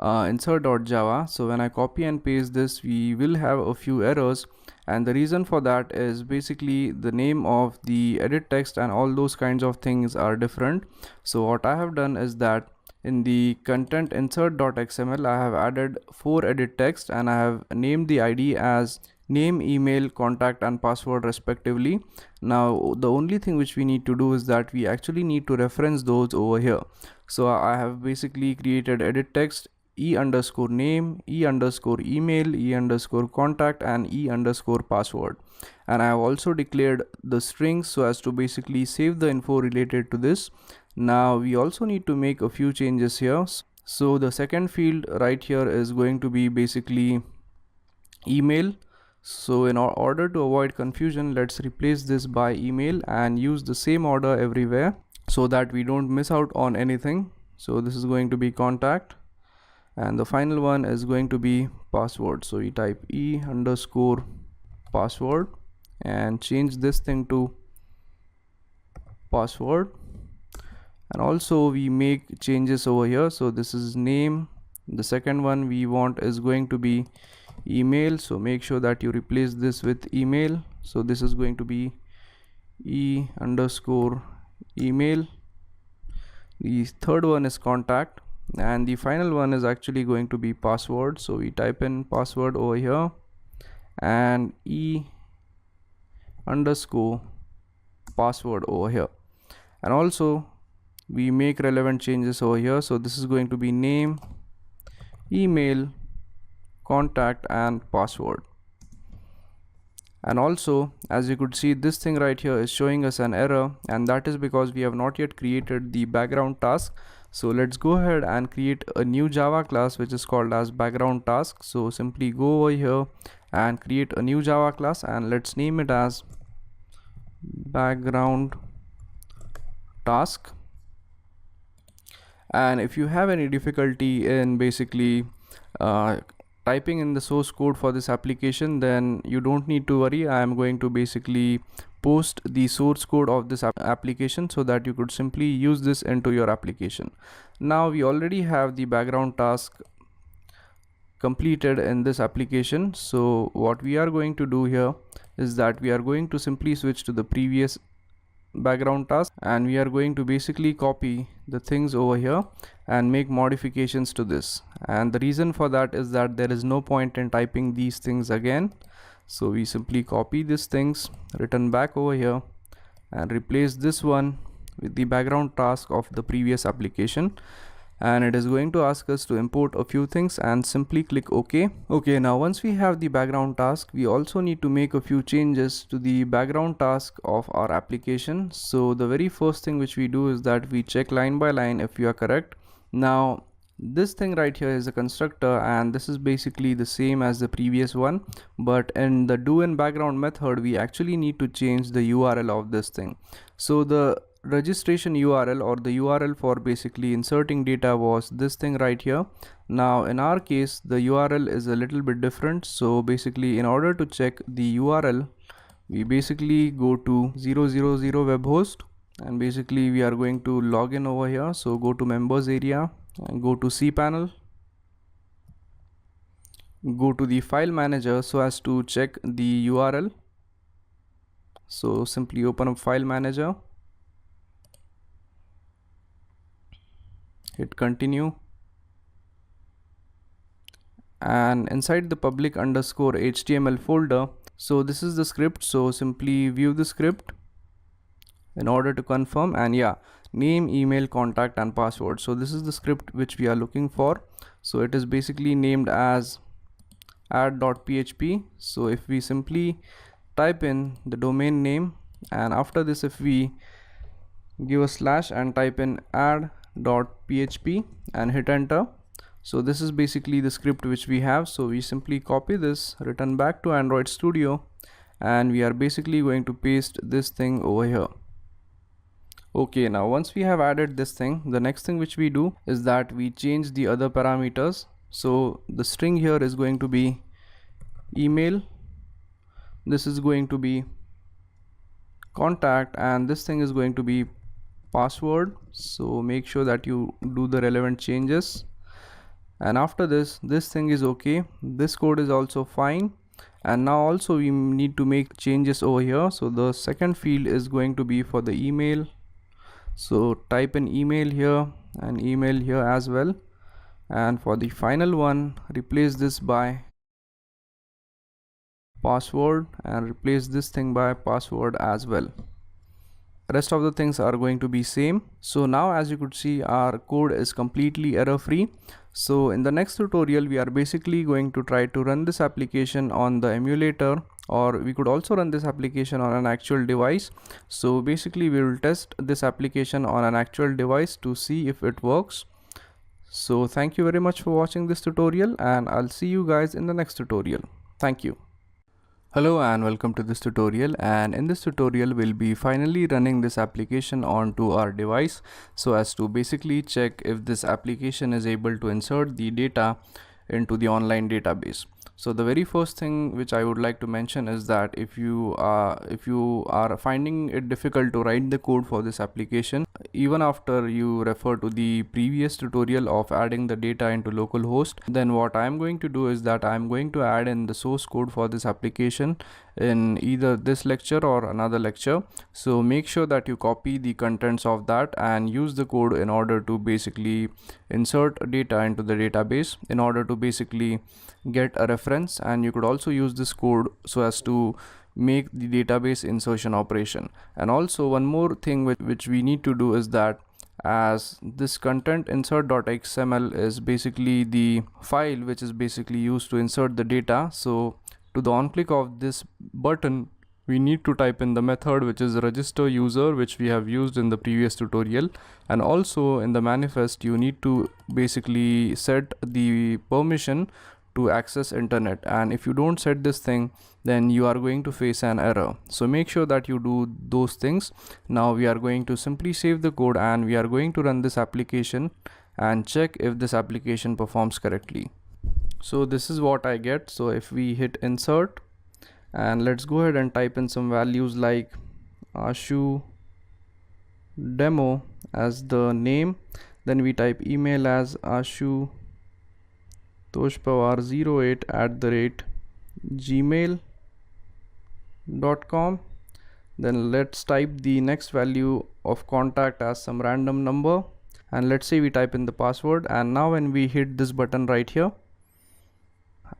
S3: insert.java. So when I copy and paste this, we will have a few errors, and the reason for that is basically the name of the edit text and all those kinds of things are different. So what I have done is that in the content insert.xml I have added 4 edit text, and I have named the ID as name, email, contact and password respectively. Now the only thing which we need to do is that we actually need to reference those over here. So I have basically created edit text e underscore name, e underscore email, e underscore contact and e underscore password, and I have also declared the strings so as to basically save the info related to this. Now we also need to make a few changes here. So the second field right here is going to be basically email. So in order to avoid confusion, let's replace this by email and use the same order everywhere so that we don't miss out on anything. So this is going to be contact, and the final one is going to be password. So you type e underscore password and change this thing to password, and also we make changes over here. So this is name, the second one we want is going to be email, so make sure that you replace this with email. So this is going to be e underscore email. The third one is contact, and the final one is actually going to be password. So we type in password over here and e underscore password over here, and also we make relevant changes over here. So this is going to be name, email, contact and password. And also as you could see, this thing right here is showing us an error, and that is because we have not yet created the background task. So let's go ahead and create a new Java class which is called as background task. So simply go over here and create a new Java class, and let's name it as background task. And if you have any difficulty in basically typing in the source code for this application, then you don't need to worry. I am going to basically post the source code of this application so that you could simply use this into your application. Now we already have the background task completed in this application. So what we are going to do here is that we are going to simply switch to the previous background task, and we are going to basically copy the things over here and make modifications to this. And the reason for that is that there is no point in typing these things again. So we simply copy these things, return back over here, and replace this one with the background task of the previous application. And it is going to ask us to import a few things, and simply click OK. Okay, now once we have the background task, we also need to make a few changes to the background task of our application. So the very first thing which we do is that we check line by line if you are correct. Now this thing right here is a constructor, and this is basically the same as the previous one, but in the do in background method we actually need to change the URL of this thing. So the registration URL, or the URL for basically inserting data, was this thing right here. Now in our case the URL is a little bit different. So basically in order to check the URL, we basically go to 000 web host, and basically we are going to log in over here. So go to members area and go to cPanel, go to the file manager so as to check the URL. So simply open up file manager, hit continue, and inside the public underscore HTML folder, so this is the script. So simply view the script in order to confirm, and yeah, name, email, contact and password. So this is the script which we are looking for. So it is basically named as add.php. So if we simply type in the domain name, and after this if we give a slash and type in add.php and hit enter, so this is basically the script which we have. So we simply copy this, return back to Android Studio, and we are basically going to paste this thing over here. Okay, now once we have added this thing, the next thing which we do is that we change the other parameters. So the string here is going to be email, this is going to be contact, and this thing is going to be password. So make sure that you do the relevant changes, and after this thing is okay, this code is also fine. And now also we need to make changes over here. So the second field is going to be for the email, so type in email here and email here as well, and for the final one replace this by password and replace this thing by password as well. Rest of the things are going to be same. So now as you could see, our code is completely error free. So in the next tutorial we are basically going to try to run this application on the emulator, or we could also run this application on an actual device. So basically we will test this application on an actual device to see if it works. So thank you very much for watching this tutorial, and I'll see you guys in the next tutorial. Thank you. Hello and welcome to this tutorial, and in this tutorial we'll be finally running this application onto our device so as to basically check if this application is able to insert the data into the online database. So the very first thing which I would like to mention is that if you are finding it difficult to write the code for this application, even after you refer to the previous tutorial of adding the data into localhost, then what I am going to do is that I am going to add in the source code for this application in either this lecture or another lecture. So make sure that you copy the contents of that and use the code in order to basically insert data into the database in order to basically get a reference. And you could also use this code so as to make the database insertion operation. And also one more thing which we need to do is that, as this content insert.xml is basically the file which is basically used to insert the data, so to the on click of this button we need to type in the method which is register user, which we have used in the previous tutorial. And also in the manifest you need to basically set the permission to access internet, and if you don't set this thing then you are going to face an error. So make sure that you do those things. Now we are going to simply save the code and we are going to run this application and check if this application performs correctly. So this is what I get. So if we hit insert and let's go ahead and type in some values like Ashu demo as the name, then we type email as Ashu toshpawar08@gmail.com. Then let's type the next value of contact as some random number, and let's say we type in the password. And now when we hit this button right here,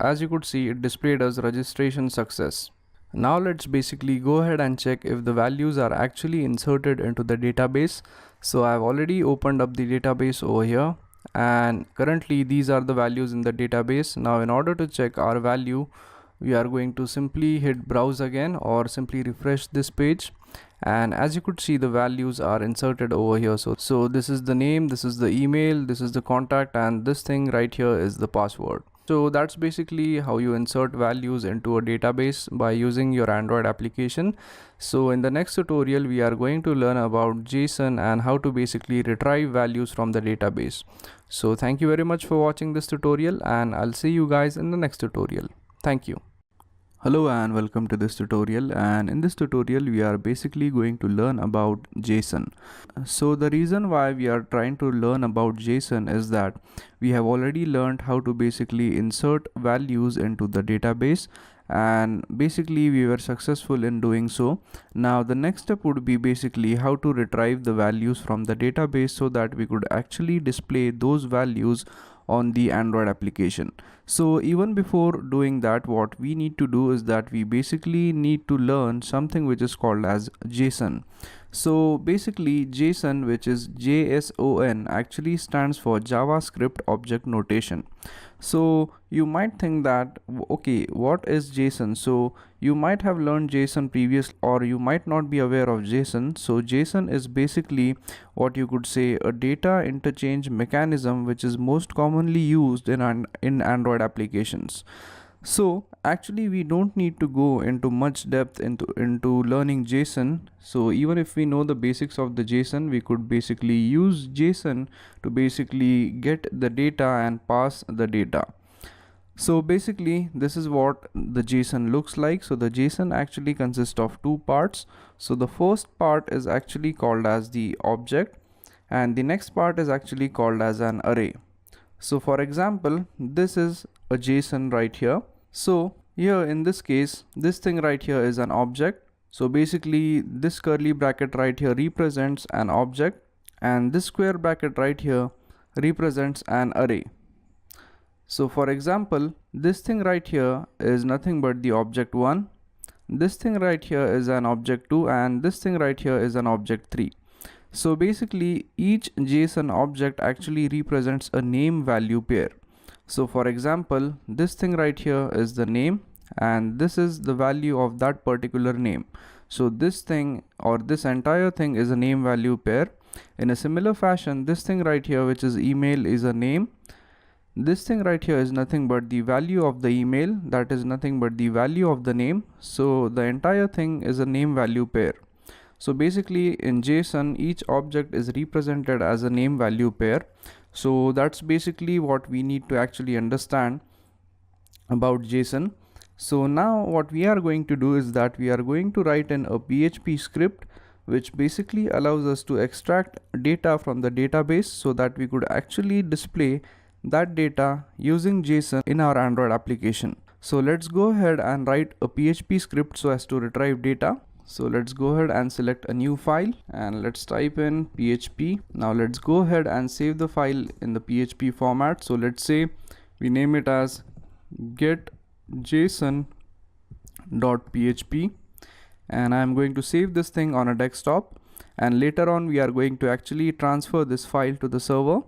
S3: as you could see, it displayed as registration success. Now let's basically go ahead and check if the values are actually inserted into the database. So I've already opened up the database over here, and currently these are the values in the database. Now in order to check our value, we are going to simply hit browse again or simply refresh this page, and as you could see the values are inserted over here. So this is the name, this is the email, this is the contact, and this thing right here is the password. So that's basically how you insert values into a database by using your Android application. So in the next tutorial we are going to learn about JSON and how to basically retrieve values from the database. So thank you very much for watching this tutorial, and I'll see you guys in the next tutorial. Thank you. Hello and welcome to this tutorial, and in this tutorial we are basically going to learn about JSON. So the reason why we are trying to learn about JSON is that we have already learned how to basically insert values into the database, and basically we were successful in doing so. Now the next step would be basically how to retrieve the values from the database so that we could actually display those values on the Android application. So even before doing that, what we need to do is that we basically need to learn something which is called as JSON. So basically JSON, which is JSON, actually stands for JavaScript Object Notation. So you might think that, okay, what is JSON? So you might have learned JSON previously, or you might not be aware of JSON. So JSON is basically what you could say a data interchange mechanism which is most commonly used in Android applications. So actually we don't need to go into much depth into learning JSON. So even if we know the basics of the JSON, we could basically use JSON to basically get the data and pass the data. So basically this is what the JSON looks like. So the JSON actually consists of two parts. So the first part is actually called as the object, and the next part is actually called as an array. So for example, this is a JSON right here. So here in this case, this thing right here is an object. So basically this curly bracket right here represents an object, and this square bracket right here represents an array. So for example, this thing right here is nothing but the object 1, this thing right here is an object 2, and this thing right here is an object 3. So basically each JSON object actually represents a name value pair. So for example, this thing right here is the name, and this is the value of that particular name. So this thing, or this entire thing, is a name value pair. In a similar fashion, this thing right here, which is email, is a name. This thing right here is nothing but the value of the email, that is nothing but the value of the name. So the entire thing is a name value pair. So basically in JSON, each object is represented as a name value pair. So that's basically what we need to actually understand about JSON. So now what we are going to do is that we are going to write in a PHP script which basically allows us to extract data from the database so that we could actually display that data using JSON in our Android application. So let's go ahead and write a PHP script so as to retrieve data. So let's go ahead and select a new file and let's type in PHP. Now let's go ahead and save the file in the PHP format. So let's say we name it as getjson.php, and I'm going to save this thing on a desktop, and later on we are going to actually transfer this file to the server.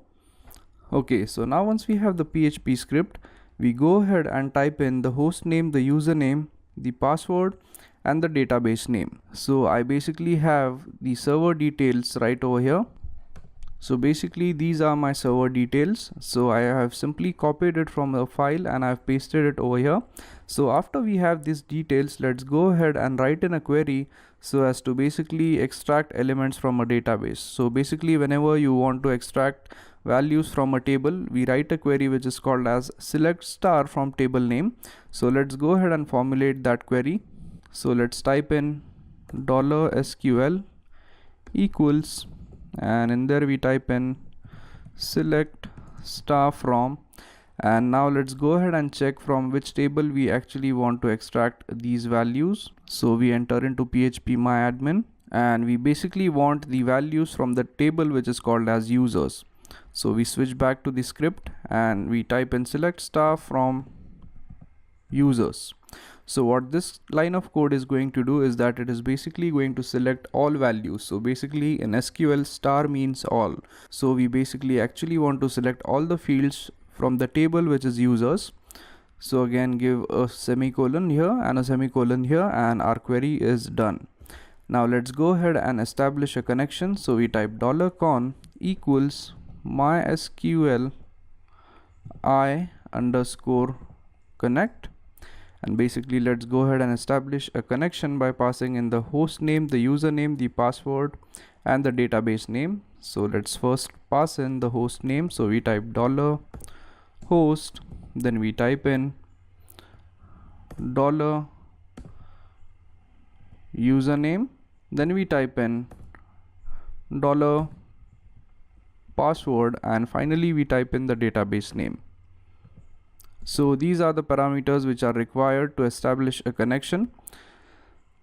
S3: Okay, so now once we have the PHP script, we go ahead and type in the host name, the username, the password, and the database name. So I basically have the server details right over here. So basically these are my server details. So I have simply copied it from the file and I've pasted it over here. So after we have these details, let's go ahead and write in a query so as to basically extract elements from a database. So basically whenever you want to extract values from a table, we write a query which is called as select star from table name. So let's go ahead and formulate that query. So let's type in $SQL equals, and in there we type in select star from, and now let's go ahead and check from which table we actually want to extract these values. So we enter into PHP myadmin and we basically want the values from the table which is called as users. So we switch back to the script and we type in select star from users. So what this line of code is going to do is that it is basically going to select all values. So basically in SQL, star means all. So we basically actually want to select all the fields from the table which is users. So again, give a semicolon here and a semicolon here, and our query is done. Now let's go ahead and establish a connection. So we type $con equals MySQL I underscore connect. And basically let's go ahead and establish a connection by passing in the host name, the username, the password, and the database name. So let's first pass in the host name. So we type $host, then we type in $username, then we type in $password, and finally we type in the database name. So these are the parameters which are required to establish a connection.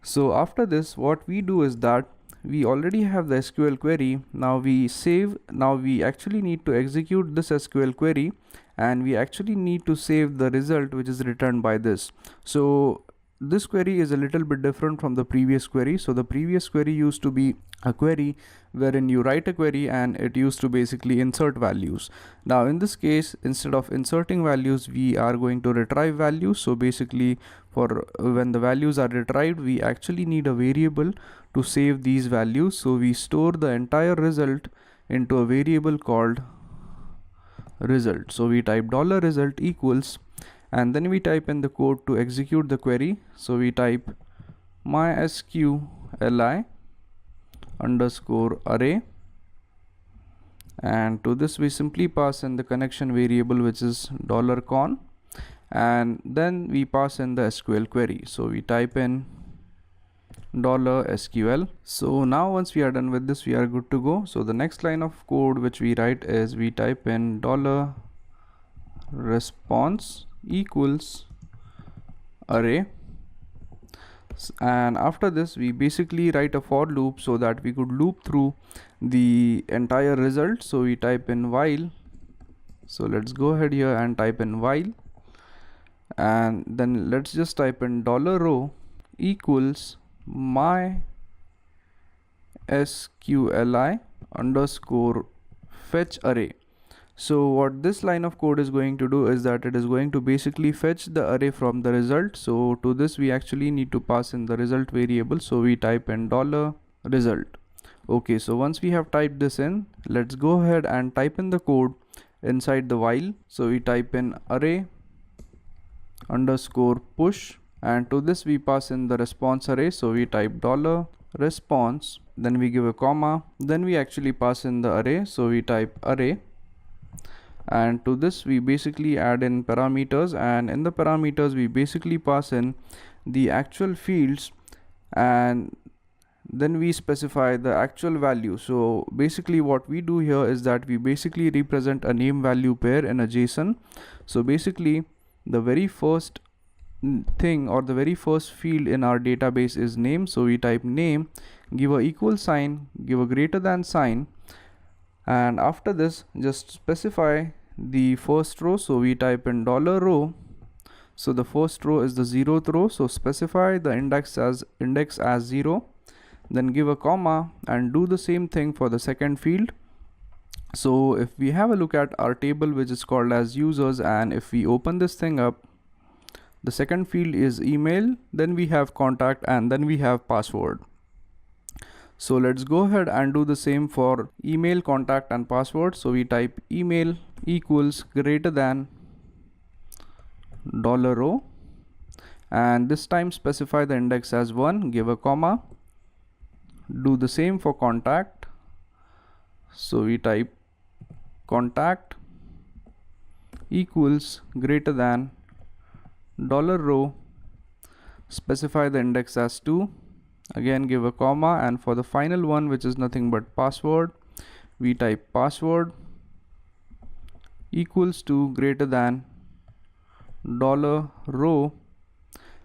S3: So after this, what we do is that we already have the SQL query. Now we save. Now we actually need to execute this SQL query, and we actually need to save the result which is returned by this. So this query is a little bit different from the previous query. So the previous query used to be a query wherein you write a query and it used to basically insert values. Now in this case, instead of inserting values, we are going to retrieve values. So basically for when the values are retrieved, we actually need a variable to save these values. So we store the entire result into a variable called result. So we type $result equals, and then we type in the code to execute the query. So we type MySQL underscore array, and to this we simply pass in the connection variable which is $con, and then we pass in the SQL query. So we type in $SQL. So now once we are done with this, we are good to go. So the next line of code which we write is we type in $response equals array, and after this we basically write a for loop so that we could loop through the entire result. So we type in while. So let's go ahead here and type in while, and then let's just type in $row equals MySQL underscore fetch array. So what this line of code is going to do is that it is going to basically fetch the array from the result. So to this we actually need to pass in the result variable. So we type in $result. Okay, so once we have typed this in, let's go ahead and type in the code inside the while. So we type in array underscore push, and to this we pass in the response array. So we type $response, then we give a comma, then we actually pass in the array. So we type array, and to this we basically add in parameters, and in the parameters we basically pass in the actual fields, and then we specify the actual value. So basically what we do here is that we basically represent a name value pair in a JSON. So basically the very first thing or the very first field in our database is name. So we type name, give a equal sign, give a greater than sign, and after this just specify the first row. So we type in $row. So the first row is the 0th row, so specify the index as 0, then give a comma and do the same thing for the second field. So if we have a look at our table which is called as users, and if we open this thing up, The second field is email, then we have contact, and then we have password. So let's go ahead and do the same for email, contact, and password. So we type email equals greater than $row, and this time specify the index as 1, give a comma. Do the same for contact. So we type contact equals greater than $row, specify the index as 2, again give a comma, and for the final one, which is nothing but password, we type password equals to greater than $row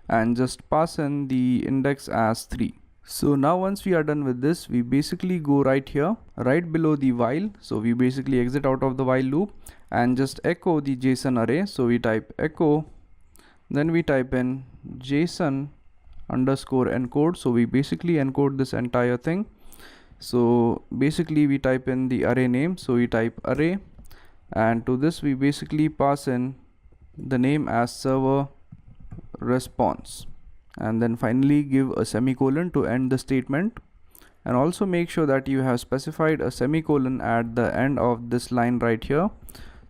S3: and just pass in the index as 3. So now once we are done with this, we basically go right here, right below the while. So we basically exit out of the while loop and just echo the JSON array. So we type echo, then we type in JSON underscore encode. So we basically encode this entire thing. So basically we type in the array name. So we type array, and to this we basically pass in the name as server response, and then finally give a semicolon to end the statement, and also make sure that you have specified a semicolon at the end of this line right here.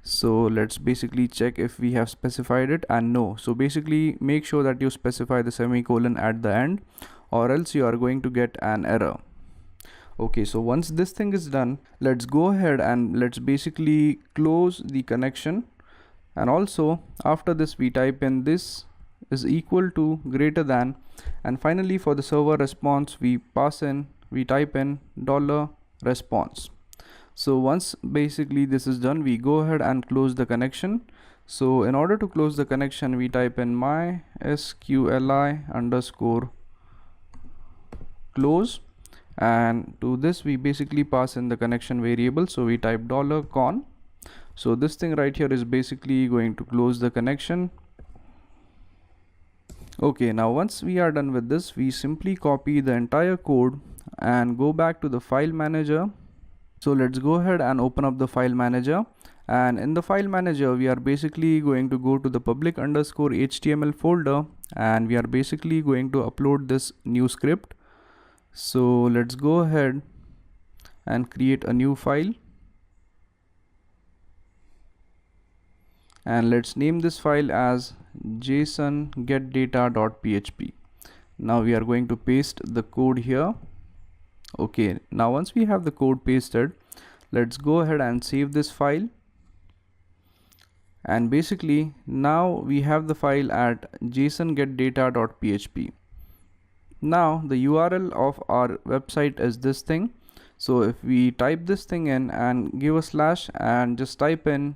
S3: So let's basically check if we have specified it, and no. So basically make sure that you specify the semicolon at the end, or else you are going to get an error. Okay, so once this thing is done, let's go ahead and let's basically close the connection, and also after this we type in this is equal to greater than, and finally for the server response we type in $response. So once basically this is done, we go ahead and close the connection. So in order to close the connection, we type in MySQL underscore close, and to this we basically pass in the connection variable. So we type $con. So this thing right here is basically going to close the connection. Okay, now once we are done with this, we simply copy the entire code and go back to the file manager. So let's go ahead and open up the file manager, and in the file manager we are basically going to go to the public underscore HTML folder, and we are basically going to upload this new script. So let's go ahead and create a new file, and let's name this file as JSON getData.php. Now we are going to paste the code here. Okay, now once we have the code pasted, let's go ahead and save this file, and basically now we have the file at JSON getData.php. Now the URL of our website is this thing. So if we type this thing in and give a slash and just type in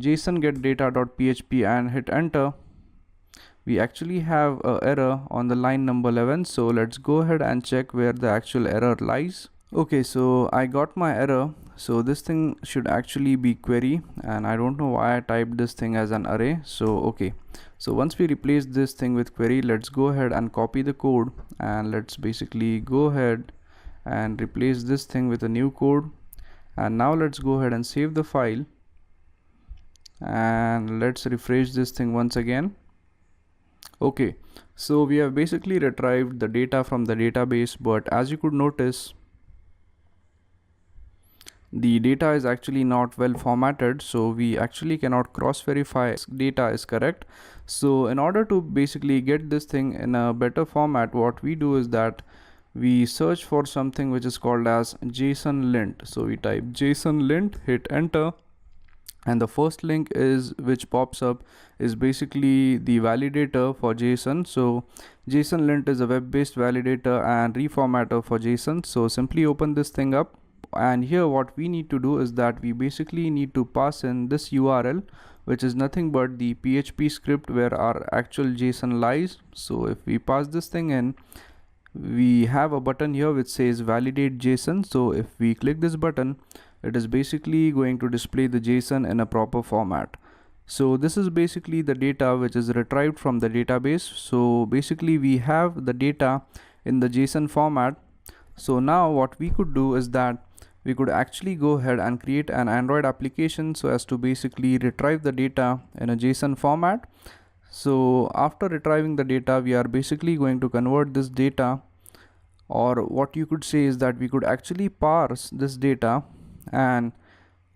S3: JSON getData.php and hit enter, we actually have an error on the line number 11. So let's go ahead and check where the actual error lies. Okay, so I got my error. So this thing should actually be query, and I don't know why I typed this thing as an array. So okay, so once we replace this thing with query, let's go ahead and copy the code, and let's basically go ahead and replace this thing with a new code. And now let's go ahead and save the file, and let's refresh this thing once again. Okay, so we have basically retrieved the data from the database, but as you could notice, the data is actually not well formatted, so we actually cannot cross verify data is correct. So in order to basically get this thing in a better format, what we do is that we search for something which is called as JSON lint. So we type JSON lint, hit enter, and the first link is which pops up is basically the validator for JSON. So JSON lint is a web-based validator and reformatter for JSON. So simply open this thing up, and here what we need to do is that we basically need to pass in this URL, which is nothing but the PHP script where our actual JSON lies. So if we pass this thing in, we have a button here which says validate JSON. So if we click this button, it is basically going to display the JSON in a proper format. So this is basically the data which is retrieved from the database. So basically we have the data in the JSON format. So now what we could do is that we could actually go ahead and create an Android application so as to basically retrieve the data in a JSON format. So after retrieving the data, we are basically going to convert this data, or what you could say is that we could actually parse this data and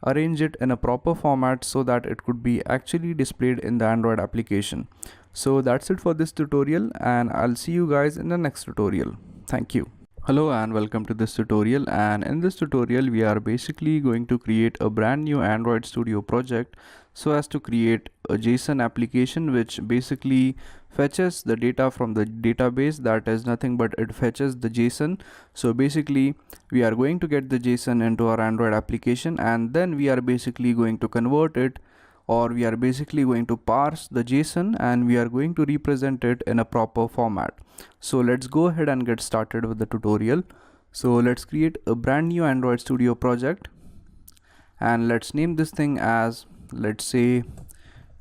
S3: arrange it in a proper format so that it could be actually displayed in the Android application. So that's it for this tutorial, and I'll see you guys in the next tutorial. Thank you. Hello and welcome to this tutorial, and in this tutorial we are basically going to create a brand new Android Studio project so as to create a JSON application which basically fetches the data from the database. That is nothing but it fetches the JSON. So basically we are going to get the JSON into our Android application, and then we are basically going to convert it, or we are basically going to parse the JSON and we are going to represent it in a proper format. So let's go ahead and get started with the tutorial. So let's create a brand new Android Studio project, and let's name this thing as, let's say,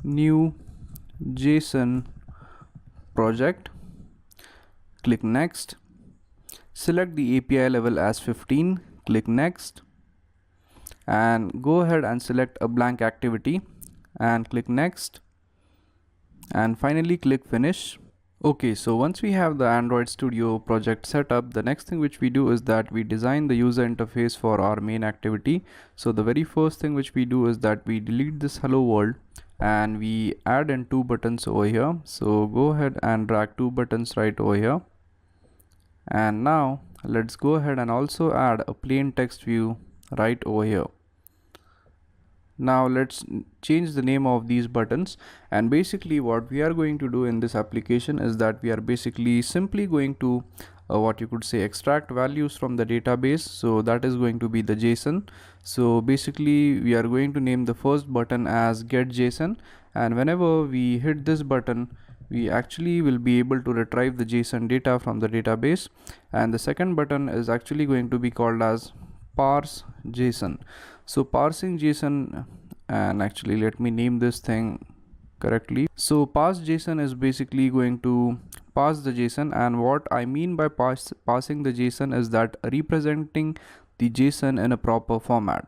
S3: new JSON project. Click next. Select the API level as 15. Click next, and go ahead and select a blank activity and click next, and finally click finish. Okay, so once we have the Android Studio project set up, the next thing which we do is that we design the user interface for our main activity. So the very first thing which we do is that we delete this hello world and we add in two buttons over here. So go ahead and drag two buttons right over here, and now let's go ahead and also add a plain text view right over here. Now let's change the name of these buttons, and basically what we are going to do in this application is that we are basically simply going to what you could say extract values from the database. So that is going to be the JSON. So basically we are going to name the first button as get JSON, and whenever we hit this button we actually will be able to retrieve the JSON data from the database, and the second button is actually going to be called as parse JSON. So parsing JSON, and actually let me name this thing correctly. So parse JSON is basically going to parse the JSON, and what I mean by parsing the JSON is that representing the JSON in a proper format.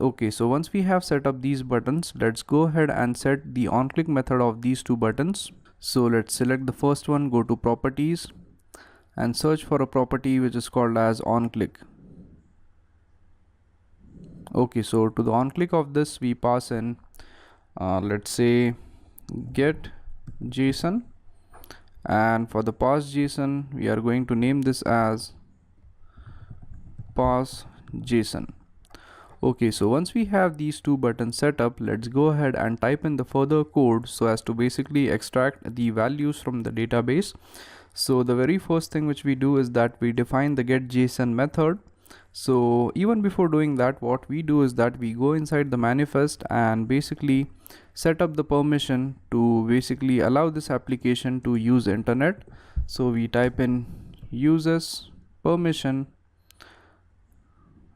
S3: Okay, so once we have set up these buttons, let's go ahead and set the on-click method of these two buttons. So let's select the first one, go to properties and search for a property which is called as on-click. Okay, so to the on-click of this we pass in let's say get JSON, and for the parse JSON we are going to name this as parse JSON. Okay, so once we have these two buttons set up, let's go ahead and type in the further code so as to basically extract the values from the database. So the very first thing which we do is that we define the get JSON method. So even before doing that, what we do is that we go inside the manifest and basically set up the permission to basically allow this application to use internet. So we type in uses permission,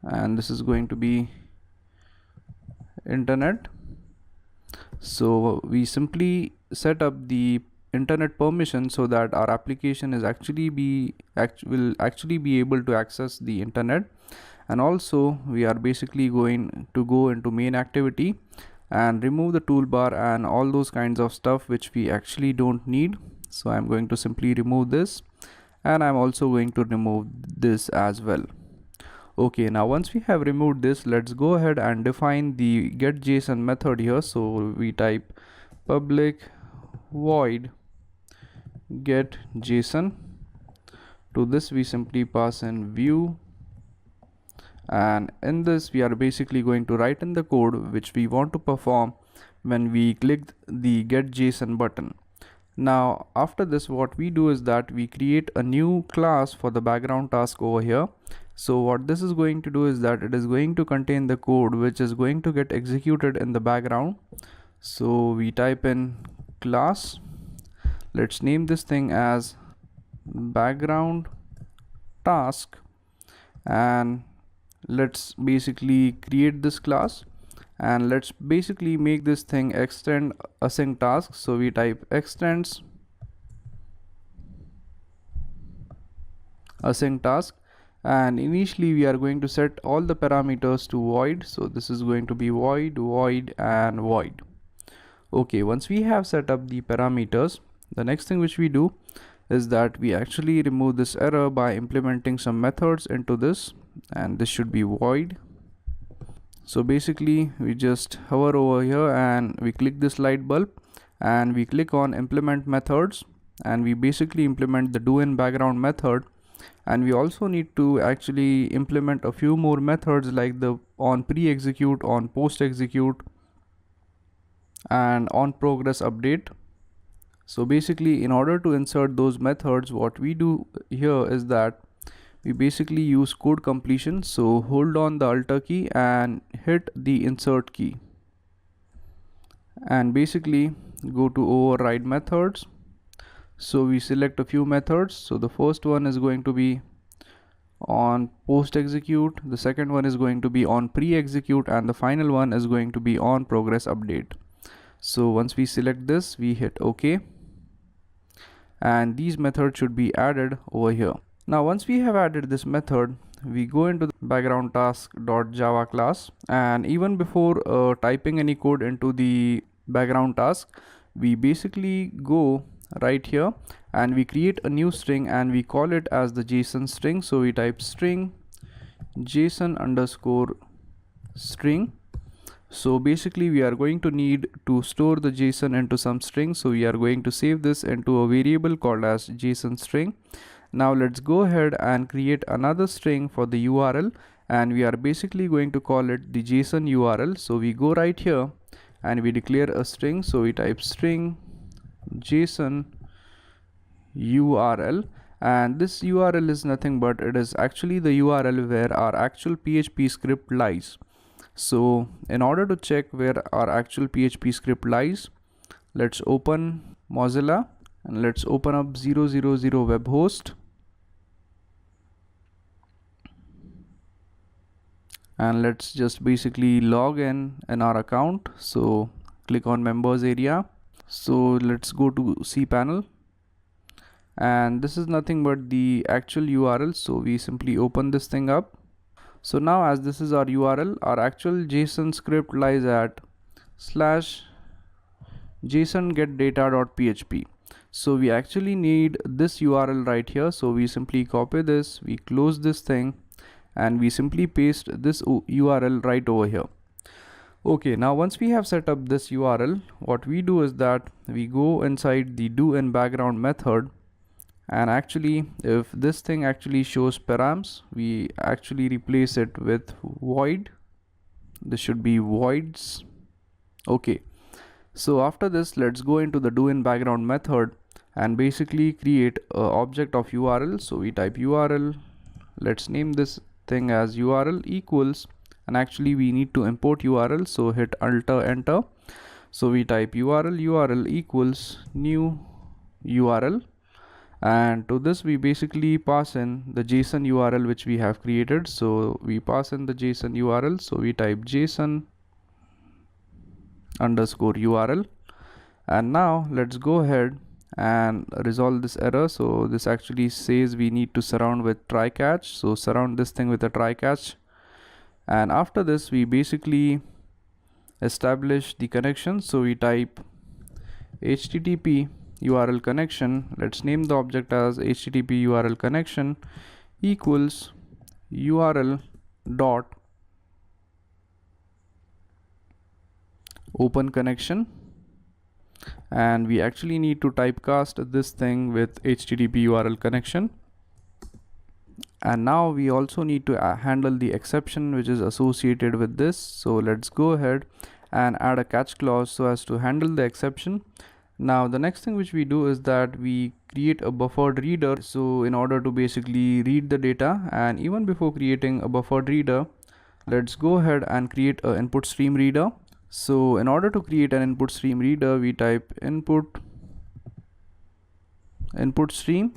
S3: and this is going to be internet. So we simply set up the internet permission so that our application is will actually be able to access the internet. And also we are basically going to go into main activity and remove the toolbar and all those kinds of stuff which we actually don't need. So I'm going to simply remove this, and I'm also going to remove this as well. Okay, now once we have removed this, let's go ahead and define the get JSON method here. So we type public void get JSON. To this we simply pass in view, and in this we are basically going to write in the code which we want to perform when we click the get JSON button. Now after this, what we do is that we create a new class for the background task over here. So what this is going to do is that it is going to contain the code which is going to get executed in the background. So we type in class, let's name this thing as background task, and let's basically create this class, and let's basically make this thing extend async task. So we type extends async task, and initially we are going to set all the parameters to void. So this is going to be void, void and void. Okay, once we have set up the parameters, the next thing which we do is that we actually remove this error by implementing some methods into this, and this should be void. So basically we just hover over here and we click this light bulb and we click on implement methods, and we basically implement the do in background method. And we also need to actually implement a few more methods like the on pre-execute, on post-execute, and on progress update. So basically in order to insert those methods, what we do here is that we basically use code completion. So hold on the Alt key and hit the insert key, and basically go to override methods. So we select a few methods. So the first one is going to be on post execute, the second one is going to be on pre execute, and the final one is going to be on progress update. So once we select this, we hit OK, and these methods should be added over here. Now once we have added this method, we go into the background task.java class, and even before typing any code into the background task, we basically go right here and we create a new string and we call it as the JSON string. So we type string JSON underscore string. So basically we are going to need to store the JSON into some string, so we are going to save this into a variable called as JSON string. Now let's go ahead and create another string for the URL, and we are basically going to call it the JSON URL. So we go right here and we declare a string, so we type string JSON URL, and this URL is nothing but it is actually the URL where our actual PHP script lies. So in order to check where our actual PHP script lies, let's open Mozilla and let's open up 000 web host, and let's just basically log in our account. So click on members area. So let's go to cPanel, and this is nothing but the actual URL. So we simply open this thing up. So now as this is our URL, our actual JSON script lies at /JSON-getData.php. So we actually need this URL right here. So we simply copy this, we close this thing, and we simply paste this URL right over here. Okay, now once we have set up this URL, what we do is that we go inside the do in background method, and actually if this thing actually shows params, we actually replace it with void. This should be voids. Okay, so after this, let's go into the do in background method and basically create an object of URL. So we type URL, let's name this thing as URL equals, and actually we need to import URL, so hit Alt enter. So we type URL equals new URL, and to this we basically pass in the JSON URL which we have created. So we pass in the JSON URL, so we type JSON underscore URL, and now let's go ahead and resolve this error. So this actually says we need to surround with try catch, so surround this thing with a try catch, and after this we basically establish the connection. So we type HTTP URL connection, let's name the object as HTTP URL connection equals URL dot open connection, and we actually need to typecast this thing with HTTP URL connection. And now we also need to handle the exception which is associated with this. So let's go ahead and add a catch clause so as to handle the exception. Now the next thing which we do is that we create a buffered reader, so in order to basically read the data. And even before creating a buffered reader, let's go ahead and create an input stream reader. So in order to create an input stream reader, we type input stream,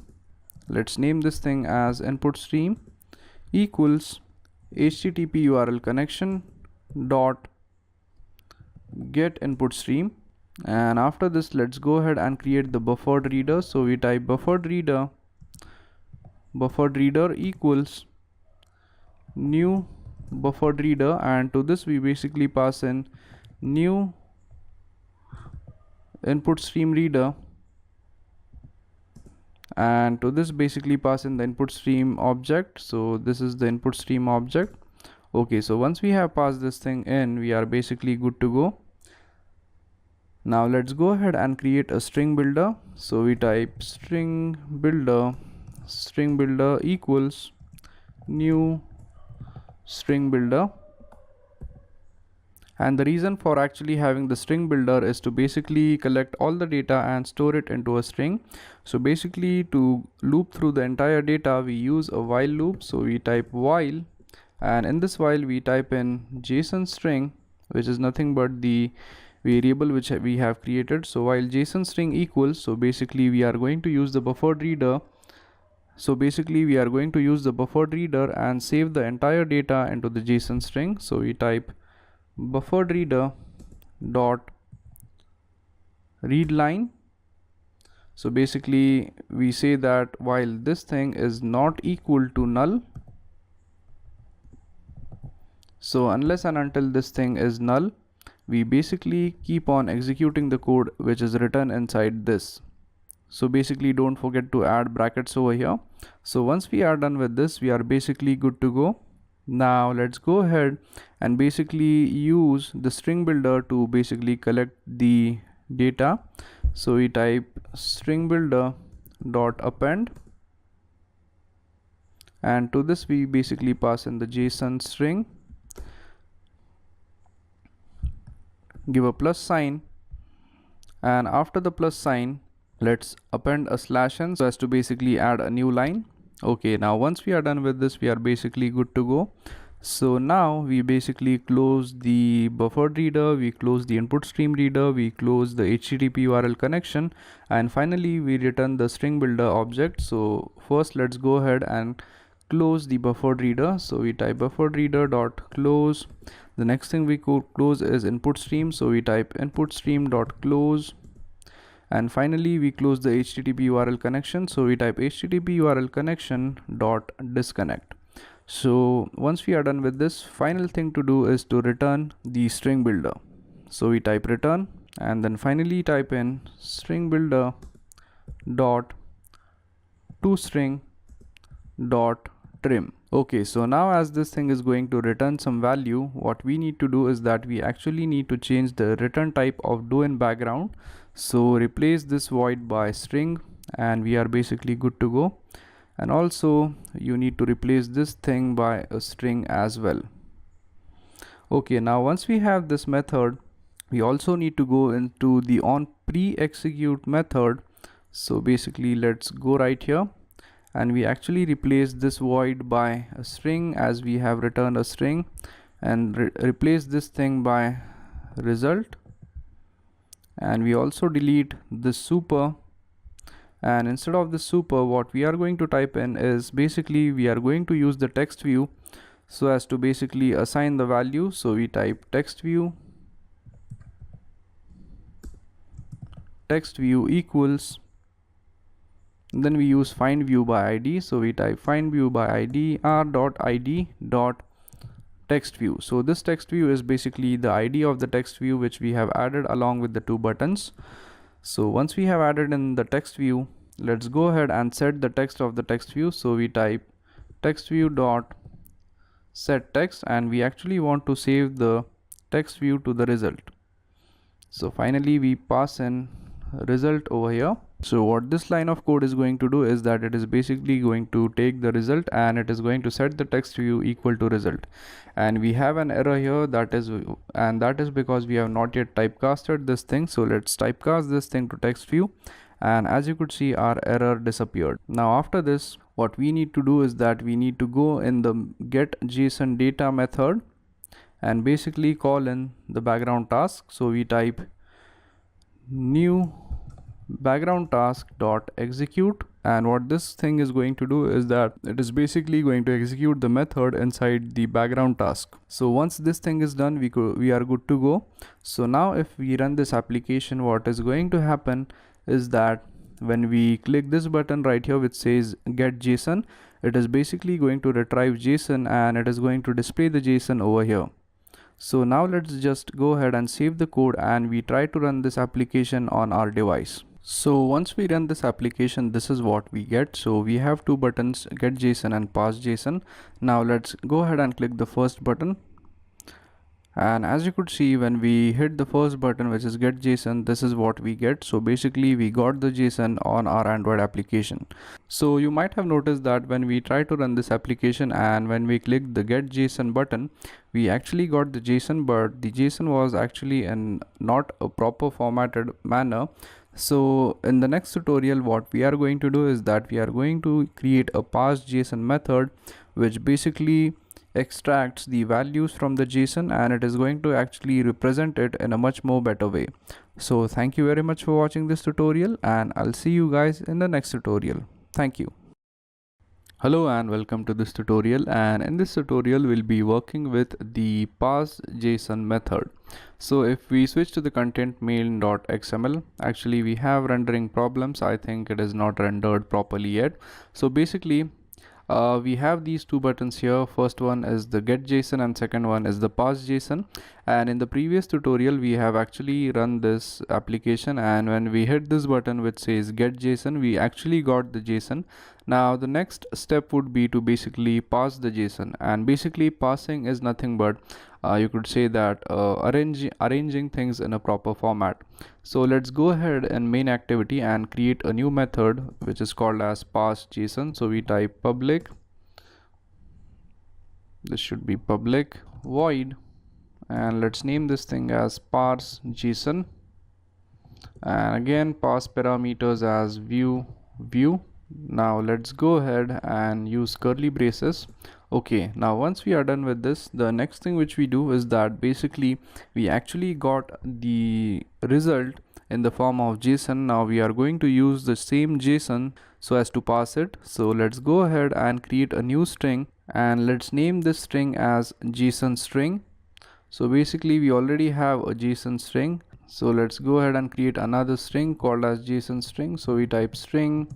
S3: let's name this thing as input stream equals HTTP URL connection dot get input stream. And after this, let's go ahead and create the buffered reader. So we type buffered reader equals new buffered reader, and to this we basically pass in new input stream reader, and to this basically pass in the input stream object. So this is the input stream object. Okay, so once we have passed this thing in, we are basically good to go. Now let's go ahead and create a string builder. So we type string builder equals new string builder. And the reason for actually having the string builder is to basically collect all the data and store it into a string. So basically to loop through the entire data, we use a while loop. So we type while, and in this while we type in JSON string, which is nothing but the variable which we have created. So while JSON string equals, so basically we are going to use the buffered reader. So basically we are going to use the buffered reader and save the entire data into the JSON string. So we type buffered reader dot read line. So basically we say that while this thing is not equal to null, so unless and until this thing is null, we basically keep on executing the code which is written inside this. So basically don't forget to add brackets over here. So once we are done with this, we are basically good to go. Now let's go ahead and basically use the string builder to basically collect the data. So we type string builder dot append, and to this we basically pass in the JSON string, give a plus sign, and after the plus sign let's append a /n so as to basically add a new line. Okay, now once we are done with this, we are basically good to go. So now we basically close the buffered reader, we close the input stream reader, we close the HTTP URL connection, and finally we return the string builder object. So first let's go ahead and close the buffered reader. So we type buffered reader dot close. The next thing we could close is input stream. So we type input stream dot close. And finally we close the HTTP URL connection. So we type HTTP URL connection dot disconnect. So once we are done with this, final thing to do is to return the string builder. So we type return and then finally type in string builder dot toString dot trim. Okay, so now as this thing is going to return some value, what we need to do is that we actually need to change the return type of do in background. So replace this void by string and we are basically good to go. And also you need to replace this thing by a string as well. Okay, now once we have this method, we also need to go into the on pre-execute method. So basically let's go right here and we actually replace this void by a string as we have returned a string, and replace this thing by result, and we also delete this super, and instead of the super what we are going to type in is basically we are going to use the text view so as to basically assign the value. So we type text view equals, then we use find view by id. So we type find view by id r.id dot text view. So this text view is basically the id of the text view which we have added along with the two buttons. So once we have added in the text view, let's go ahead and set the text of the text view. So we type text view dot set text, and we actually want to save the text view to the result. So finally we pass in result over here. So what this line of code is going to do is that it is basically going to take the result and it is going to set the text view equal to result. And we have an error here, that is because we have not yet typecasted this thing. So let's typecast this thing to text view, and as you could see our error disappeared. Now after this what we need to do is that we need to go in the get JSON data method and basically call in the background task. So we type new background task dot execute, and what this thing is going to do is that it is basically going to execute the method inside the background task. So once this thing is done, we are good to go. So now if we run this application, what is going to happen is that when we click this button right here which says get JSON, it is basically going to retrieve JSON and it is going to display the JSON over here. So now let's just go ahead and save the code and we try to run this application on our device. So once we run this application, this is what we get. So we have two buttons, get JSON and pass JSON. Now let's go ahead and click the first button. And as you could see, when we hit the first button, which is get JSON, this is what we get. So basically we got the JSON on our Android application. So you might have noticed that when we try to run this application and when we click the get JSON button, we actually got the JSON, but the JSON was actually in not a proper formatted manner. So in the next tutorial, what we are going to do is that we are going to create a pass JSON method, which basically extracts the values from the JSON and it is going to actually represent it in a much more better way. So thank you very much for watching this tutorial and I'll see you guys in the next tutorial. Thank you. Hello and welcome to this tutorial, and in this tutorial we'll be working with the pass JSON method. So if we switch to the content main.xml, actually we have rendering problems. I think it is not rendered properly yet. So basically we have these two buttons here. First one is the get JSON and second one is the pass JSON. And in the previous tutorial we have actually run this application, and when we hit this button which says get JSON, we actually got the JSON. Now the next step would be to basically pass the JSON, and basically passing is nothing but you could say that arranging things in a proper format. So let's go ahead in main activity and create a new method which is called as pass JSON. So we type public, this should be public void, and let's name this thing as parse JSON, and again pass parameters as view. Now let's go ahead and use curly braces. Okay, now once we are done with this, the next thing which we do is that basically we actually got the result in the form of JSON. Now we are going to use the same JSON so as to pass it. So let's go ahead and create a new string and let's name this string as JSON string. So basically we already have a JSON string. So let's go ahead and create another string called as JSON string. So we type string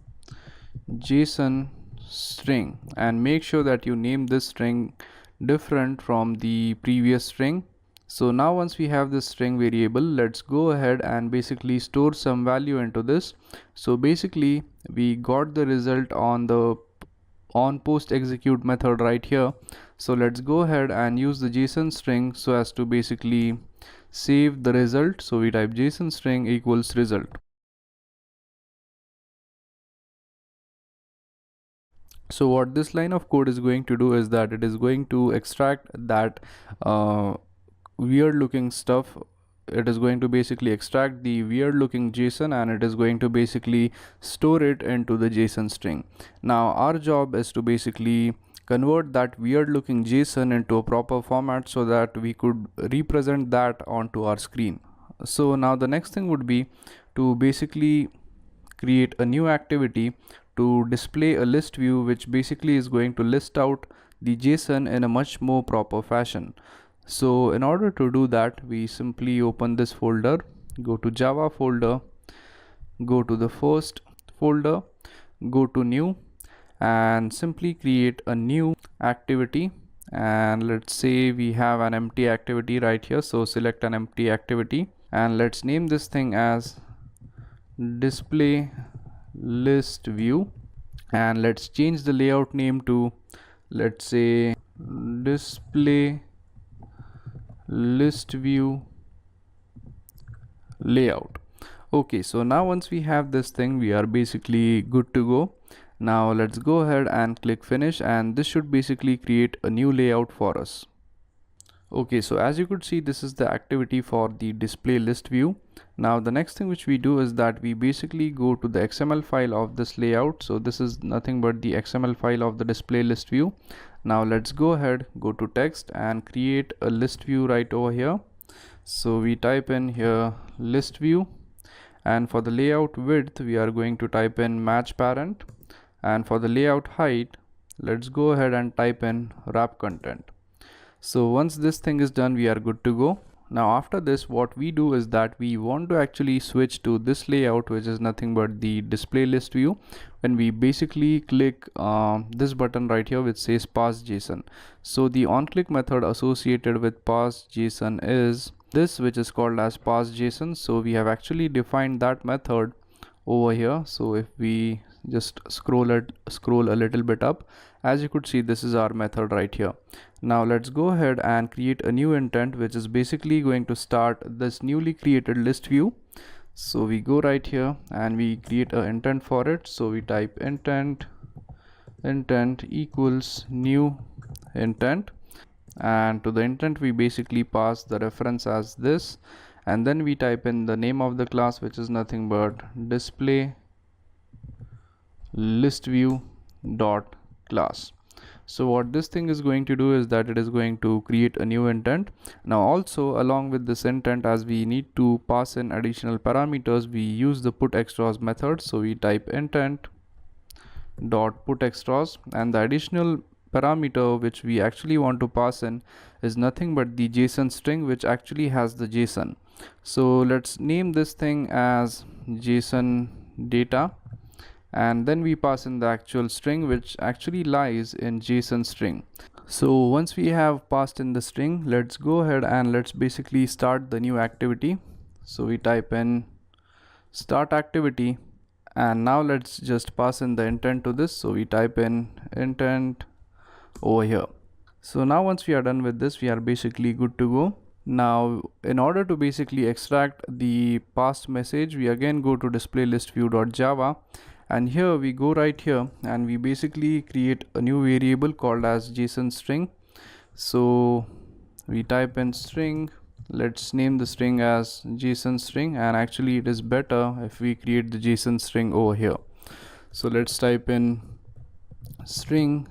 S3: JSON string and make sure that you name this string different from the previous string. So now once we have this string variable, let's go ahead and basically store some value into this. So basically we got the result on the post execute method right here. So let's go ahead and use the JSON string so as to basically save the result. So we type JSON string equals result. So what this line of code is going to do is that it is going to extract that weird looking stuff. It is going to basically extract the weird looking JSON and it is going to basically store it into the JSON string. Now our job is to basically convert that weird looking JSON into a proper format so that we could represent that onto our screen. So now the next thing would be to basically create a new activity to display a list view, which basically is going to list out the JSON in a much more proper fashion. So in order to do that, we simply open this folder, go to Java folder, go to the first folder, go to new and simply create a new activity. And let's say we have an empty activity right here. So select an empty activity and let's name this thing as display list view, and let's change the layout name to, let's say, display list view layout. Okay, so now once we have this thing, we are basically good to go. Now let's go ahead and click finish, and this should basically create a new layout for us. Okay, so as you could see, this is the activity for the display list view. Now the next thing which we do is that we basically go to the XML file of this layout. So this is nothing but the XML file of the display list view. Now let's go ahead, go to text and create a list view right over here. So we type in here list view, and for the layout width we are going to type in match parent, and for the layout height let's go ahead and type in wrap content. So once this thing is done, we are good to go. Now after this, what we do is that we want to actually switch to this layout, which is nothing but the display list view. When we basically click this button right here which says pass JSON, so the on-click method associated with pass JSON is this, which is called as pass JSON. So we have actually defined that method over here. So if we just scroll a little bit up, as you could see, this is our method right here. Now let's go ahead and create a new intent, which is basically going to start this newly created list view. So we go right here and we create an intent for it. So we type intent equals new intent, and to the intent we basically pass the reference as this, and then we type in the name of the class, which is nothing but display list view dot class. So what this thing is going to do is that it is going to create a new intent. Now also along with this intent, as we need to pass in additional parameters, we use the put extras method. So we type intent dot put extras, and the additional parameter which we actually want to pass in is nothing but the JSON string, which actually has the JSON. So let's name this thing as JSON data, and then we pass in the actual string which actually lies in JSON string. So once we have passed in the string, let's go ahead and let's basically start the new activity. So we type in start activity, and now let's just pass in the intent to this. So we type in intent over here. So now once we are done with this, we are basically good to go. Now in order to basically extract the passed message, we again go to display list view.java, and here we go right here and we basically create a new variable called as JSON string. So we type in string, let's name the string as JSON string, and actually it is better if we create the JSON string over here. So let's type in string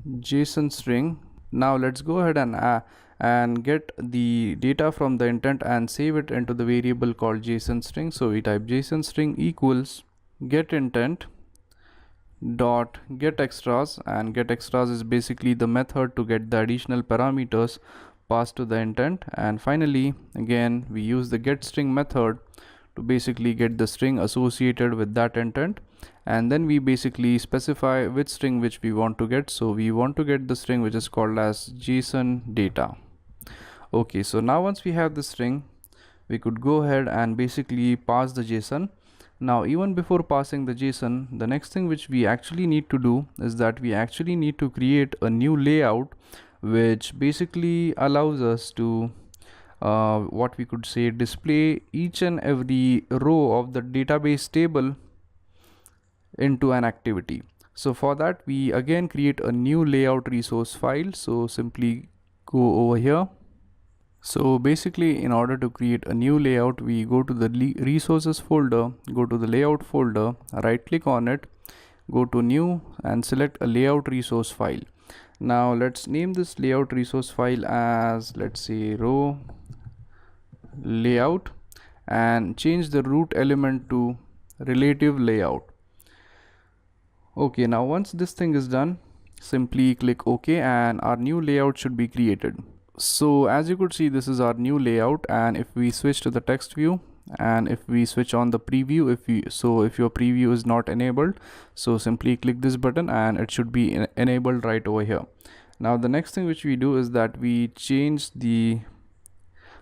S3: JSON string. Now let's go ahead and get the data from the intent and save it into the variable called JSON string. So we type JSON string equals get intent dot get extras, and get extras is basically the method to get the additional parameters passed to the intent. And finally again we use the get string method to basically get the string associated with that intent, and then we basically specify which string which we want to get. So we want to get the string which is called as JSON data. Okay, so now once we have the string, we could go ahead and basically pass the JSON. Now even before passing the JSON, the next thing which we actually need to do is that we actually need to create a new layout which basically allows us to what we could say display each and every row of the database table into an activity. So for that we again create a new layout resource file. So simply go over here. So basically in order to create a new layout, we go to the resources folder, go to the layout folder, right click on it, go to new and select a layout resource file. Now let's name this layout resource file as, let's say, row layout, and change the root element to relative layout. Okay, now once this thing is done, simply click OK and our new layout should be created. So as you could see, this is our new layout, and if we switch to the text view and if we switch on the preview, if your preview is not enabled, so simply click this button and it should be enabled right over here. Now the next thing which we do is that we change the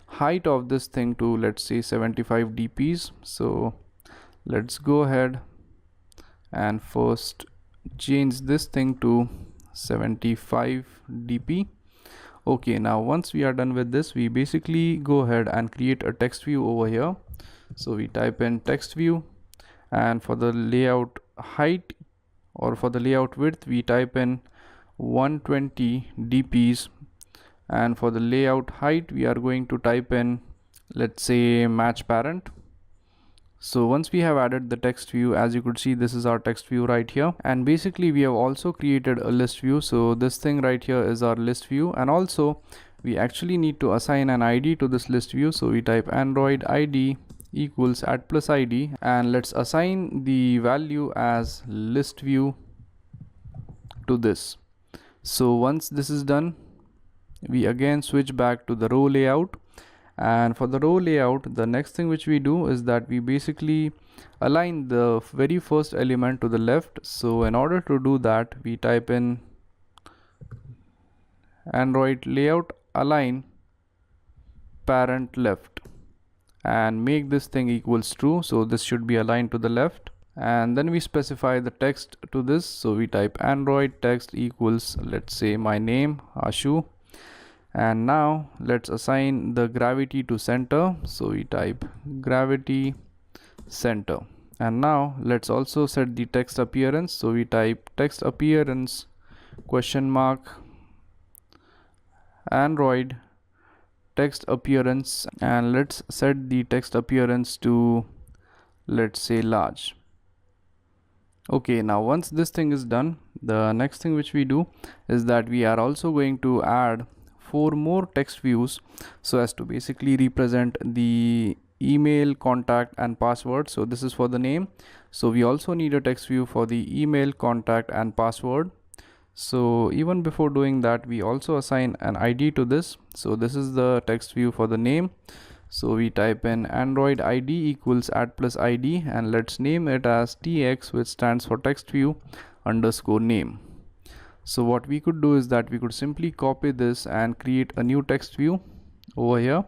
S3: height of this thing to, let's say, 75 dps. So let's go ahead and first change this thing to 75 dp. Okay, now once we are done with this, we basically go ahead and create a text view over here. So we type in text view, and for the layout height or for the layout width we type in 120 dps, and for the layout height we are going to type in, let's say, match parent. So once we have added the text view, as you could see, this is our text view right here, and basically we have also created a list view. So this thing right here is our list view, and also we actually need to assign an ID to this list view. So we type Android ID equals @ID, and let's assign the value as list view to this. So once this is done, we again switch back to the row layout. And for the row layout, the next thing which we do is that we basically align the very first element to the left. So in order to do that, we type in Android layout align parent left and make this thing equals true. So this should be aligned to the left. And then we specify the text to this. So we type Android text equals, let's say, my name Ashu. And now let's assign the gravity to center. So we type gravity center. And now let's also set the text appearance. So we type text appearance question mark Android text appearance, and let's set the text appearance to, let's say, large. Okay, now once this thing is done, the next thing which we do is that we are also going to add 4 more text views so as to basically represent the email, contact and password. So this is for the name. So we also need a text view for the email, contact and password. So even before doing that, we also assign an ID to this. So this is the text view for the name. So we type in Android ID equals @ID and let's name it as TX, which stands for text view underscore name. So what we could do is that we could simply copy this and create a new text view over here,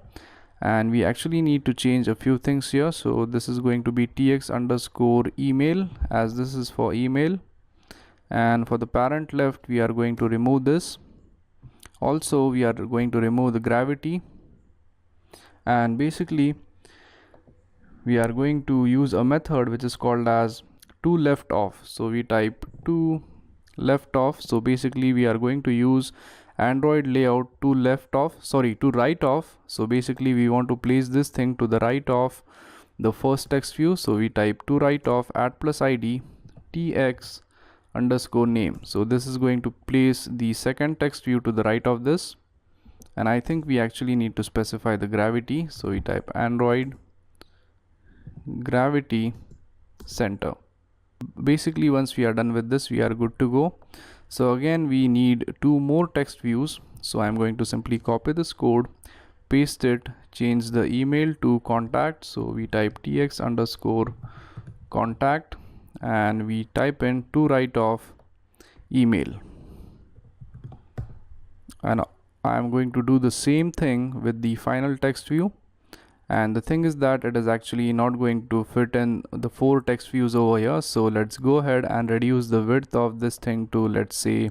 S3: and we actually need to change a few things here. So this is going to be TX underscore email, as this is for email, and for the parent left we are going to remove this. Also we are going to remove the gravity, and basically we are going to use a method which is called as toLeftOff. So we type toLeftOff. So basically we are going to use Android layout to right off. So basically we want to place this thing to the right of the first text view. So we type to right of @ID TX underscore name. So this is going to place the second text view to the right of this, and I think we actually need to specify the gravity. So we type Android gravity center. Basically once we are done with this, we are good to go. So again we need 2 more text views. So I'm going to simply copy this code, paste it, change the email to contact. So we type TX underscore contact and we type in to right of email, and I'm going to do the same thing with the final text view. And the thing is that it is actually not going to fit in the 4 text views over here. So let's go ahead and reduce the width of this thing to, let's say,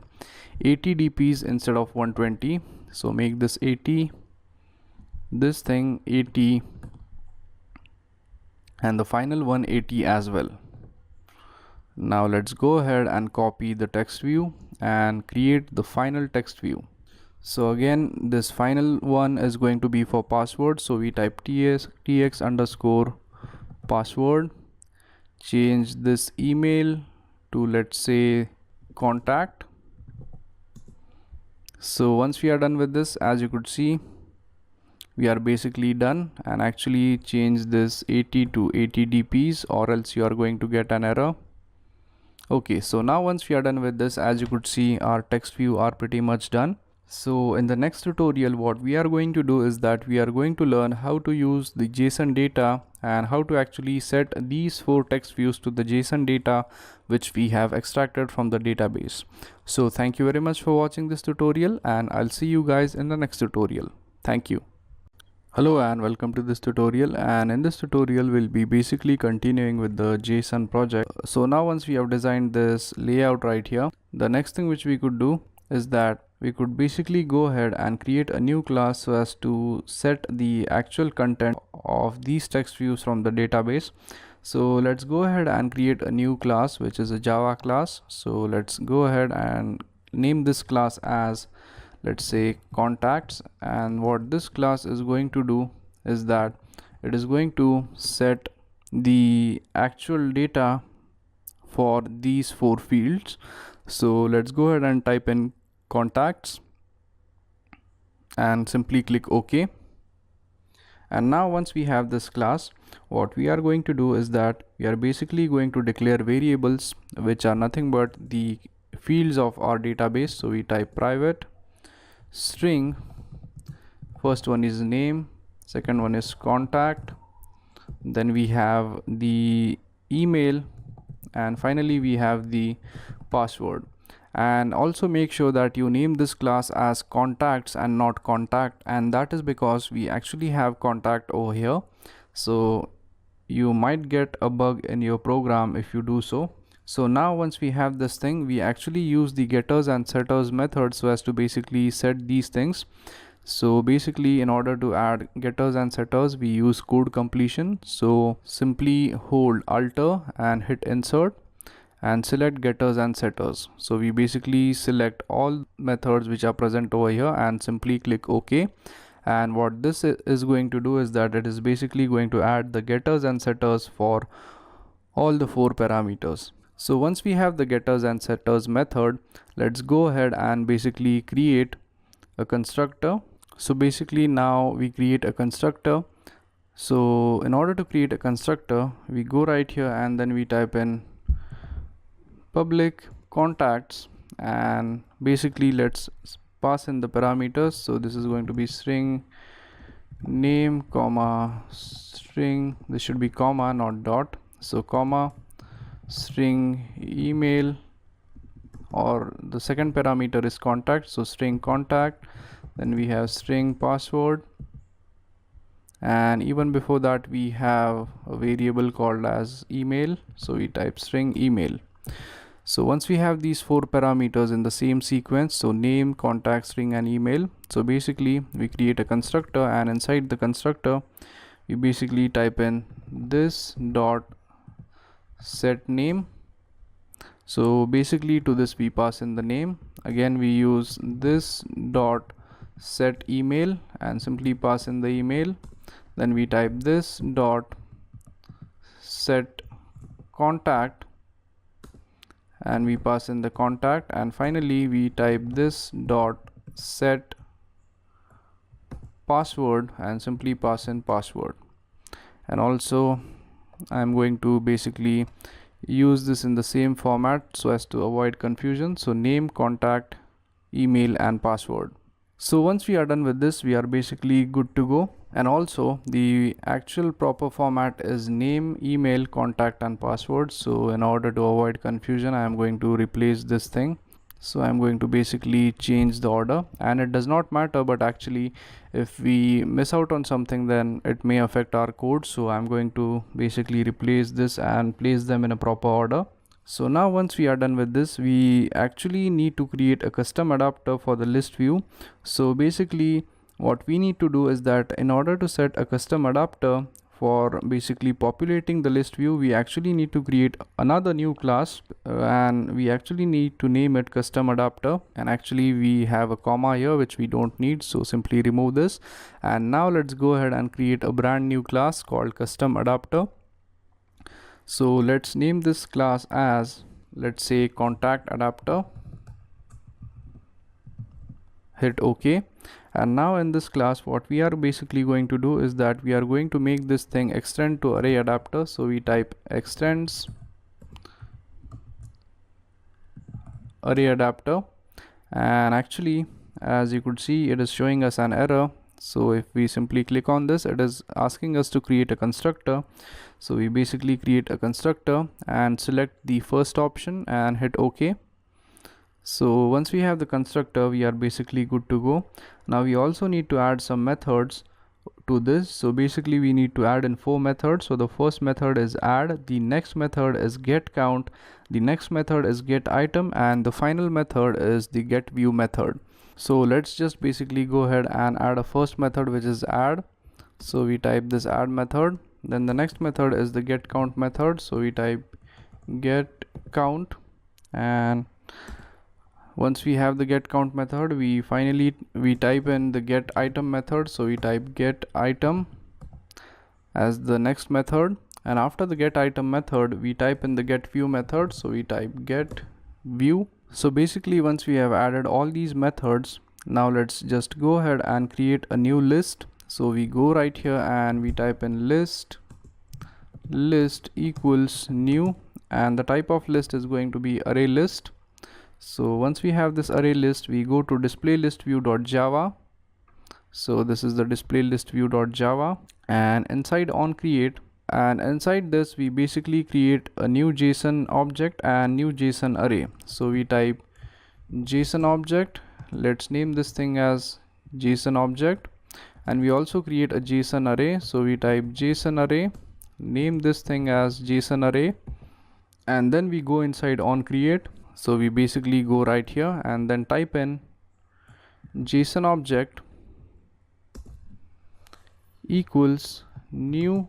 S3: 80 dps instead of 120. So make this 80, this thing 80, and the final one 80 as well. Now let's go ahead and copy the text view and create the final text view. So again this final one is going to be for password. So we type TX underscore password, change this email to, let's say, contact. So once we are done with this, as you could see, we are basically done, and actually change this 80 to 80 dps or else you are going to get an error. Okay, so now once we are done with this, as you could see, our text view are pretty much done. So in the next tutorial, what we are going to do is that we are going to learn how to use the JSON data and how to actually set these 4 text views to the JSON data which we have extracted from the database. So thank you very much for watching this tutorial, and I'll see you guys in the next tutorial. Thank you. Hello and welcome to this tutorial, and in this tutorial we'll be basically continuing with the JSON project. So now once we have designed this layout right here, the next thing which we could do is that we could basically go ahead and create a new class so as to set the actual content of these text views from the database. So let's go ahead and create a new class which is a Java class. So let's go ahead and name this class as, let's say, contacts, and what this class is going to do is that it is going to set the actual data for these 4 fields. So let's go ahead and type in contacts and simply click OK. And now once we have this class, what we are going to do is that we are basically going to declare variables which are nothing but the fields of our database. So we type private string. First one is name, second one is contact, then we have the email, and finally we have the password. And also make sure that you name this class as contacts and not contact, and that is because we actually have contact over here, so you might get a bug in your program if you do so. So now once we have this thing, we actually use the getters and setters methods so as to basically set these things. So basically, in order to add getters and setters, we use code completion. So simply hold Alt and hit insert and select getters and setters. So we basically select all methods which are present over here and simply click OK. And what this is going to do is that it is basically going to add the getters and setters for all the 4 parameters. So once we have the getters and setters method, let's go ahead and basically create a constructor. So basically now we create a constructor. So in order to create a constructor, we go right here and then we type in public contacts, and basically let's pass in the parameters. So this is going to be string name comma string, this should be comma not dot, so comma string email, or the second parameter is contact, so string contact, then we have string password, and even before that we have a variable called as email, so we type string email. So once we have these 4 parameters in the same sequence, so name, contact, string and email, so basically we create a constructor, and inside the constructor we basically type in this dot set name. So basically to this we pass in the name. Again we use this dot set email and simply pass in the email. Then we type this dot set contact and we pass in the contact, and finally we type this dot set password and simply pass in password. And also I'm going to basically use this in the same format so as to avoid confusion, so name, contact, email and password. So once we are done with this, we are basically good to go. And also the actual proper format is name, email, contact and password. So in order to avoid confusion, I am going to replace this thing. So I'm going to basically change the order, and it does not matter, but actually if we miss out on something then it may affect our code. So I'm going to basically replace this and place them in a proper order. So now once we are done with this, we actually need to create a custom adapter for the list view. So basically what we need to do is that in order to set a custom adapter for basically populating the list view, we actually need to create another new class, and we actually need to name it custom adapter, and actually we have a comma here which we don't need, so simply remove this. And now let's go ahead and create a brand new class called custom adapter. So let's name this class as, let's say, contact adapter, hit OK. And now in this class what we are basically going to do is that we are going to make this thing extend to array adapter. So we type extends array adapter, and actually as you could see it is showing us an error. So if we simply click on this, it is asking us to create a constructor. So we basically create a constructor and select the first option and hit OK. So once we have the constructor, we are basically good to go. Now we also need to add some methods to this. So basically we need to add in 4 methods. So the first method is add, the next method is get count, the next method is get item, and the final method is the get view method. So let's just basically go ahead and add a first method, which is add. So we type this add method. Then the next method is the get count method. So we type get count, and once we have the get count method, we type in the get item method. So we type get item as the next method, and after the get item method we type in the get view method. So we type get view. So basically once we have added all these methods, now let's just go ahead and create a new list. So we go right here and we type in list equals new, and the type of list is going to be array list. So once we have this array list, we go to display list view.java. So this is the display list view.java, and inside on create, and inside this we basically create a new JSON object and new JSON array. So we type JSON object, let's name this thing as JSON object, and we also create a JSON array. So we type JSON array, name this thing as JSON array, and then we go inside on create. So we basically go right here and then type in JSON object equals new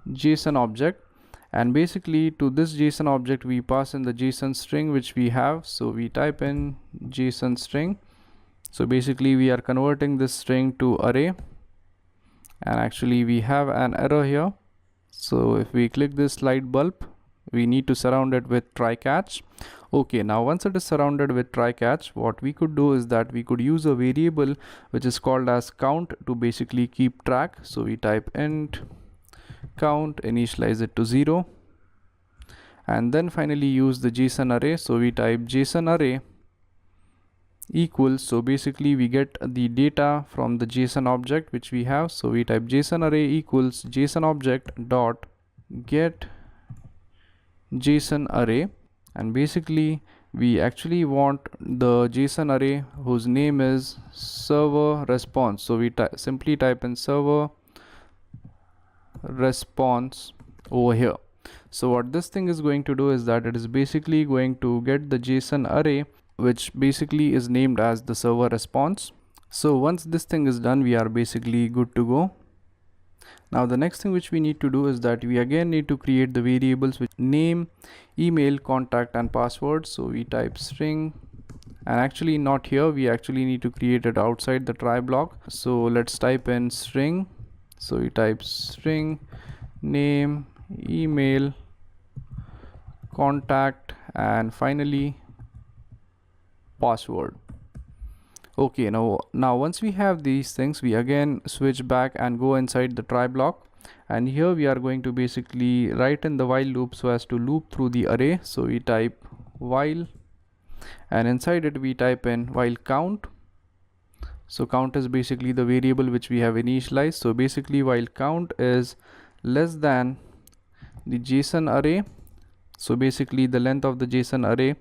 S3: JSON object, and basically to this JSON object we pass in the JSON string which we have. So we type in JSON string. So basically we are converting this string to array, and actually we have an error here. So if we click this light bulb, we need to surround it with try catch. Okay, now once it is surrounded with try catch, what we could do is that we could use a variable which is called as count to basically keep track. So we type int count, initialize it to 0, and then finally use the JSON array. So we type JSON array equals, so basically we get the data from the JSON object which we have. So we type JSON array equals JSON object dot get JSON array, and basically we actually want the JSON array whose name is server response. So we simply type in server response over here. So what this thing is going to do is that it is basically going to get the JSON array which basically is named as the server response. So once this thing is done, we are basically good to go. Now the next thing which we need to do is that we again need to create the variables with name, email, contact and password. So we type string, and actually not here, we actually need to create it outside the try block. So let's type in string. So we type string name, email, contact and finally password. Okay, now once we have these things, we again switch back and go inside the try block, and here we are going to basically write in the while loop so as to loop through the array. So we type while, and inside it we type in while count. So count is basically the variable which we have initialized. So basically while count is less than the JSON array. So basically the length of the JSON array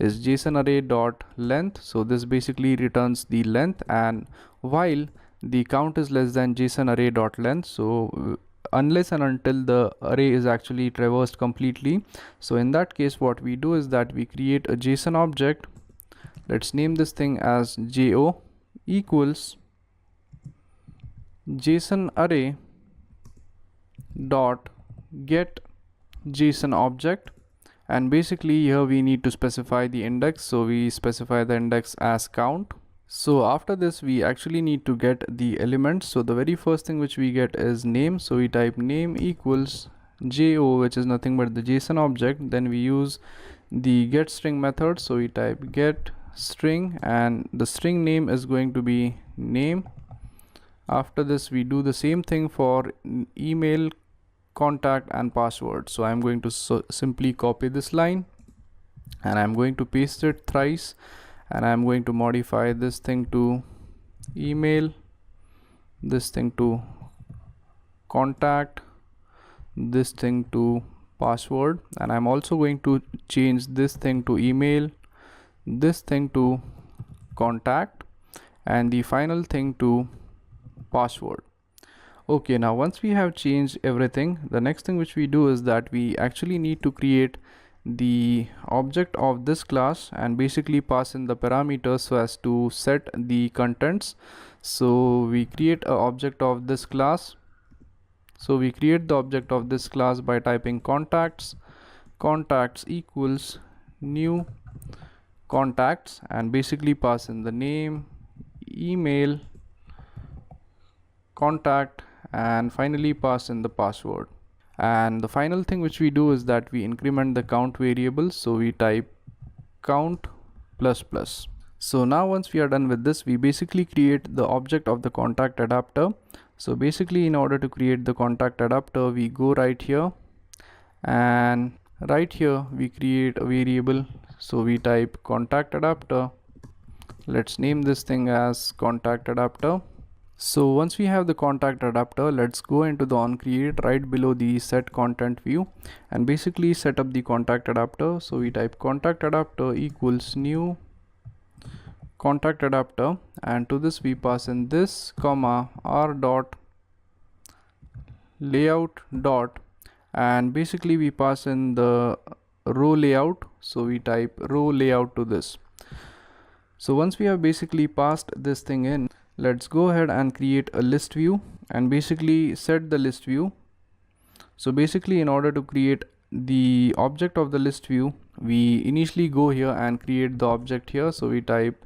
S3: is JSON array dot length. So this basically returns the length, and while the count is less than JSON array dot length, so unless and until the array is actually traversed completely. So in that case what we do is that we create a JSON object. Let's name this thing as JO equals JSON array dot get JSON object, and basically here we need to specify the index. So we specify the index as count. So after this we actually need to get the elements. So the very first thing which we get is name. So we type name equals JO, which is nothing but the JSON object. Then we use the get string method. So we type get string, and the string name is going to be name. After this we do the same thing for email, contact and password. So I'm going to simply copy this line and I'm going to paste it thrice, and I'm going to modify this thing to email, this thing to contact, this thing to password, and I'm also going to change this thing to email, this thing to contact, and the final thing to password. Okay, now once we have changed everything, the next thing which we do is that we actually need to create the object of this class and basically pass in the parameters so as to set the contents. So we create an object of this class. So we create the object of this class by typing contacts equals new contacts, and basically pass in the name, email, contact and finally pass in the password. And the final thing which we do is that we increment the count variable. So we type count plus plus. So now once we are done with this, we basically create the object of the contact adapter. So basically in order to create the contact adapter, we go right here and Right here we create a variable, so we type contact adapter. Let's name this thing as contact adapter. So once we have the contact adapter, let's go into the onCreate right below the set content view and basically set up the contact adapter. So we type contact adapter equals new contact adapter, and to this we pass in this comma r dot layout dot, and basically we pass in the row layout, so we type row layout to this. So once we have basically passed this thing in, let's go ahead and create a list view and basically set the list view. So basically, in order to create the object of the list view, we initially go here and create the object here. So we type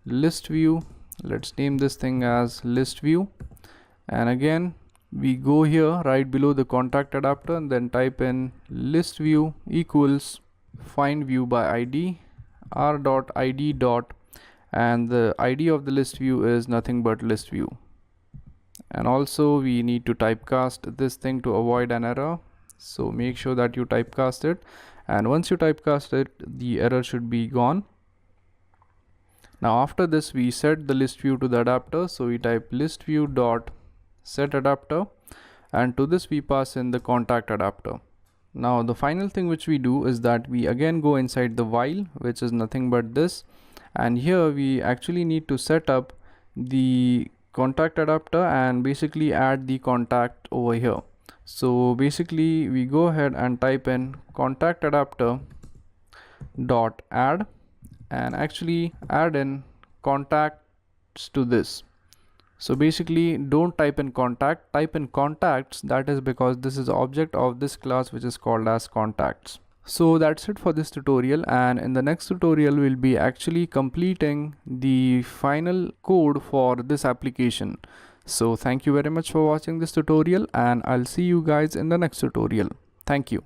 S3: list view, let's name this thing as list view, and again we go here right below the contact adapter and then type in list view equals find view by id r dot id dot, and the id of the list view is nothing but list view. And also we need to typecast this thing to avoid an error, so make sure that you typecast it, and once you typecast it, the error should be gone. Now after this we set the list view to the adapter, so we type list view dot set adapter, and to this we pass in the contact adapter. Now the final thing which we do is that we again go inside the while, which is nothing but this, and here we actually need to set up the contact adapter and basically add the contact over here. So basically we go ahead and type in contact adapter dot add and actually add in contacts to this. So basically don't type in contact, type in contacts. That is because this is object of this class which is called as contacts. So that's it for this tutorial, and in the next tutorial we'll be actually completing the final code for this application. So thank you very much for watching this tutorial, and I'll see you guys in the next tutorial. Thank you.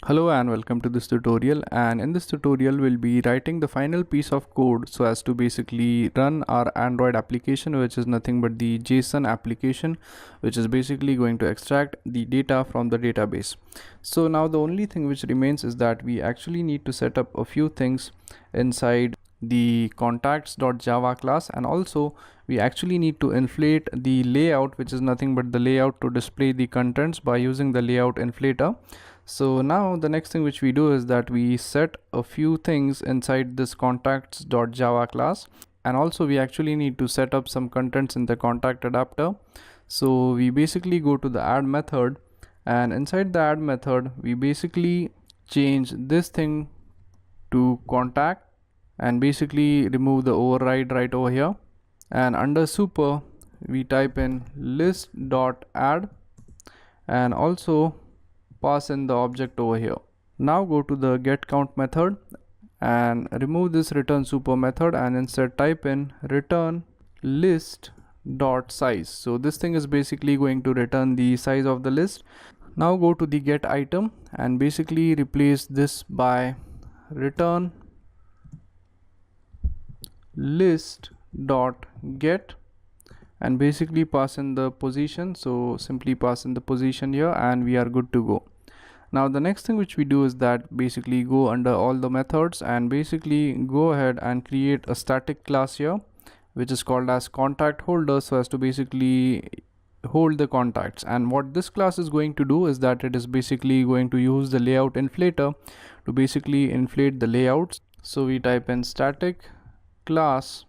S3: Hello and welcome to this tutorial, and in this tutorial we'll be writing the final piece of code so as to basically run our Android application, which is nothing but the JSON application, which is basically going to extract the data from the database. So now the only thing which remains is that we actually need to set up a few things inside the contacts.java class, and also we actually need to inflate the layout, which is nothing but the layout to display the contents by using the layout inflator. So now the next thing which we do is that we set a few things inside this contacts.java class, and also we actually need to set up some contents in the contact adapter. So we basically go to the add method, and inside the add method we basically change this thing to contact and basically remove the override right over here, and under super we type in list.add and also pass in the object over here. Now go to the get count method and remove this return super method, and instead type in return list dot size. So this thing is basically going to return the size of the list. Now go to the get item and basically replace this by return list dot get and basically pass in the position. So simply pass in the position here and we are good to go. Now the next thing which we do is that basically go under all the methods and basically go ahead and create a static class here which is called as contact holder, so as to basically hold the contacts. And what this class is going to do is that it is basically going to use the layout inflator to basically inflate the layouts. So we type in static class,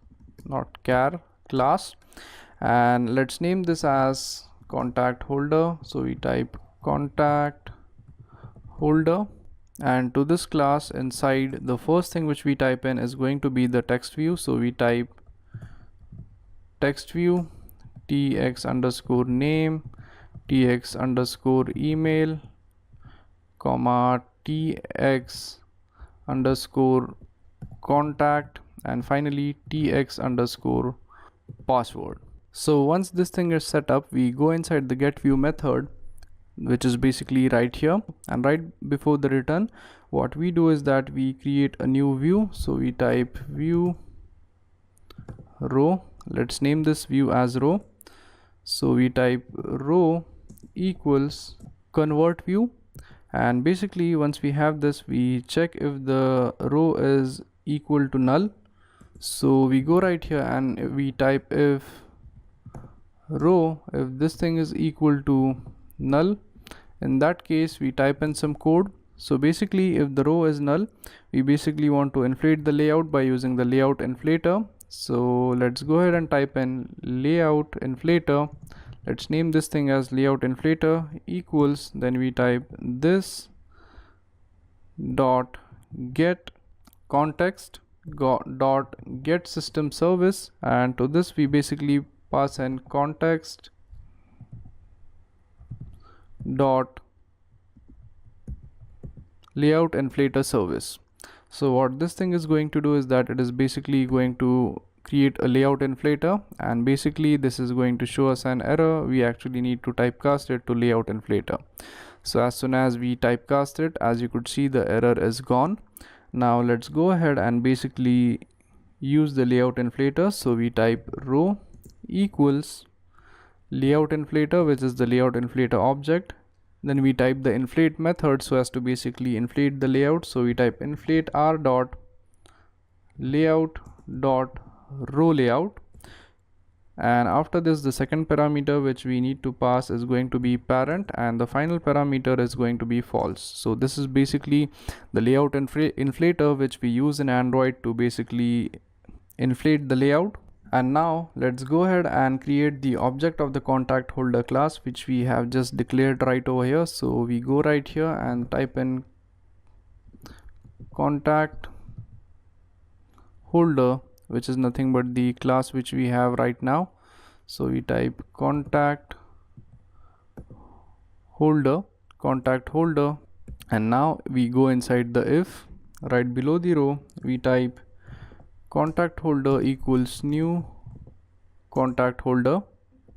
S3: not char, class, and let's name this as contact holder. So we type contact holder, and to this class inside the first thing which we type in is going to be the text view. So we type text view tx underscore name, tx underscore email, comma tx underscore contact, and finally tx underscore password. So once this thing is set up, we go inside the get view method, which is basically right here, and right before the return what we do is that we create a new view. So we type view row, let's name this view as row. So we type row equals convert view, And basically once we have this, we check if the row is equal to null. So we go right here and we type if row, if this thing is equal to null, in that case we type in some code. So basically if the row is null, we basically want to inflate the layout by using the layout inflator. So let's go ahead and type in layout inflator. Let's name this thing as layout inflator equals, then we type this dot get context dot get system service, and to this we basically pass in context dot layout inflator service. So what this thing is going to do is that it is basically going to create a layout inflator, and basically this is going to show us an error. We actually need to typecast it to layout inflator. So as soon as we typecast it, as you could see, the error is gone. Now let's go ahead and basically use the layout inflator. So we type row equals layout inflator, which is the layout inflator object. Then we type the inflate method so as to basically inflate the layout. So we type inflate r dot layout dot row layout, and after this the second parameter which we need to pass is going to be parent, and the final parameter is going to be false. So this is basically the layout inflator which we use in Android to basically inflate the layout. And now let's go ahead and create the object of the contact holder class which we have just declared right over here. So we go right here and type in contact holder, which is nothing but the class which we have right now. So we type contact holder, and now we go inside the if. Right below the row we type contact holder equals new contact holder.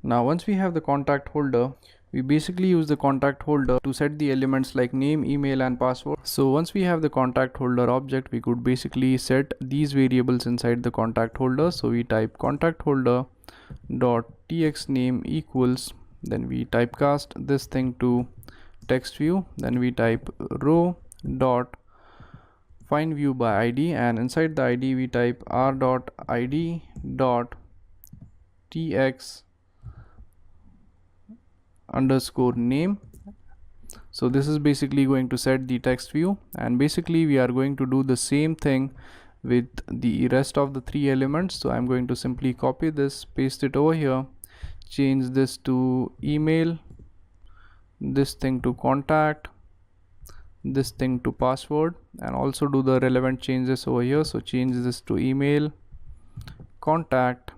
S3: Now once we have the contact holder, we basically use the contact holder to set the elements like name, email and password. So once we have the contact holder object, we could basically set these variables inside the contact holder. So we type contact holder dot tx name equals, then we typecast this thing to text view, then we type row dot find view by id, and inside the id we type r dot id dot tx underscore name. So this is basically going to set the text view, and basically we are going to do the same thing with the rest of the three elements. So I'm going to simply copy this, paste it over here, change this to email, this thing to contact, this thing to password, and also do the relevant changes over here. So change this to email, contact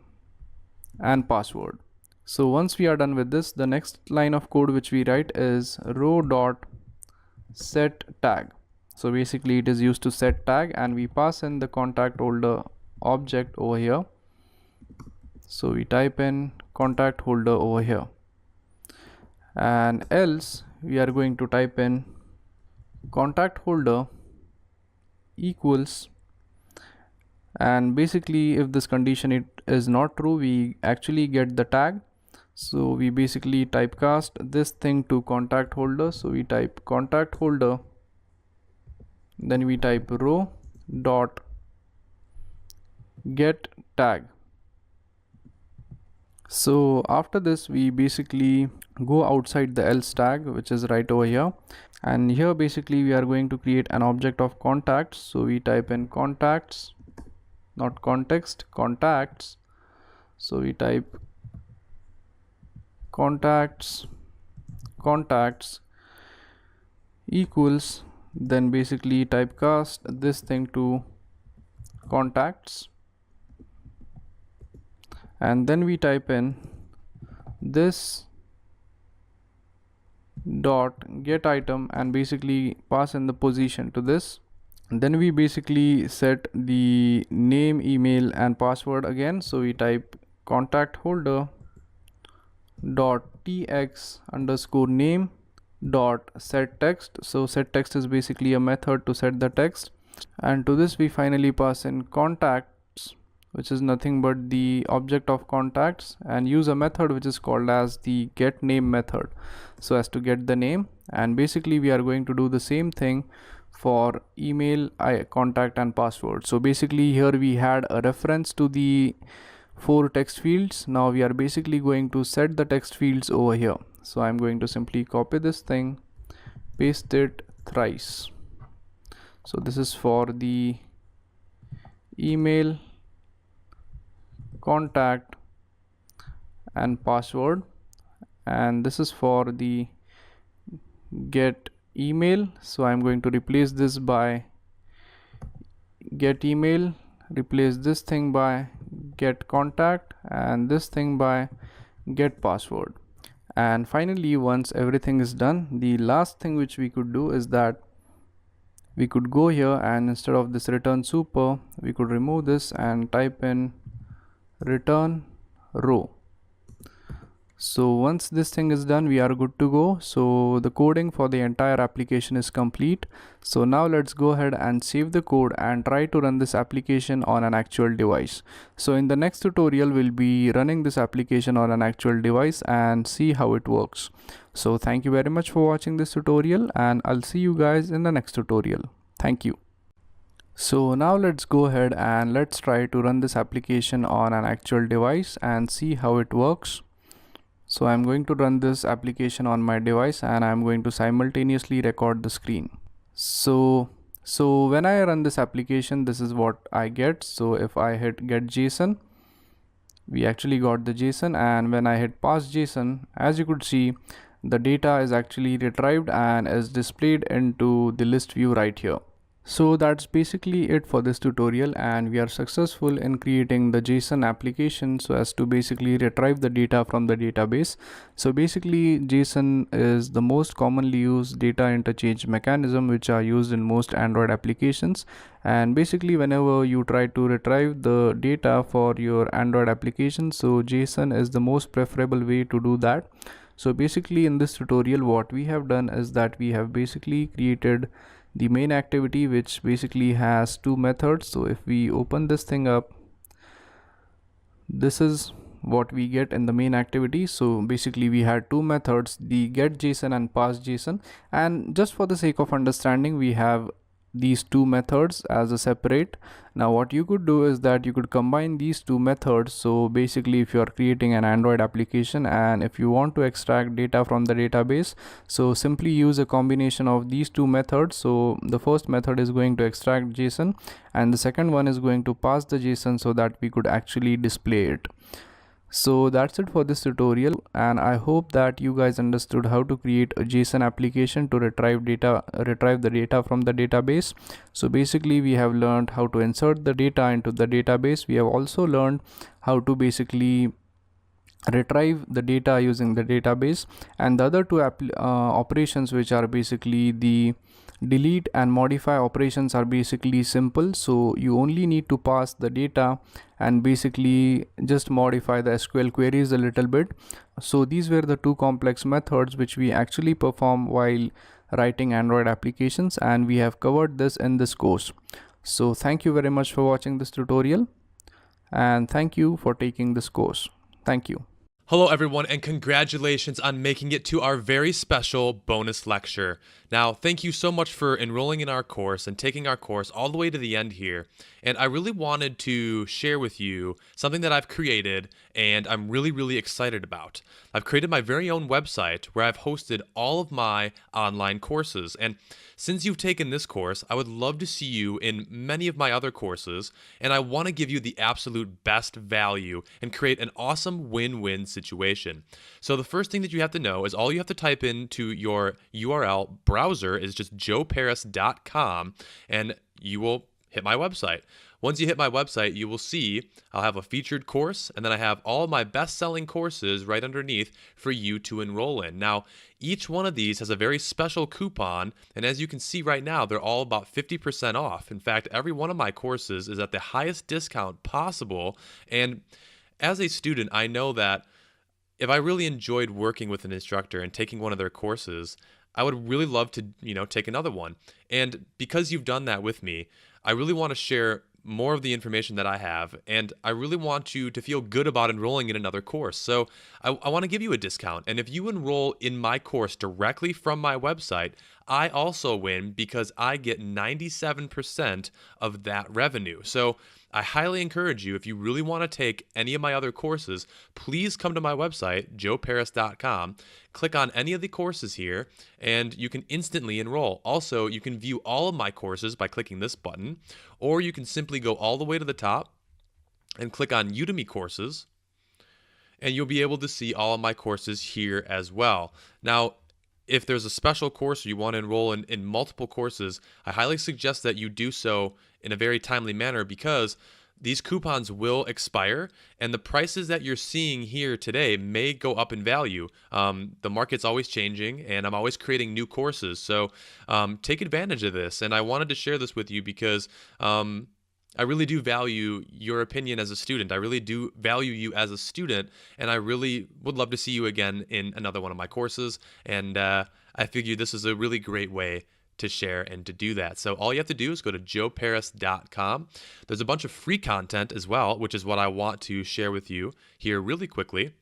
S3: and password. So once we are done with this, the next line of code which we write is row dot set tag. So basically it is used to set tag, and we pass in the contact holder object over here. So we type in contact holder over here, and else we are going to type in contact holder equals, and basically if this condition it is not true, we actually get the tag. So we basically typecast this thing to contact holder. So we type contact holder, then we type row dot get tag. So after this we basically go outside the else tag, which is right over here, and here basically we are going to create an object of contacts. So we type in contacts, not context, contacts. So we type contacts equals, then basically typecast this thing to contacts, and then we type in this dot get item and basically pass in the position to this. And then we basically set the name, email and password again. So we type contact holder dot tx underscore name dot set text. So set text is basically a method to set the text, and to this we finally pass in contacts
S2: which is nothing but the object of contacts, and use a method which is called as the get name method, so as to get the name. And basically we are going to do the same thing for email, contact and password. So basically here we had a reference to the 4 text fields. Now we are basically going to set the text fields over here. So I'm going to simply copy this thing, paste it thrice. So this is for the email, contact and password, and this is for the get email. So I'm going to replace this by get email, replace this thing by get contact, and this thing by get password. And finally, once everything is done, the last thing which we could do is that we could go here, and instead of this return super, we could remove this and type in return row. So once this thing is done, we are good to go. So the coding for the entire application is complete. So now let's go ahead and save the code and try to run this application on an actual device. So in the next tutorial, we'll be running this application on an actual device and see how it works. So thank you very much for watching this tutorial, and I'll see you guys in the next tutorial. Thank you. So now let's go ahead and let's try to run this application on an actual device and see how it works. So I'm going to run this application on my device, and I'm going to simultaneously record the screen. So when I run this application, this is what I get. So if I hit get JSON, we actually got the JSON, and when I hit pass JSON, as you could see, the data is actually retrieved and is displayed into the list view right here. So that's basically it for this tutorial, and we are successful in creating the JSON application so as to basically retrieve the data from the database. So basically JSON is the most commonly used data interchange mechanism which are used in most Android applications, and basically whenever you try to retrieve the data for your Android application, so JSON is the most preferable way to do that. So basically in this tutorial, what we have done is that we have basically created the main activity, which basically has 2 methods. So if we open this thing up, this is what we get in the main activity. So basically we had 2 methods, the get JSON and pass JSON, and just for the sake of understanding, we have these 2 methods as a separate. Now what you could do is that you could combine these 2 methods. So basically if you are creating an Android application and if you want to extract data from the database, so simply use a combination of these 2 methods. So the first method is going to extract JSON, and the second one is going to pass the JSON so that we could actually display it. So that's it for this tutorial, and I hope that you guys understood how to create a JSON application to retrieve the data from the database. So basically we have learned how to insert the data into the database. We have also learned how to basically retrieve the data using the database, and the other two operations, which are basically the delete and modify operations, are basically simple. So you only need to pass the data and basically just modify the SQL queries a little bit. So these were the 2 complex methods which we actually perform while writing Android applications, and we have covered this in this course. So thank you very much for watching this tutorial, and thank you for taking this course. Thank you.
S1: Hello everyone, and congratulations on making it to our very special bonus lecture. Now, thank you so much for enrolling in our course and taking our course all the way to the end here. And I really wanted to share with you something that I've created and I'm really excited about. I've created my very own website where I've hosted all of my online courses. And since you've taken this course, I would love to see you in many of my other courses, and I want to give you the absolute best value and create an awesome win-win situation. So the first thing that you have to know is all you have to type into your URL browser is just joeparis.com, and you will hit my website. Once you hit my website, you will see I'll have a featured course, and then I have all my best-selling courses right underneath for you to enroll in. Now, each one of these has a very special coupon, and as you can see right now, they're all about 50% off. In fact, every one of my courses is at the highest discount possible, and as a student, I know that if I really enjoyed working with an instructor and taking one of their courses, I would really love to, take another one. And because you've done that with me, I really want to share more of the information that I have, and I really want you to feel good about enrolling in another course. So I want to give you a discount. And if you enroll in my course directly from my website, I also win because I get 97% of that revenue. So I highly encourage you, if you really want to take any of my other courses, please come to my website, joeparis.com, click on any of the courses here, and you can instantly enroll. Also, you can view all of my courses by clicking this button, or you can simply go all the way to the top and click on Udemy courses, and you'll be able to see all of my courses here as well. Now, if there's a special course or you want to enroll in multiple courses, I highly suggest that you do so in a very timely manner because these coupons will expire and the prices that you're seeing here today may go up in value. The market's always changing and I'm always creating new courses. So take advantage of this. And I wanted to share this with you because I really do value your opinion as a student. I really do value you as a student, and I really would love to see you again in another one of my courses. And I figure this is a really great way to share and to do that. So all you have to do is go to joeparis.com. There's a bunch of free content as well, which is what I want to share with you here really quickly.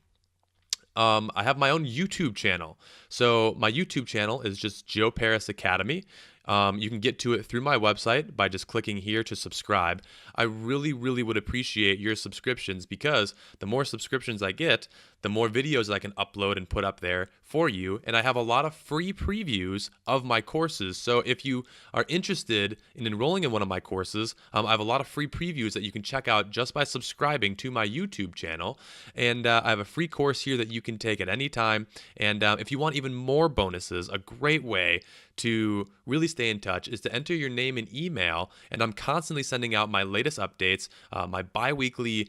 S1: I have my own YouTube channel. So my YouTube channel is just Joe Paris Academy. You can get to it through my website by just clicking here to subscribe. I really, really would appreciate your subscriptions because the more subscriptions I get, the more videos I can upload and put up there for you. And I have a lot of free previews of my courses. So if you are interested in enrolling in one of my courses, I have a lot of free previews that you can check out just by subscribing to my YouTube channel. And I have a free course here that you can take at any time. And if you want even more bonuses, a great way to really stay in touch is to enter your name and email, and I'm constantly sending out my latest updates, my bi-weekly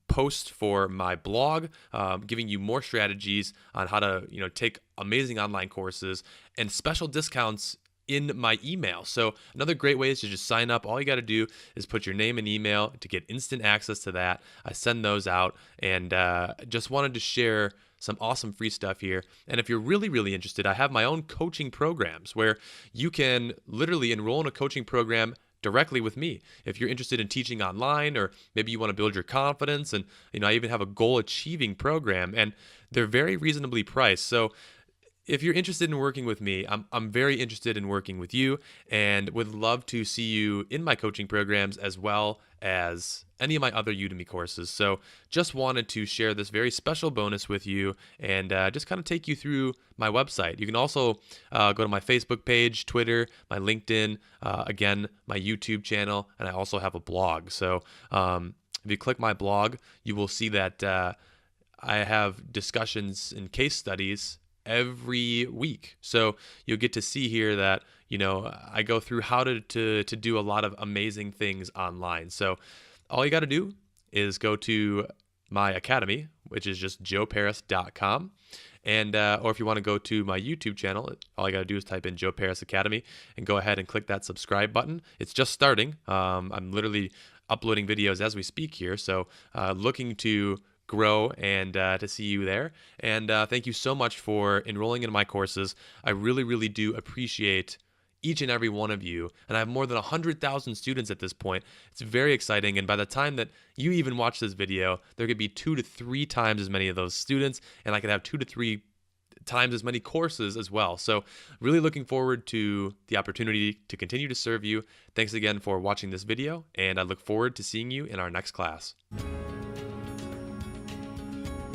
S1: post for my blog, giving you more strategies on how to take amazing online courses and special discounts in my email. So another great way is to just sign up. All you got to do is put your name and email to get instant access to that. I send those out, and just wanted to share some awesome free stuff here. And if you're really, really interested, I have my own coaching programs where you can literally enroll in a coaching program directly with me. If you're interested in teaching online, or maybe you want to build your confidence, and I even have a goal achieving program, and they're very reasonably priced. So if you're interested in working with me, I'm very interested in working with you and would love to see you in my coaching programs as well as any of my other Udemy courses. So just wanted to share this very special bonus with you and just kind of take you through my website. You can also go to my Facebook page, Twitter, my LinkedIn, again, my YouTube channel, and I also have a blog. So if you click my blog, you will see that I have discussions and case studies every week. So you'll get to see here that, I go through how to do a lot of amazing things online. So all you got to do is go to my academy, which is just joeparis.com. And, or if you want to go to my YouTube channel, all you got to do is type in Joe Paris Academy and go ahead and click that subscribe button. It's just starting. I'm literally uploading videos as we speak here. So looking to grow and to see you there. And thank you so much for enrolling in my courses. I really, really do appreciate each and every one of you. And I have more than 100,000 students at this point. It's very exciting. And by the time that you even watch this video, there could be 2 to 3 times as many of those students, and I could have 2 to 3 times as many courses as well. So really looking forward to the opportunity to continue to serve you. Thanks again for watching this video, and I look forward to seeing you in our next class.